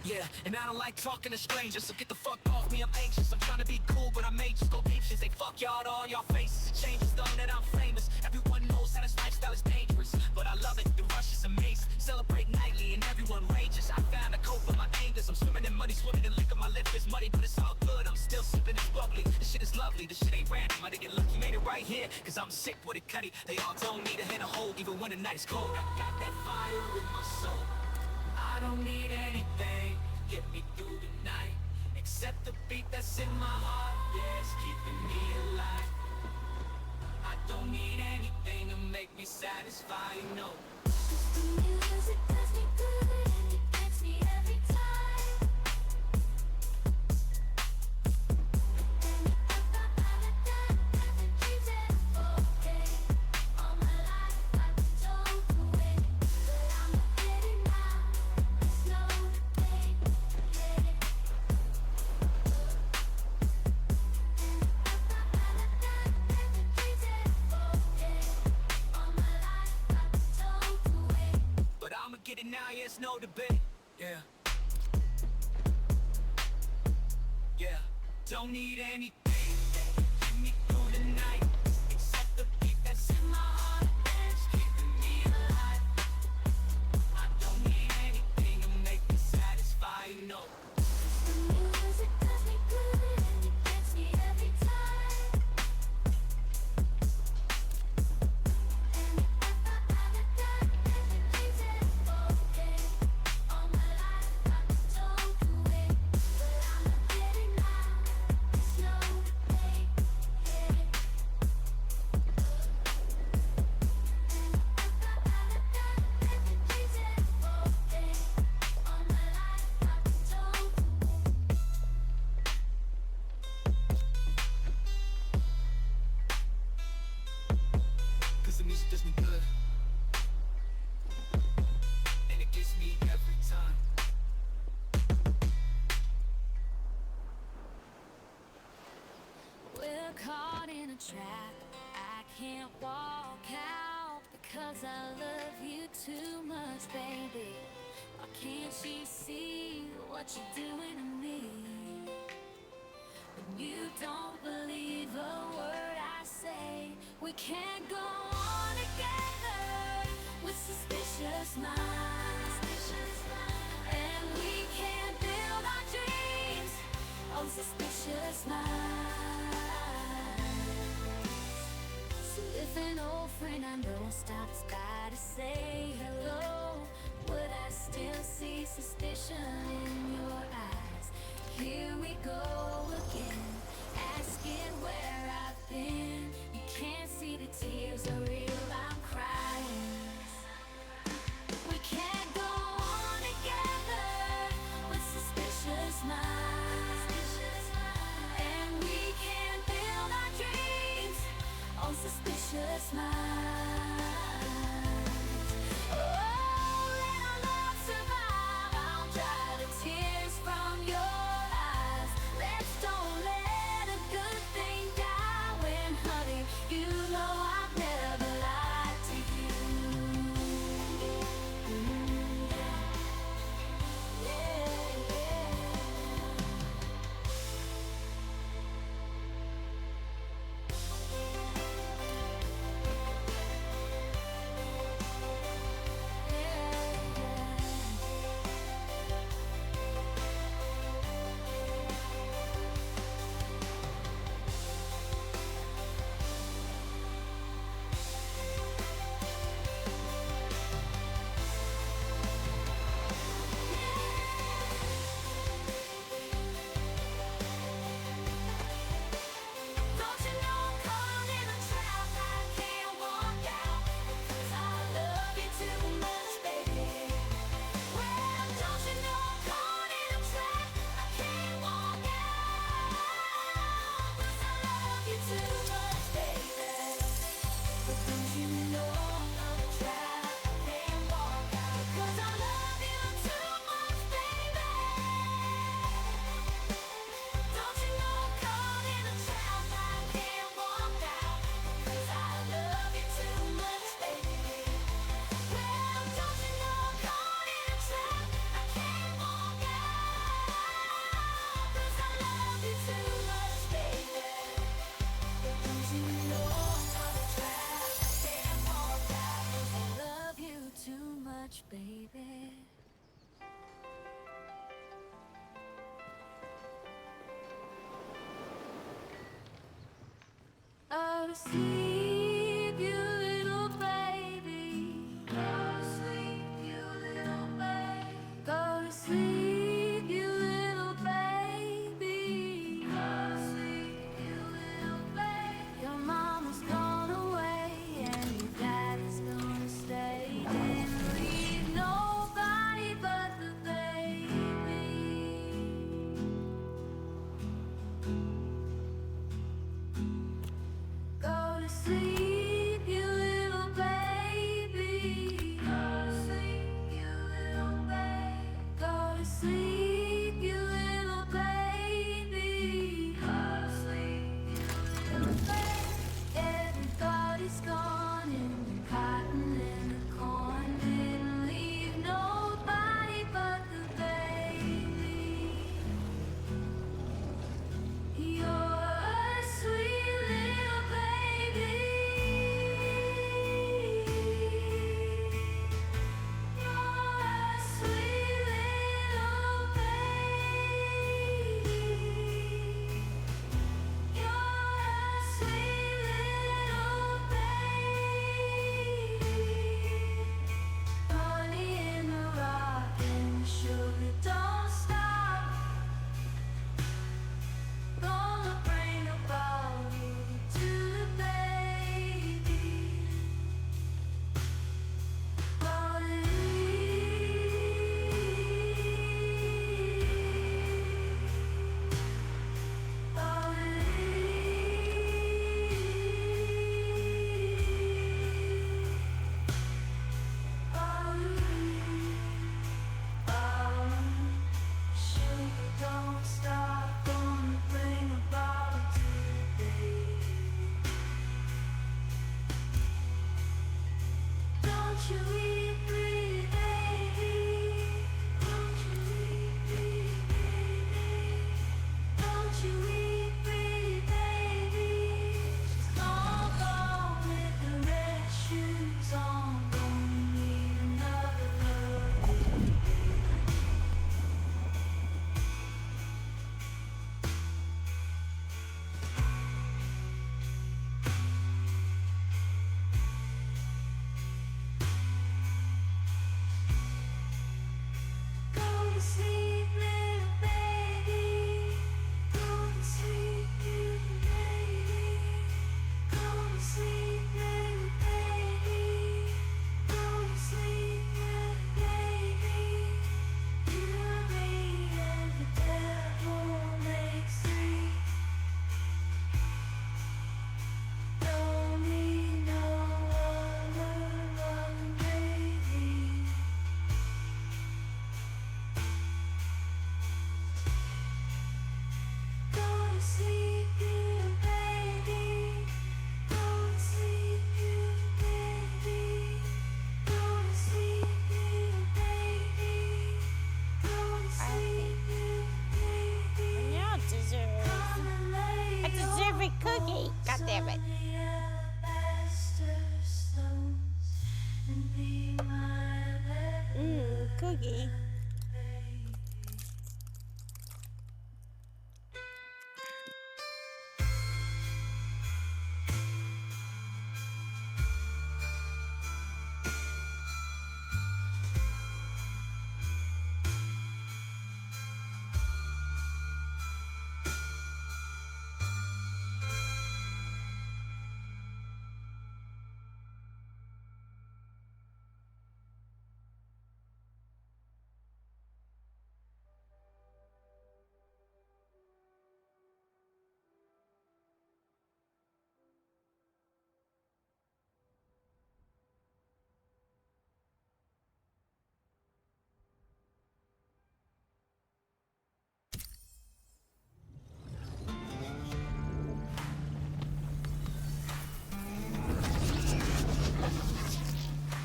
Yeah, and I don't like talking to strangers, so get the fuck off me, I'm anxious. I'm trying to be cool, but I'm anxious, go anxious. They fuck y'all to all y'all faces. Change is done that I'm famous. Everyone knows that this lifestyle is dangerous, but I love it, the rush is amazing. Celebrate nightly and everyone rages. I found a cope for my angers. I'm swimming in money, swimming in liquor. My lip is muddy, but it's all good. I'm still sipping, it's bubbly. This shit is lovely, this shit ain't random. I didn't get lucky, made it right here, cause I'm sick with it, cutty. They all told me to hit a hole, even when the night is cold. I got that fire in my soul. I don't need anything to get me through the night, except the beat that's in my heart, yeah, it's keeping me alive. I don't need anything to make me satisfied, no. The music does me good and it gets me every time. And I've been dreaming okay. All my life I've been told to wait, but I'm getting now. There's no debate, yeah. And I've been dreaming okay. All my life I've been told to wait. But I'ma get it now, yeah, it's no debate, yeah. Yeah, don't need anything to get me through the night, except the beat that's in my heart, that's keeping me alive. I don't need anything to make me satisfied, no. The music does me good and it gets me every time. And I've been dreaming okay. All my life I've been told to wait, but I'm not getting now. There's no debate, yeah. And I've been dreaming okay. All my life I've been told to Cause the music does me good, and it gets me every time. We're caught in a trap. I can't walk out because I love you too much, baby. Why can't you see what you're doing to me? When you don't believe a word I say, we can't go on together with suspicious minds. And we can't build our dreams on suspicious minds. So if an old friend I know stops by to say hello, would I still see suspicion in your eyes? Here we go again, asking where I've been. You can't see the tears are real, I'm crying. We can't go on together with suspicious minds. And we can't build our dreams on suspicious minds. Oh, let our love survive. I'll dry the tears from your eyes. Let's don't let a good thing die when, honey, you know I've never lied to you. Yeah, yeah. to sleep, you little baby. Go to sleep, you little baby. Go to sleep, you little baby. Go to sleep, you little baby. Your mama's gone away and your daddy's gonna stay. Didn't leave nobody but the baby. Go to sleep, you little baby. Go to sleep, you little baby. Go to sleep, you little baby. Go to sleep, you little baby. Everybody's gone in the cotton and the corn. Didn't leave nobody but the baby. You're a sweet little baby. You're a sweet little baby. You're a sweet little baby. Honey in the rock and sugar don't stop. Gonna bring a bottle to the baby. Sugar don't stop, gonna bring a bottle to the baby. Don't you eat pretty baby. Don't you eat pretty baby. Don't you eat pretty baby. She's gone, gone with the red shoes on. Gonna need another love. Go to sleep, little baby. Go to sleep, little baby. Go to sleep, little baby. Go to sleep, little baby. You and me and the devil makes three. Don't need no other love, baby. Go to sleep, little baby. Go to sleep, little baby. Go to sleep, little baby. Go to sleep, little baby. Now it deserves. Come and lay I deserve a your cookie. God damn it. bones on the alabaster stones and be my Cookie.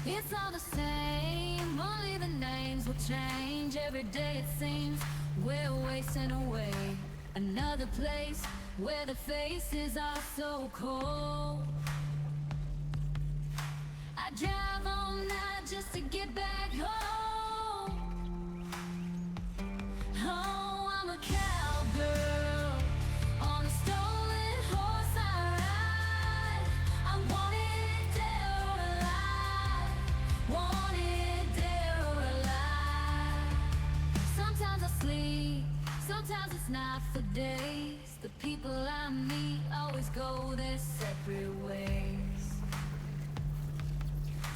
It's all the same, only the names will change. Every day it seems we're wasting away. Another place where the faces are so cold. I drive all night just to get back home. Oh, I'm a cowgirl on a stolen horse I ride. people I meet always go their separate ways.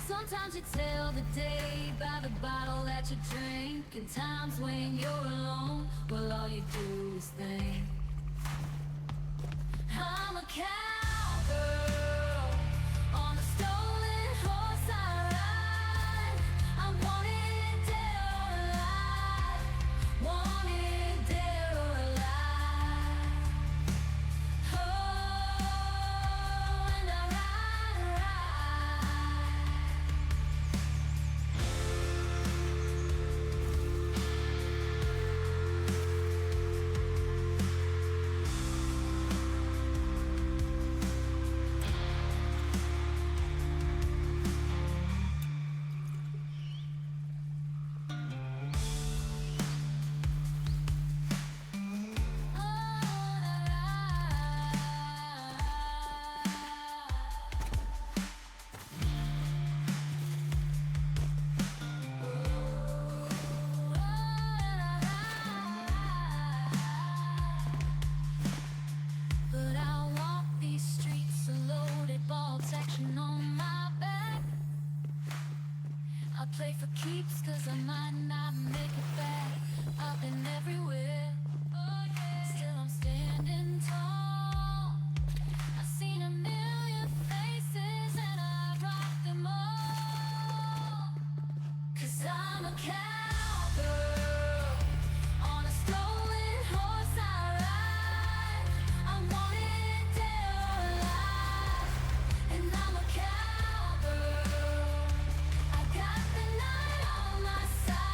Sometimes you tell the day by the bottle that you drink, and times when you're alone, well, all you do is think. I'm a cowgirl on a stolen horse I ride. I'm wanted dead or alive, wanted dead or alive. Oh, and I ride. But I walk these streets, a loaded ball section on my back. I play for keeps, cause I might not make it back. I've been everywhere, still I'm standing tall. I've seen a million faces and I rock them all. Cause I'm a cowgirl on a stolen horse I ride. I'm wanted dead or alive, and I'm a cowgirl. I got the night on my side.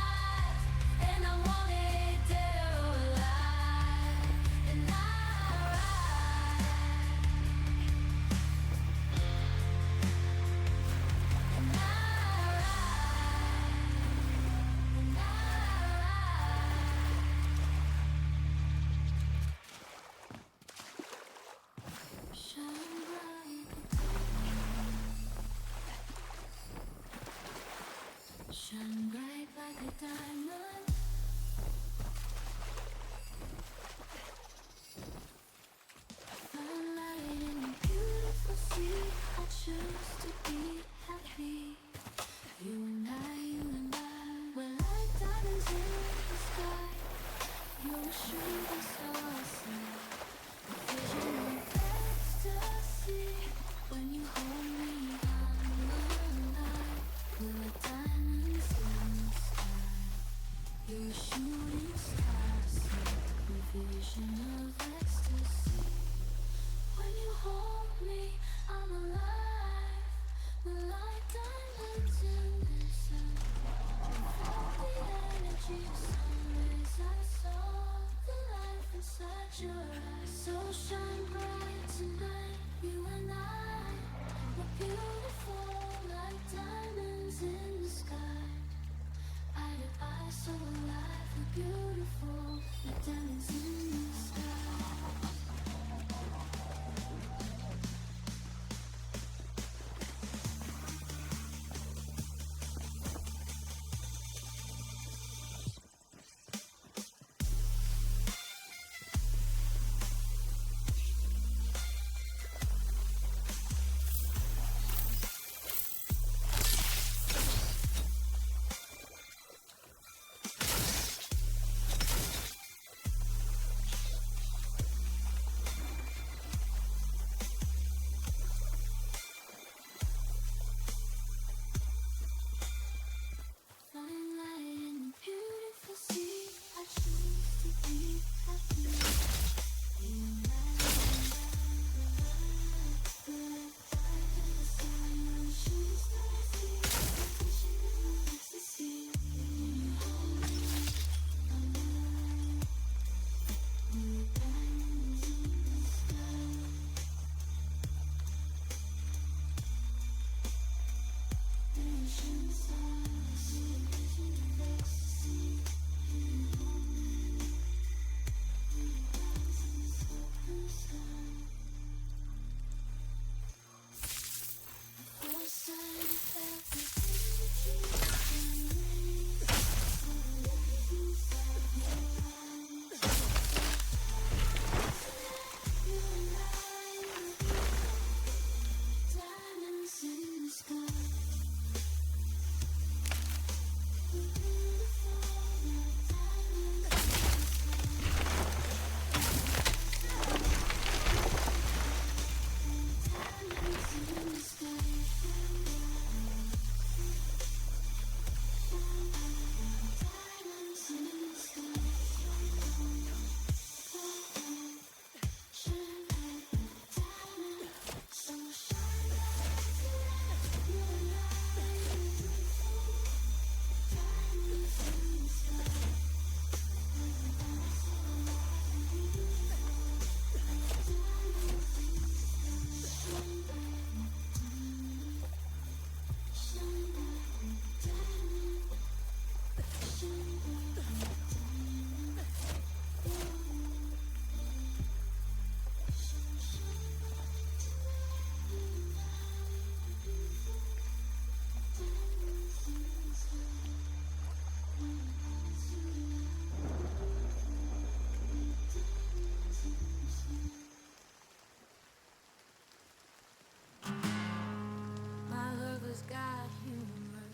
always got humor.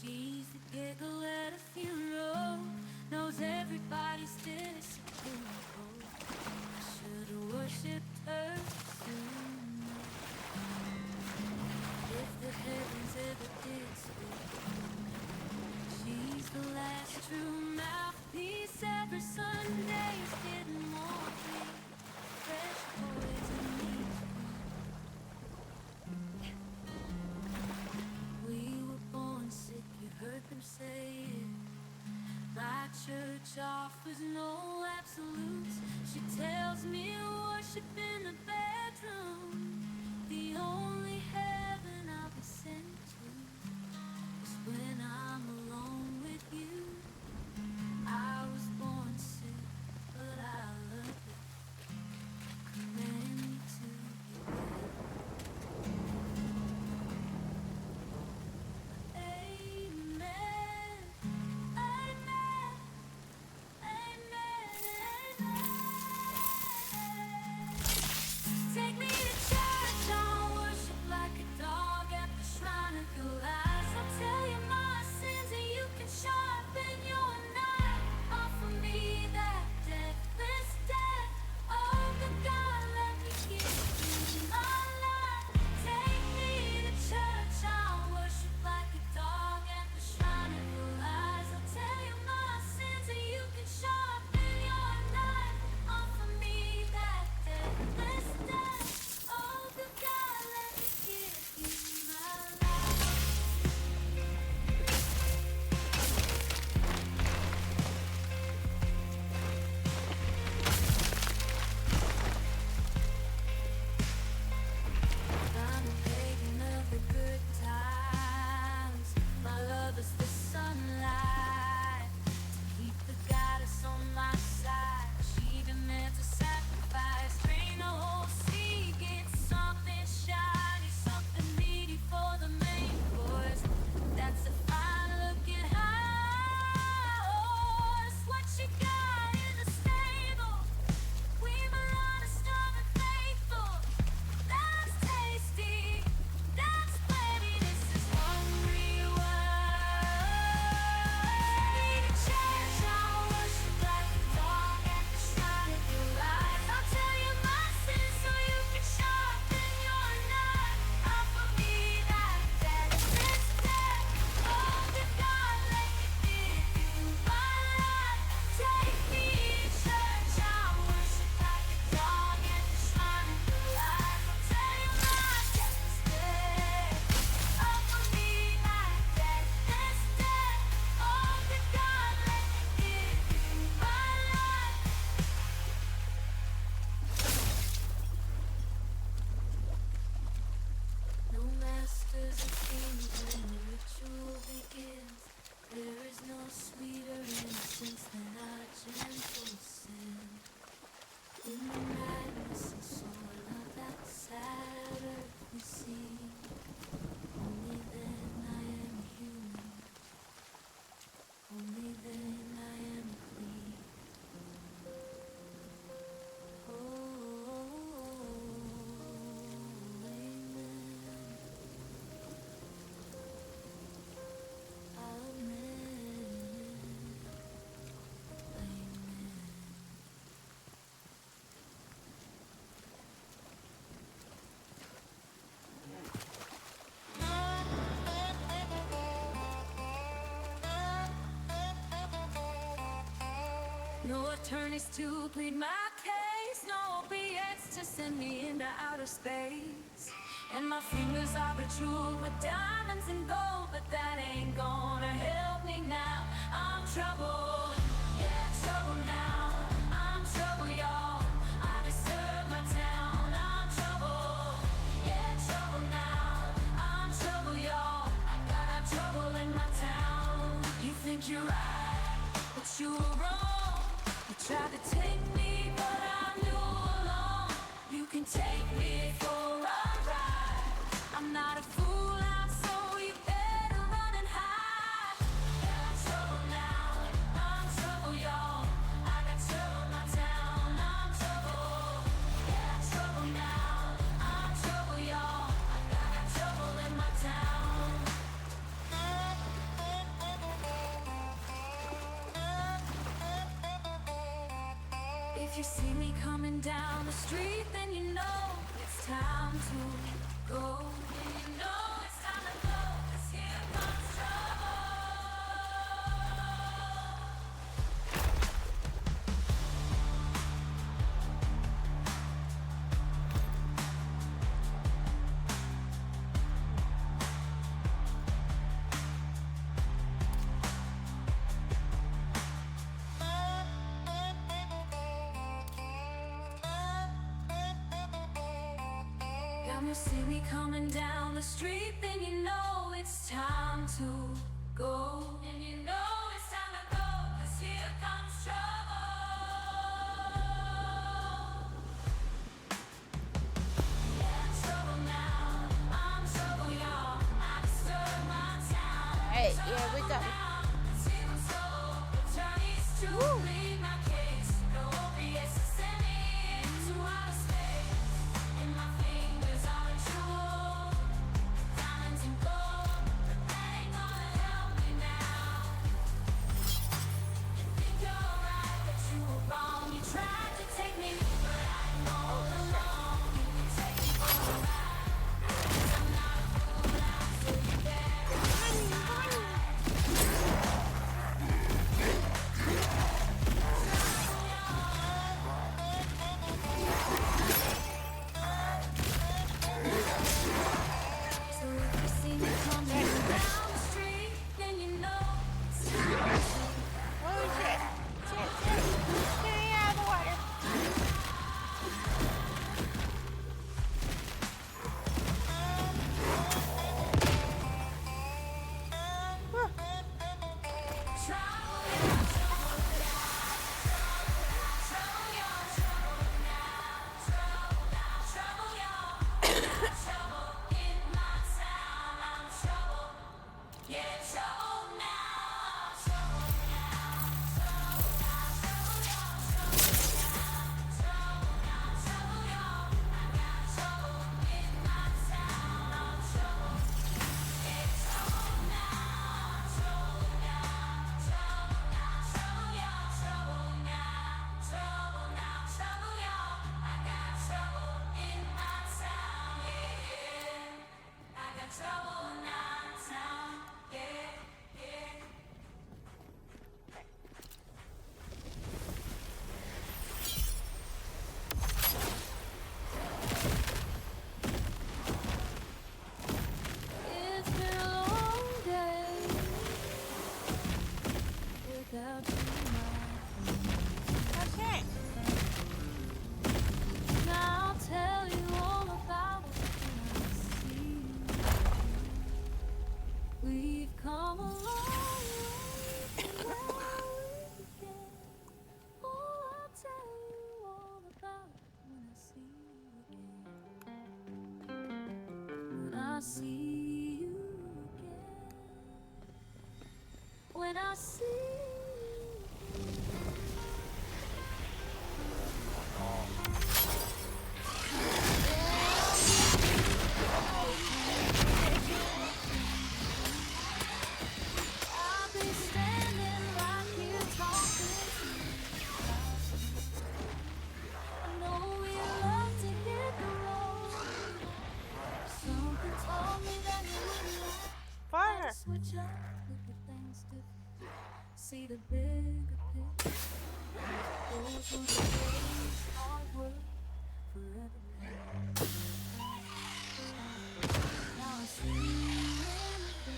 She's the giggle at a funeral, knows everybody's disapproval. I should've worshipped her sooner. If the heavens ever did speak, she's the last true mouthpiece. Every Sunday's getting more deep. Fresh poison needs we were born sick, you heard them say it. My church offers no absolutes. She tells me worship in the bedroom. The only heaven I'll be sent to is when I'm alone with you. I was born sick, but I love it. Command me to get well. Amen. Amen. Amen. Take me to church, I'll worship like a dog at the shrine of your eyes. I'll tell you my sins and you can sharpen your knife. Offer me that deathless death. Oh, good God, let me give you my life. Take me to church, I'll worship like a dog at the shrine of your eyes. I'll tell you my sins and you can sharpen your knife. Offer me that deathless death. Oh, good God, let me give you my life. I'm a pagan of the good times. My love is the sunlight to keep the goddess on my side. She demands a sacrifice. Drain the whole sea, get something shiny, something meaty for the main course. That's a fine looking high horse. What you got in the stable? We were honest, and faithful. That's tasty. That's plenty. This is hungry wine. Need a church, I'll worship like a dog at the shrine of your eyes. I'll tell you my sins so you can sharpen your knife. Offer me that deathless death. Oh, good God, let me give you my life. Take me to church, I'll worship like a dog at the shrine of your eyes. I'll tell you my deathless death. Offer me that deathless death. Oh, good God, let me give you my life. No masters or kings when the ritual begins. There is no sweeter innocence than our gentle sin. In the madness and soul of that sad earthly scene, only then I am human. Only then I am clean. Oh, amen. No attorneys to plead my case, no opiates to send me into outer space. And my fingers are bejeweled with diamonds and gold, but that ain't gonna help me now. I'm trouble, yeah, trouble now. I'm trouble, y'all. I disturb my town. I'm trouble, yeah, trouble now. I'm trouble, y'all. I got trouble in my town. You think you're right, but you were wrong. You tried to take me, but I knew along. You can take me for a ride. I'm not a fool, I'm so you better run and hide. I'm trouble now, I'm trouble, y'all. I got trouble in my town. I'm trouble, yeah, trouble now. I'm trouble, y'all. I got trouble in if you see me coming down the street, then you know it's time to go. And you know it's time to go, 'cause here comes trouble. When you see me coming down the street, then you know it's time to go. And you know it's time to go, 'cause here comes trouble. Yeah, trouble now, I'm trouble, y'all. I disturb my town. Alright, yeah, we got it. Attorneys to plead my case. No opiates to send me into outer space. And my fingers are in trouble. Diamonds and gold, but that ain't gonna help me now. You think you're right, but you were wrong. You tried to take me, but I know all along. You can take me for a ride. 'Cause I'm not a fool, I'll still be there. So if you see me coming down the street, then you know it's time. Oh shit. Shit. Get me out of the water. It's been a long day without you, my Okay. Now I'll tell you all about it when I see you. We've come a long way from where we began. Oh, I'll tell you all about it when I see you again. When I see you again. When I see you I'll be standing right here talking to you. I know we love to hit the road. Something told me that you would like Fire. to switch up, look at things different, see the bigger picture. Those were the days, hard work, forever paid. Now I see you in the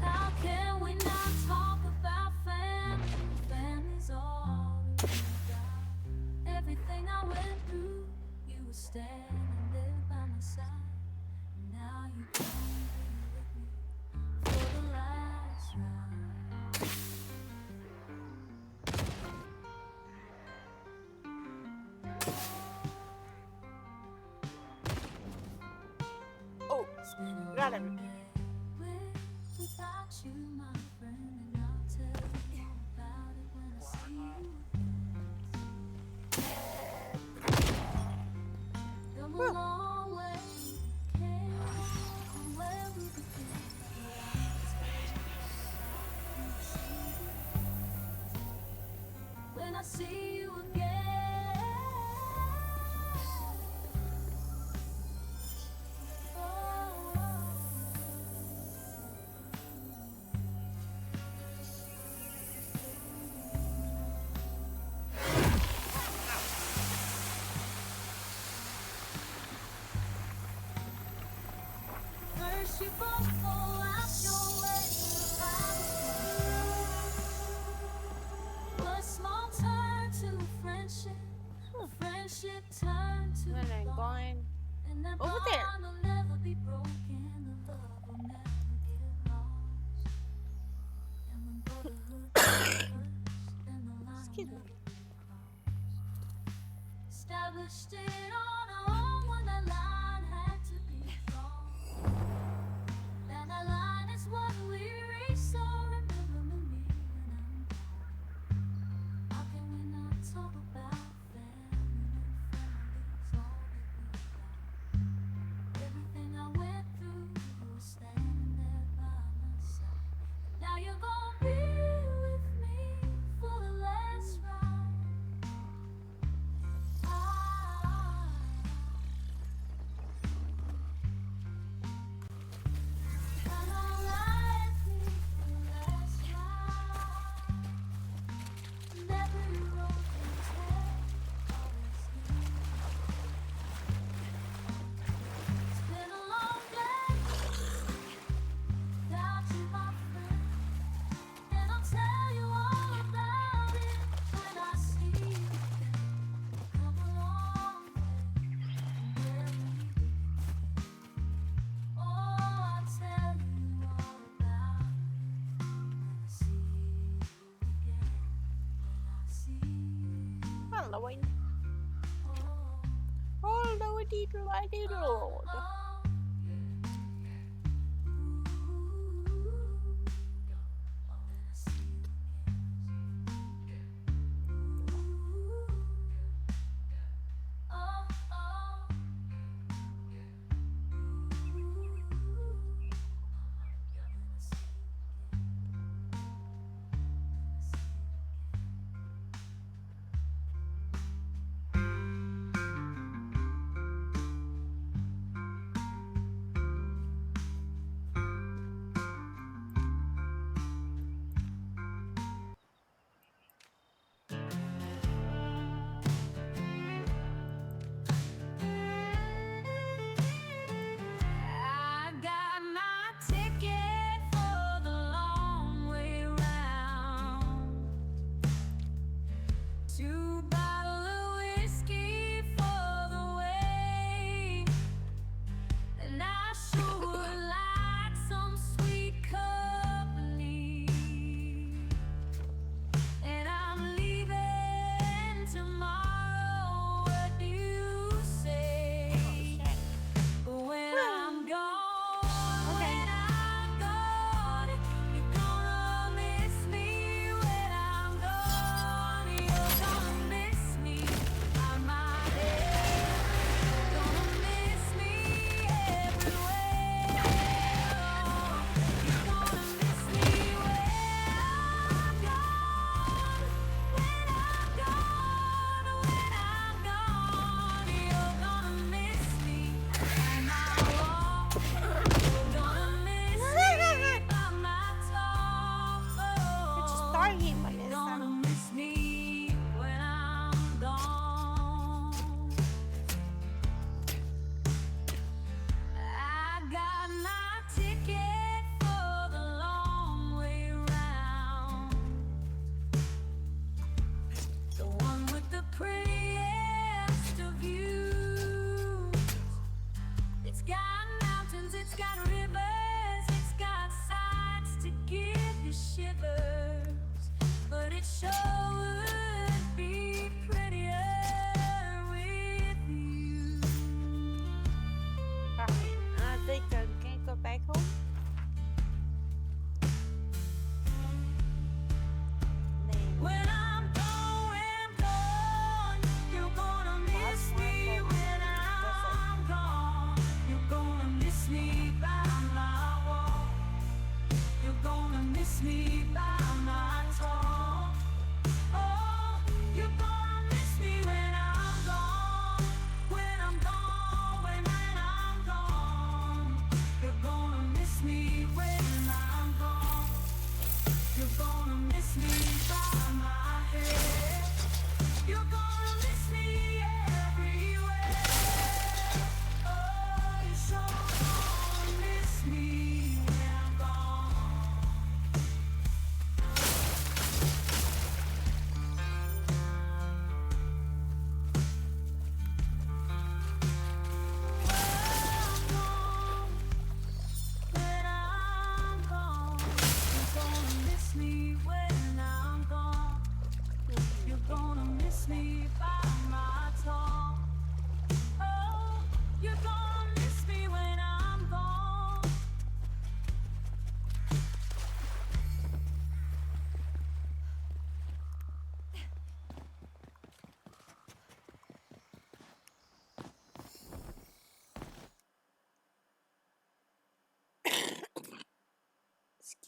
how can we not talk about family? Family's all we got. Everything I went through, you were standing there by my side. Now you come with me for the last ride. Oh, It's been a got it. long day without you, my friend, and I'll tell you all about it when I see you again. Come a long way, came from where we began. learn to Then I'm love. going And the over there. bond will never be broken. The love will never get lost. And when brotherhood comes first, then the line will Excuse me. never be crossed. Established it on our own when that line had to be drawn. And that line is what we reach, so remember me when I'm gone. How can we not talk about family when family's all that we got? Everything I went through, you were standing there by my side. And now you're gonna be with me for the last ride. Tell you all about it when I see you again. Come along, where we begin. Oh, I'll tell you all about it when I see you again. When I see you. Halloween. Oh, All the way to the Nightingale Road. oh,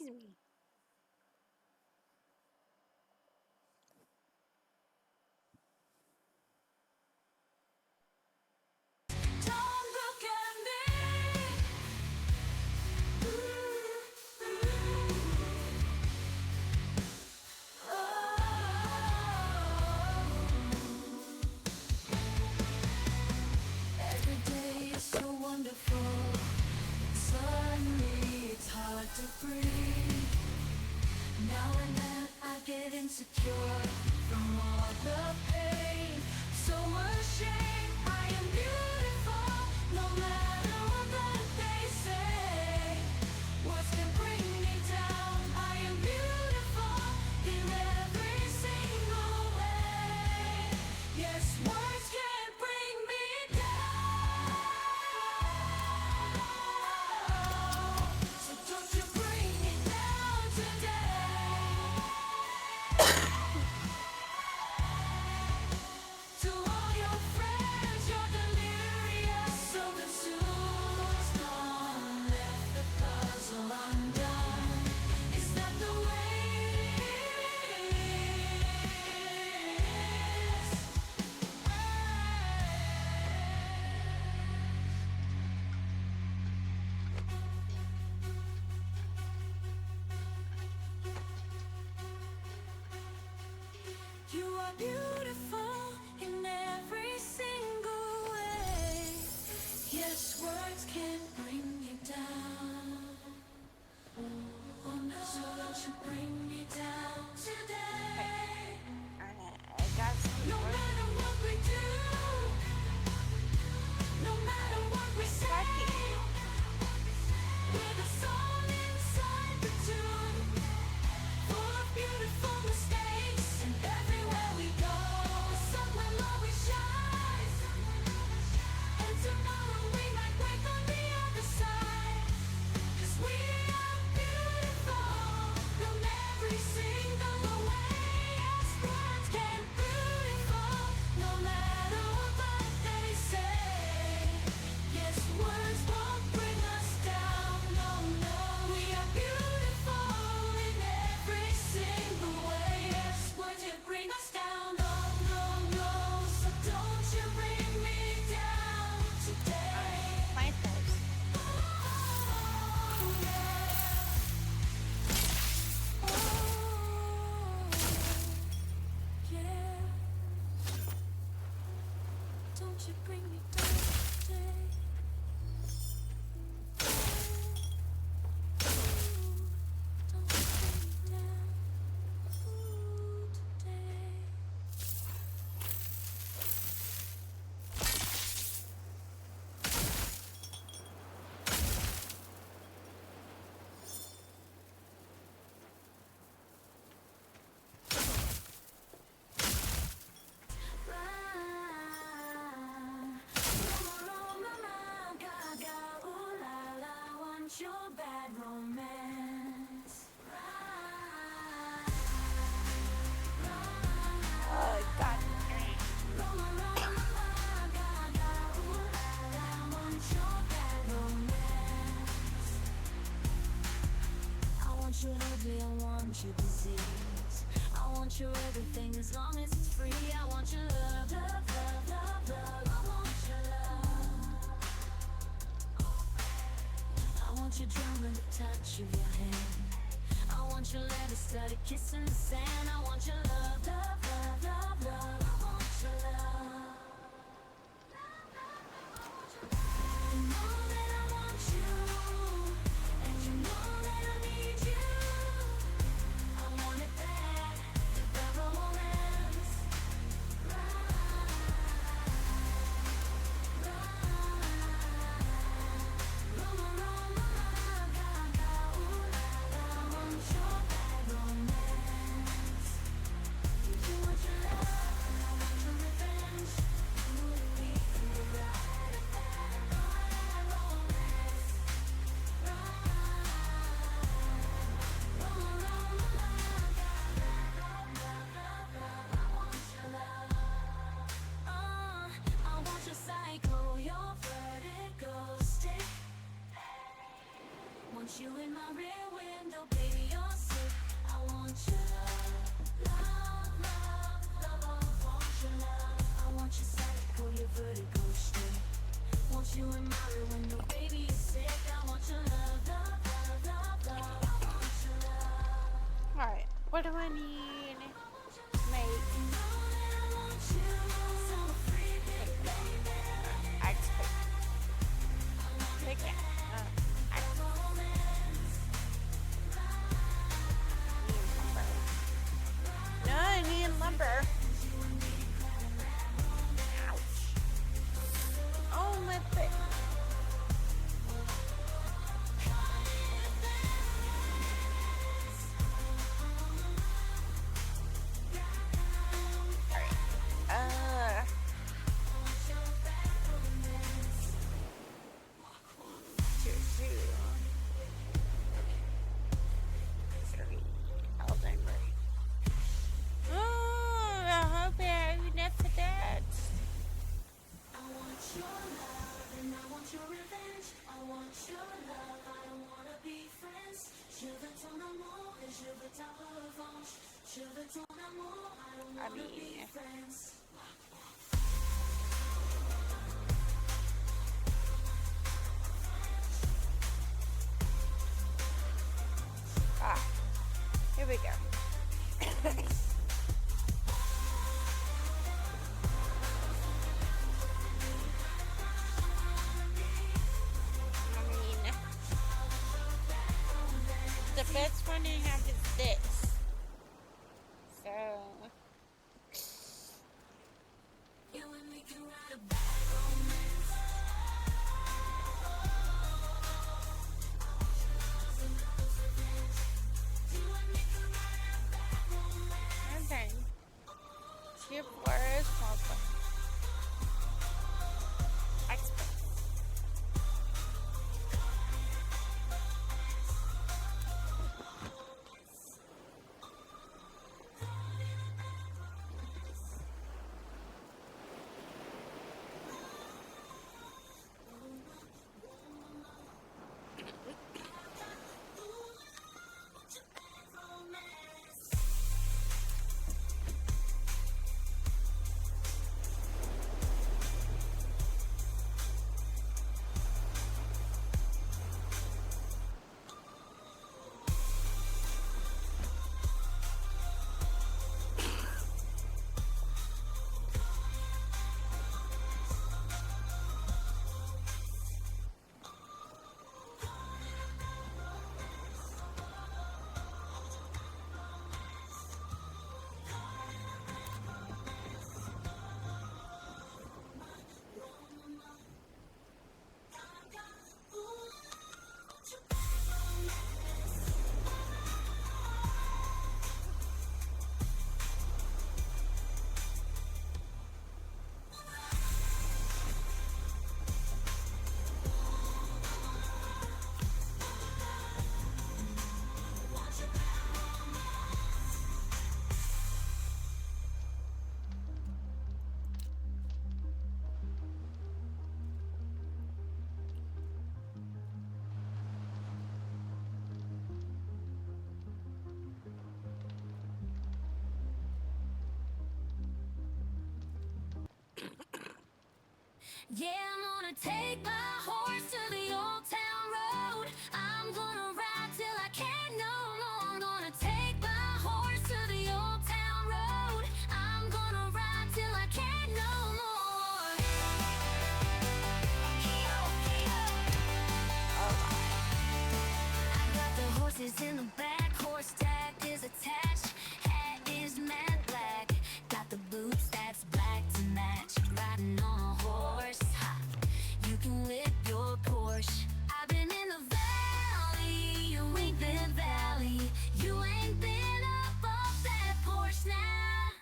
Excuse me. Don't look at me. Every day is so wonderful. Suddenly it's hard to breathe. Now and then I get insecure from all the pain. So ashamed I am beautiful, no matter what that they say. Words can bring me down. I am beautiful in every single way. Yes, words can bring me down. So don't you bring me down today. To all your friends, you're delirious, so confused. Gone, left the puzzle undone. Is that the way it is? You are beautiful in every single way. Yes, words can bring you down. Oh no, so don't you bring me down today. I got some No work. matter what we do, no matter what we say, we're the song inside the tune, full of beautiful mistakes. And everywhere we go, the sun will always shine. And tomorrow we might wake on the other side. 'Cause we are beautiful from every single way. Yes, words can beautiful, no matter what they say. Yes, words won't bring us down. No, no, we are beautiful in every single way. Yes, words can bring us down. No, no, no, so don't you bring me down today. Plant those. Don't you bring me down today. Don't you bring me down today. Your bad romance. Oh, God. I want you ugly, I want you disease. I want your everything as long as it's free. I want your love, love, love, love, love. I want your love. I want your drum and the touch of your hand. I want your letter started kissing the sand. I want your love, love, love, love, love. I want your love. You know that I want you, and you know that I need you. I want it bad, the romance. want you in my rear window, baby, you're sick. I want your love, love, love, love. I want your love. I want your sight, pull your vertigo straight. Want you in my rear window, baby, you're sick. I want your love, love, love, love, love. I want your love. Alright, what do I need? Make. Take that. No, I need lumber. Ouch. Oh, my foot. Alright. I mean, here we go. The best one to have is this. So You and me can write a bad romance. You and me can write a bad romance. okay. Here for is papa. Expert. Yeah, I'm gonna take my horse to the old town road. I'm gonna ride till I can't no more. I'm gonna take my horse to the old town road. I'm gonna ride till I can't no more. I got the horses in the back, horse tag is attached, hat is matte black, got the boots that's black to match. Riding on a horse, ha, you can whip your Porsche. I've been in the valley, you ain't been valley, you ain't been up off that Porsche now.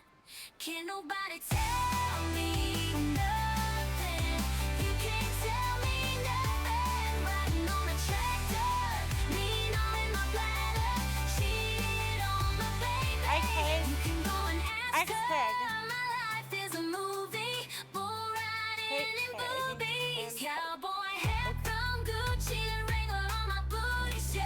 Can't nobody tell me nothing, you can't tell me nothing. Riding on a tractor, lean on in my bladder, cheat on my baby. Okay. You can go and ask her. Expert. My life is a movie, bull riding in boobies. Cowboy hat from Gucci and Wrangler on my booty.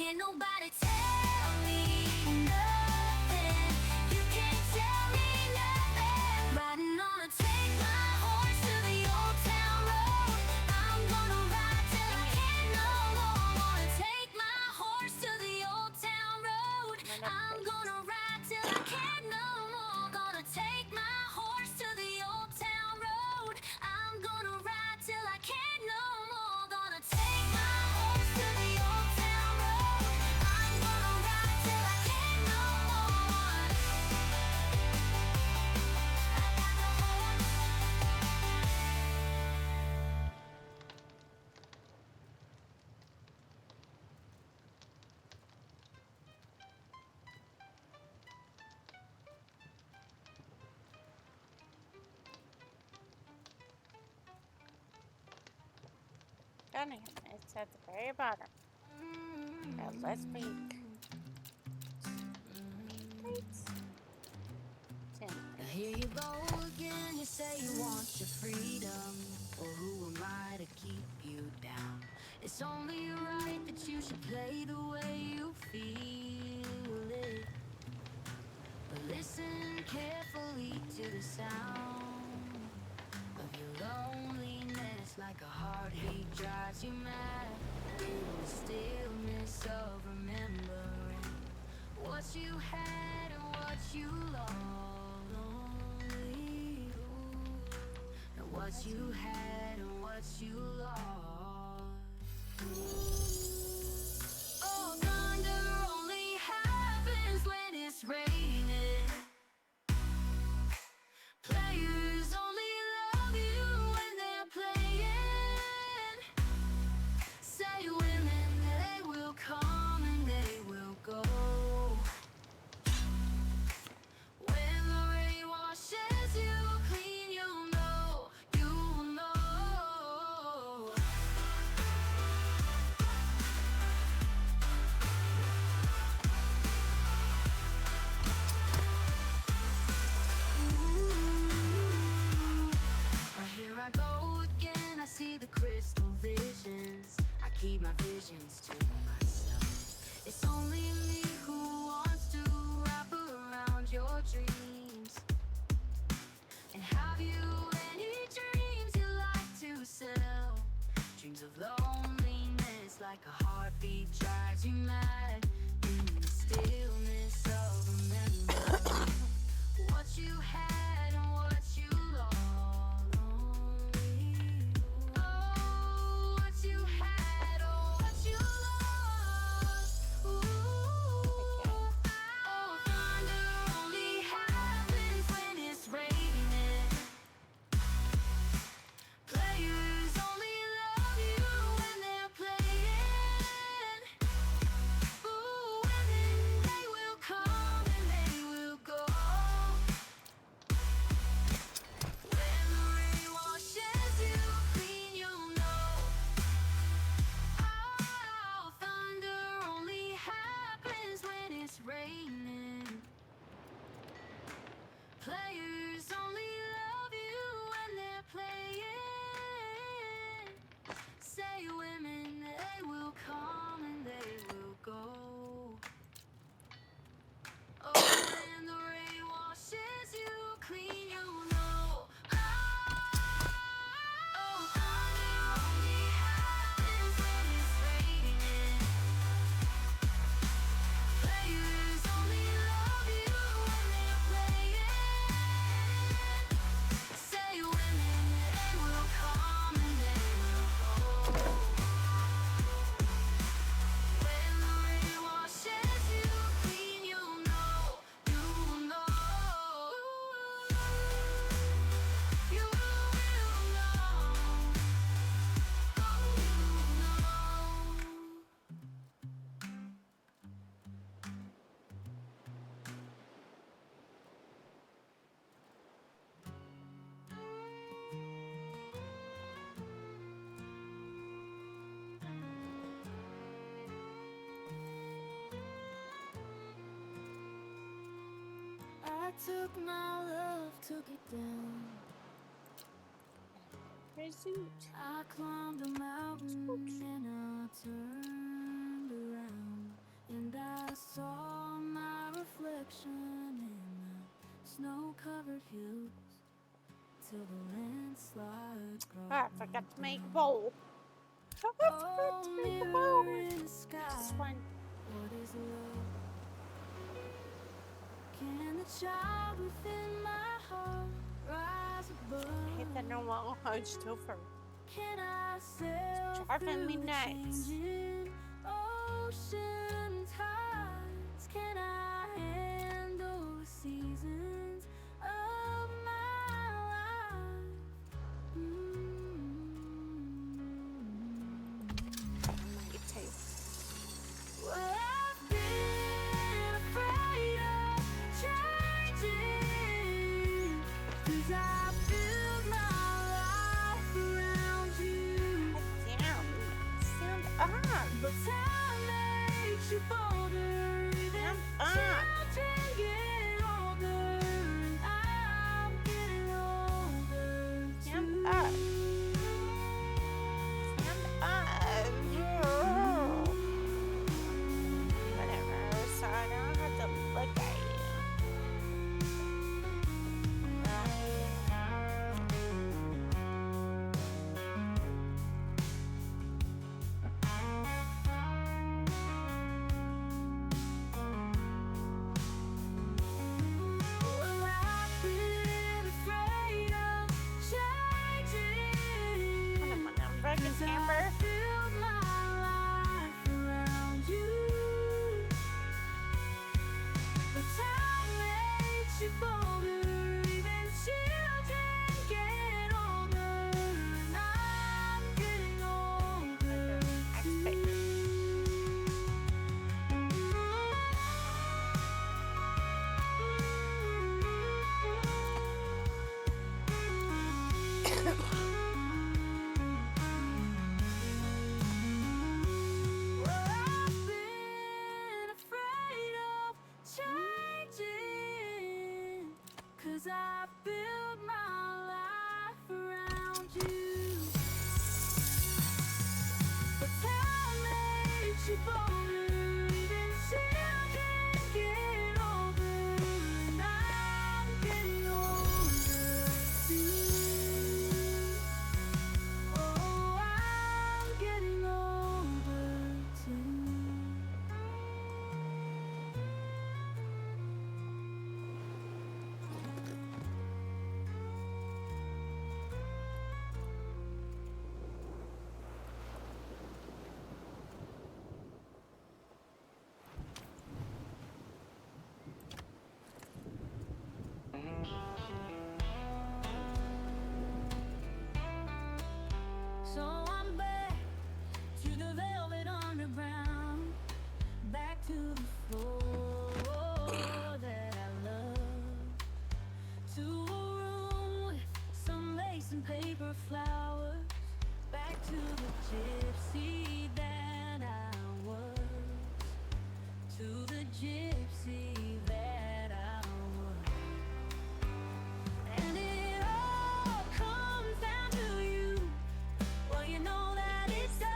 can't nobody tell me nothing. You can't tell me nothing. Riding on a take my horse to the old town road. I'm gonna ride till I can't no more. Wanna take my horse to the old town road. I'm gonna ride till I can't no more. Gonna take my horse to the old town road. I'm gonna ride till I can't no more. Gonna take my horse to the old town road. I'm gonna ride till I can't no more. I got the horse. Down here. It's at the very bottom. Now let's make plates. Now here you go again, you say you want your freedom. Well, who am I to keep you down? It's only right that you should play the way you feel it. But listen carefully to the sound of your loneliness, like a heartbeat drives you mad. In the stillness of remembering what you had and what you lost. And what you had and what you lost. Oh, thunder only happens when it's raining. Players only love you when they're playing. Say women, they will come and they will go. When the rain washes you clean, you'll know, you'll know. Here I go again, I see the crystal visions. I keep my visions to myself. It's only me who wants to wrap around your dreams. And have you any dreams you like to sell? Dreams of loneliness, like a heartbeat drives you mad. In the stillness of remembering what you had and what you lost. Oh, what you had, oh, what you lost. Ooh. Oh, thunder only happens when it's raining. Players only love you when they're playing. Ooh, and then they will come and they will go. When the rain washes you clean, you'll know. Oh, thunder only happens when it's raining. Players only love you when they're playing. Say women, they will come and they will go. Oh, when the rain washes you clean, you'll know. Oh, thunder only happens when it's raining. Players only love you when they're playing. Say women, they will come and they will go. When the rain washes you clean, you'll know, you'll know. You will know. Oh, you'll know. I took my love, took it down. Pursuit. I climbed a mountain and I turned around. And I saw my reflection in the snow-covered hills till the landslide crossed. Ah, I forgot to make a bowl. I forgot to make a bowl. This one. What is love? Can the child within my heart rise above? I hate that no one hunched over. Can I sail Driving me through the nuts. changing ocean tides? Can I handle the seasons of my life? You too. Well, I've been afraid of changing, 'cause I build my life around you. Damn. Stand up. But time makes you bolder, even children get older, and I'm getting older too. Stand up. Stand up. Whatever. So I don't have to look at you. Well, I've been afraid of changing, Come on, broken 'cause I Amber. build my life around you. But time makes you bolder, even children get older, and I'm getting older too. Well, I've been afraid of changing, 'cause I build my life around you. But time makes you bolder, even children get older, and I'm getting older too. Oh, I'm getting older too. So I'm back to the velvet underground, back to the floor that I love, to a room with some lace and paper flowers, back to the gypsy that I was, to the gypsy that I was. And it all comes down to you. Well, you know that it does.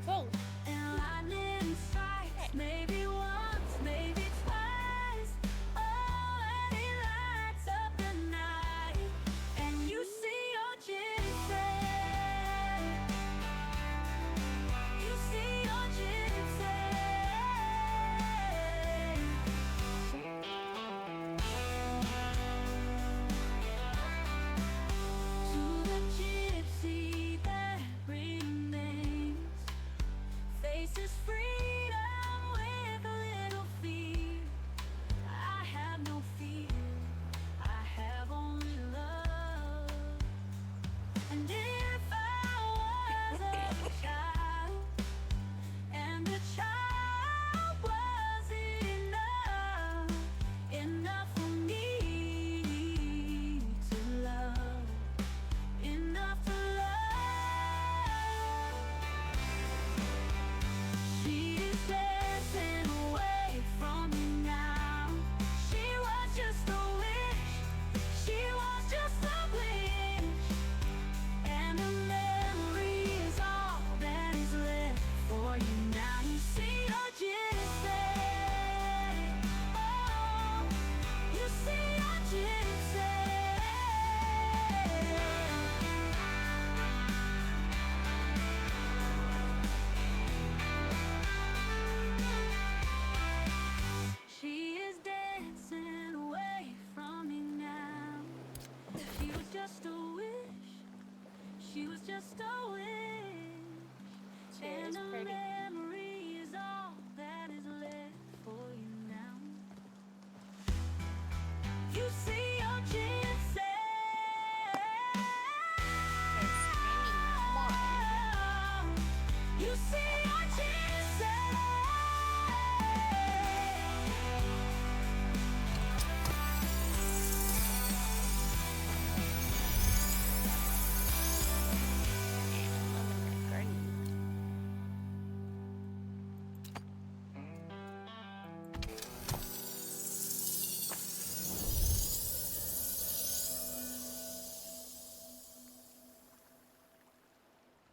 Whoa. And lightning strikes, maybe once, maybe twice. Oh, and it lights up the night, and you see your gypsy. You see your gypsy. she was just a wish. She And is a pretty. memory is all that is left for you now. You see your chances. You see your chances.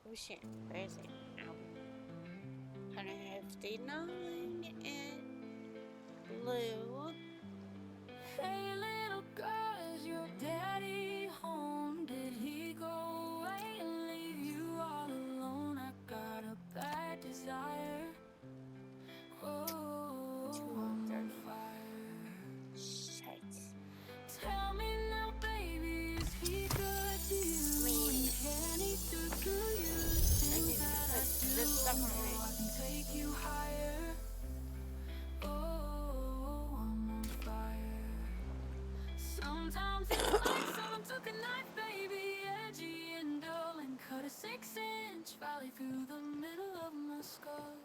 Oh shit, where is it? Ow. 159 in blue. Hey little girl, is your daddy home? Did he go away and leave you all alone? I got a bad desire. Oh, I'm on fire. Shit. Tell me now, baby, is he good to you? And can he do to you things that I do? This stuff on I can take you higher. Oh, I'm on fire. Sometimes it's like someone took a knife, baby, edgy and dull, and cut a 6-inch valley through the middle of my skull.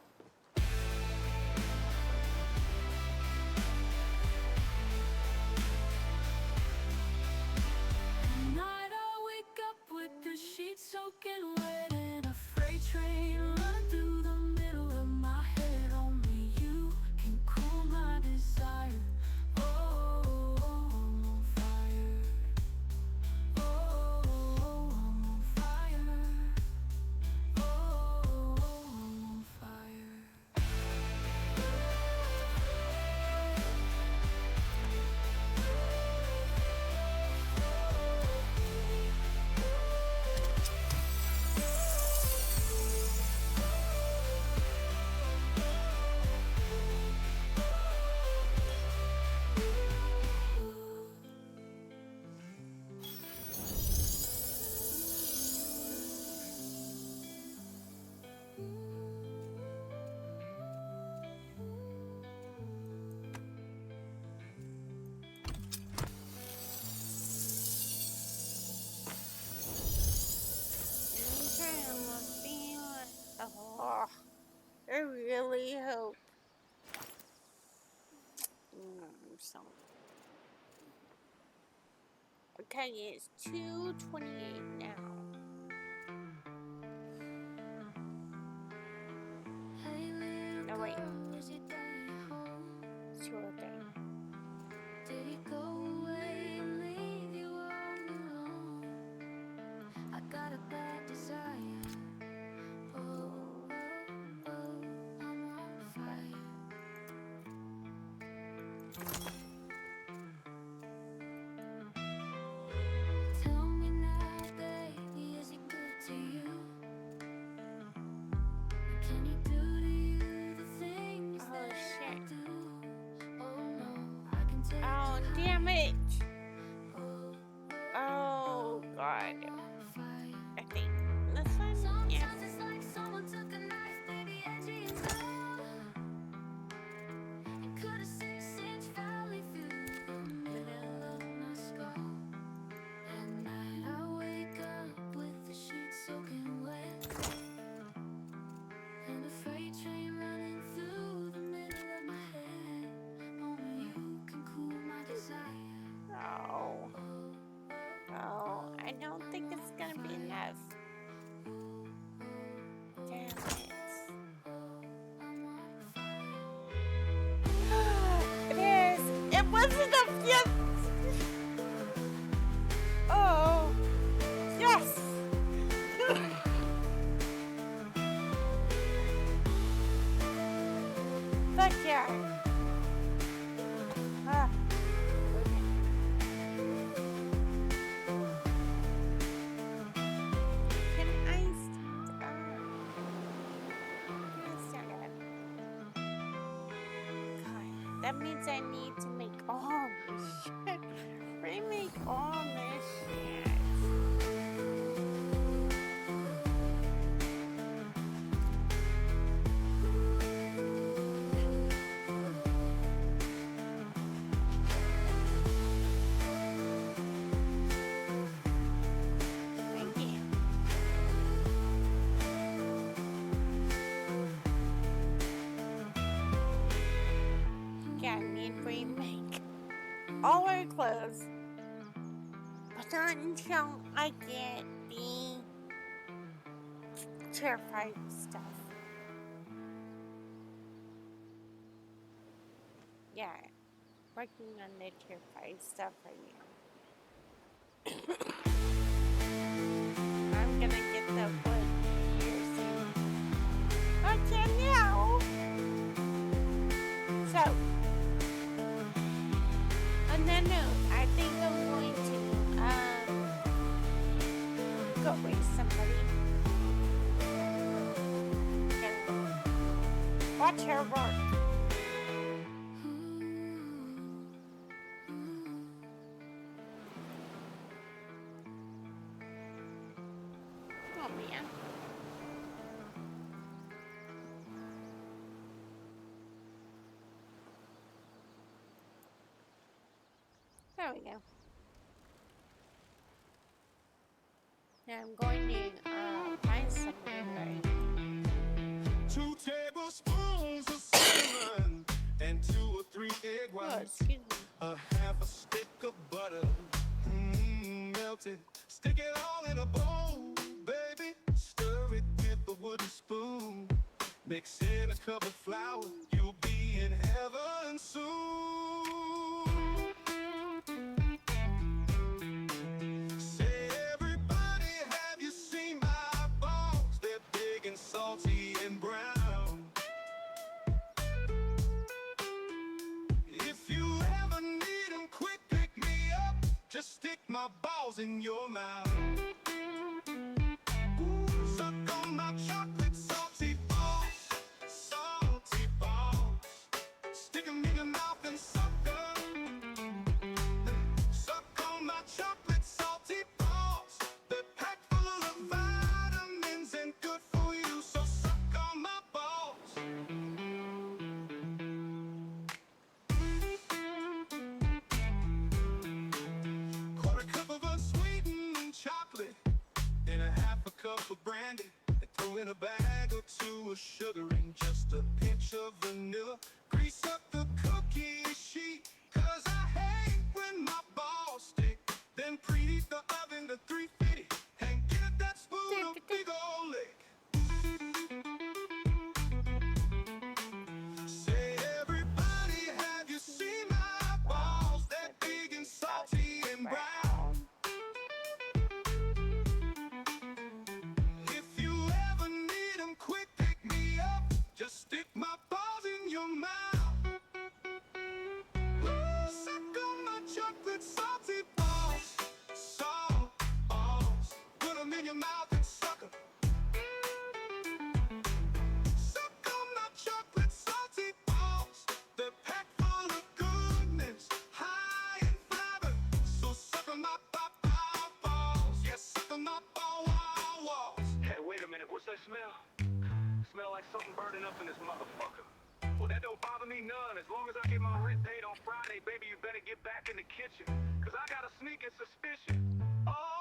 At night I wake up with the sheets soaking wet and a freight train running through the middle of my head. Only you can cool my desire. Oh, I'm on fire. Oh, I'm on fire. Oh, I'm on fire. Oh, I really hope. So. Okay, it's 2:28 now. No, wait. It's 2:03. Did he go away and leave you all alone? I got a bad desire. Oh, I'm on fire. Tell me now, baby, is he good to you? Can he do to you the things that I do? Oh no, I can take Oh, you damn it! higher. Oh, God. I'm on fire. I think this one? Yeah. Sometimes it's like someone took a knife, baby, edgy and dull, and cut a 6-inch valley through the middle of my skull. At night I wake up with the sheets soaking wet and a freight train running through the middle of my head. Only you can cool my desire. Oh. Oh, I don't think it's gonna be enough. Damn it. It is. It wasn't enough yet. Oh. Yes. Fuck yeah. Ah. Can I stand up? God, that means I need to make all this shit. Remake all this shit. I'll wear clothes. But not until I get the terrified stuff. Yeah, working on the terrified stuff right now. I'm gonna get the wood here soon. Okay, now. So, on that note, I think I'm going to go raise somebody. Watch her work. Oh man. There we go. Now I'm going to find somebody right. 2 tablespoons of cinnamon and 2 or 3 egg Oh, whites. excuse me. A half a stick of butter, melted. Stick it all in a bowl, baby. Stir it with a wooden spoon. Mix in a cup of flour. You'll be in heaven soon. Say, everybody, have you seen my balls? They're big and salty and brown. If you ever need 'em quick, pick me up. Just stick my balls in your mouth. Suck on my chocolate salty balls. Salty balls. Stick 'em in your mouth and suck 'em. Suck on my chocolate salty balls. They're packed full of vitamins and good for you. So suck on my balls. Quarter cup of unsweetened chocolate and a half a cup of brandy. And throw in a bag or 2 of sugar and just a pinch of vanilla. Grease up the cookie sheet, 'cause I hate when my balls stick. Then preheat the oven to 350 and give that spoon a big old lick. Say, everybody, have you seen my balls? They're big and salty and brown. If you ever need 'em quick, pick me up. Just stick my balls in your mouth. Suck on my chocolate salty balls. Salt balls. Put 'em in your mouth and suck 'em. Suck on my chocolate salty balls. They're packed full of goodness, high in fiber. So suck on my balls. Yes, suck on my balls. Hey, wait a minute, what's that smell? Smell like something burning up in this motherfucker. Well, that don't bother me none. As long as I get my rent paid on Friday, baby, you better get back in the kitchen. 'Cause I got a sneaking suspicion. Oh,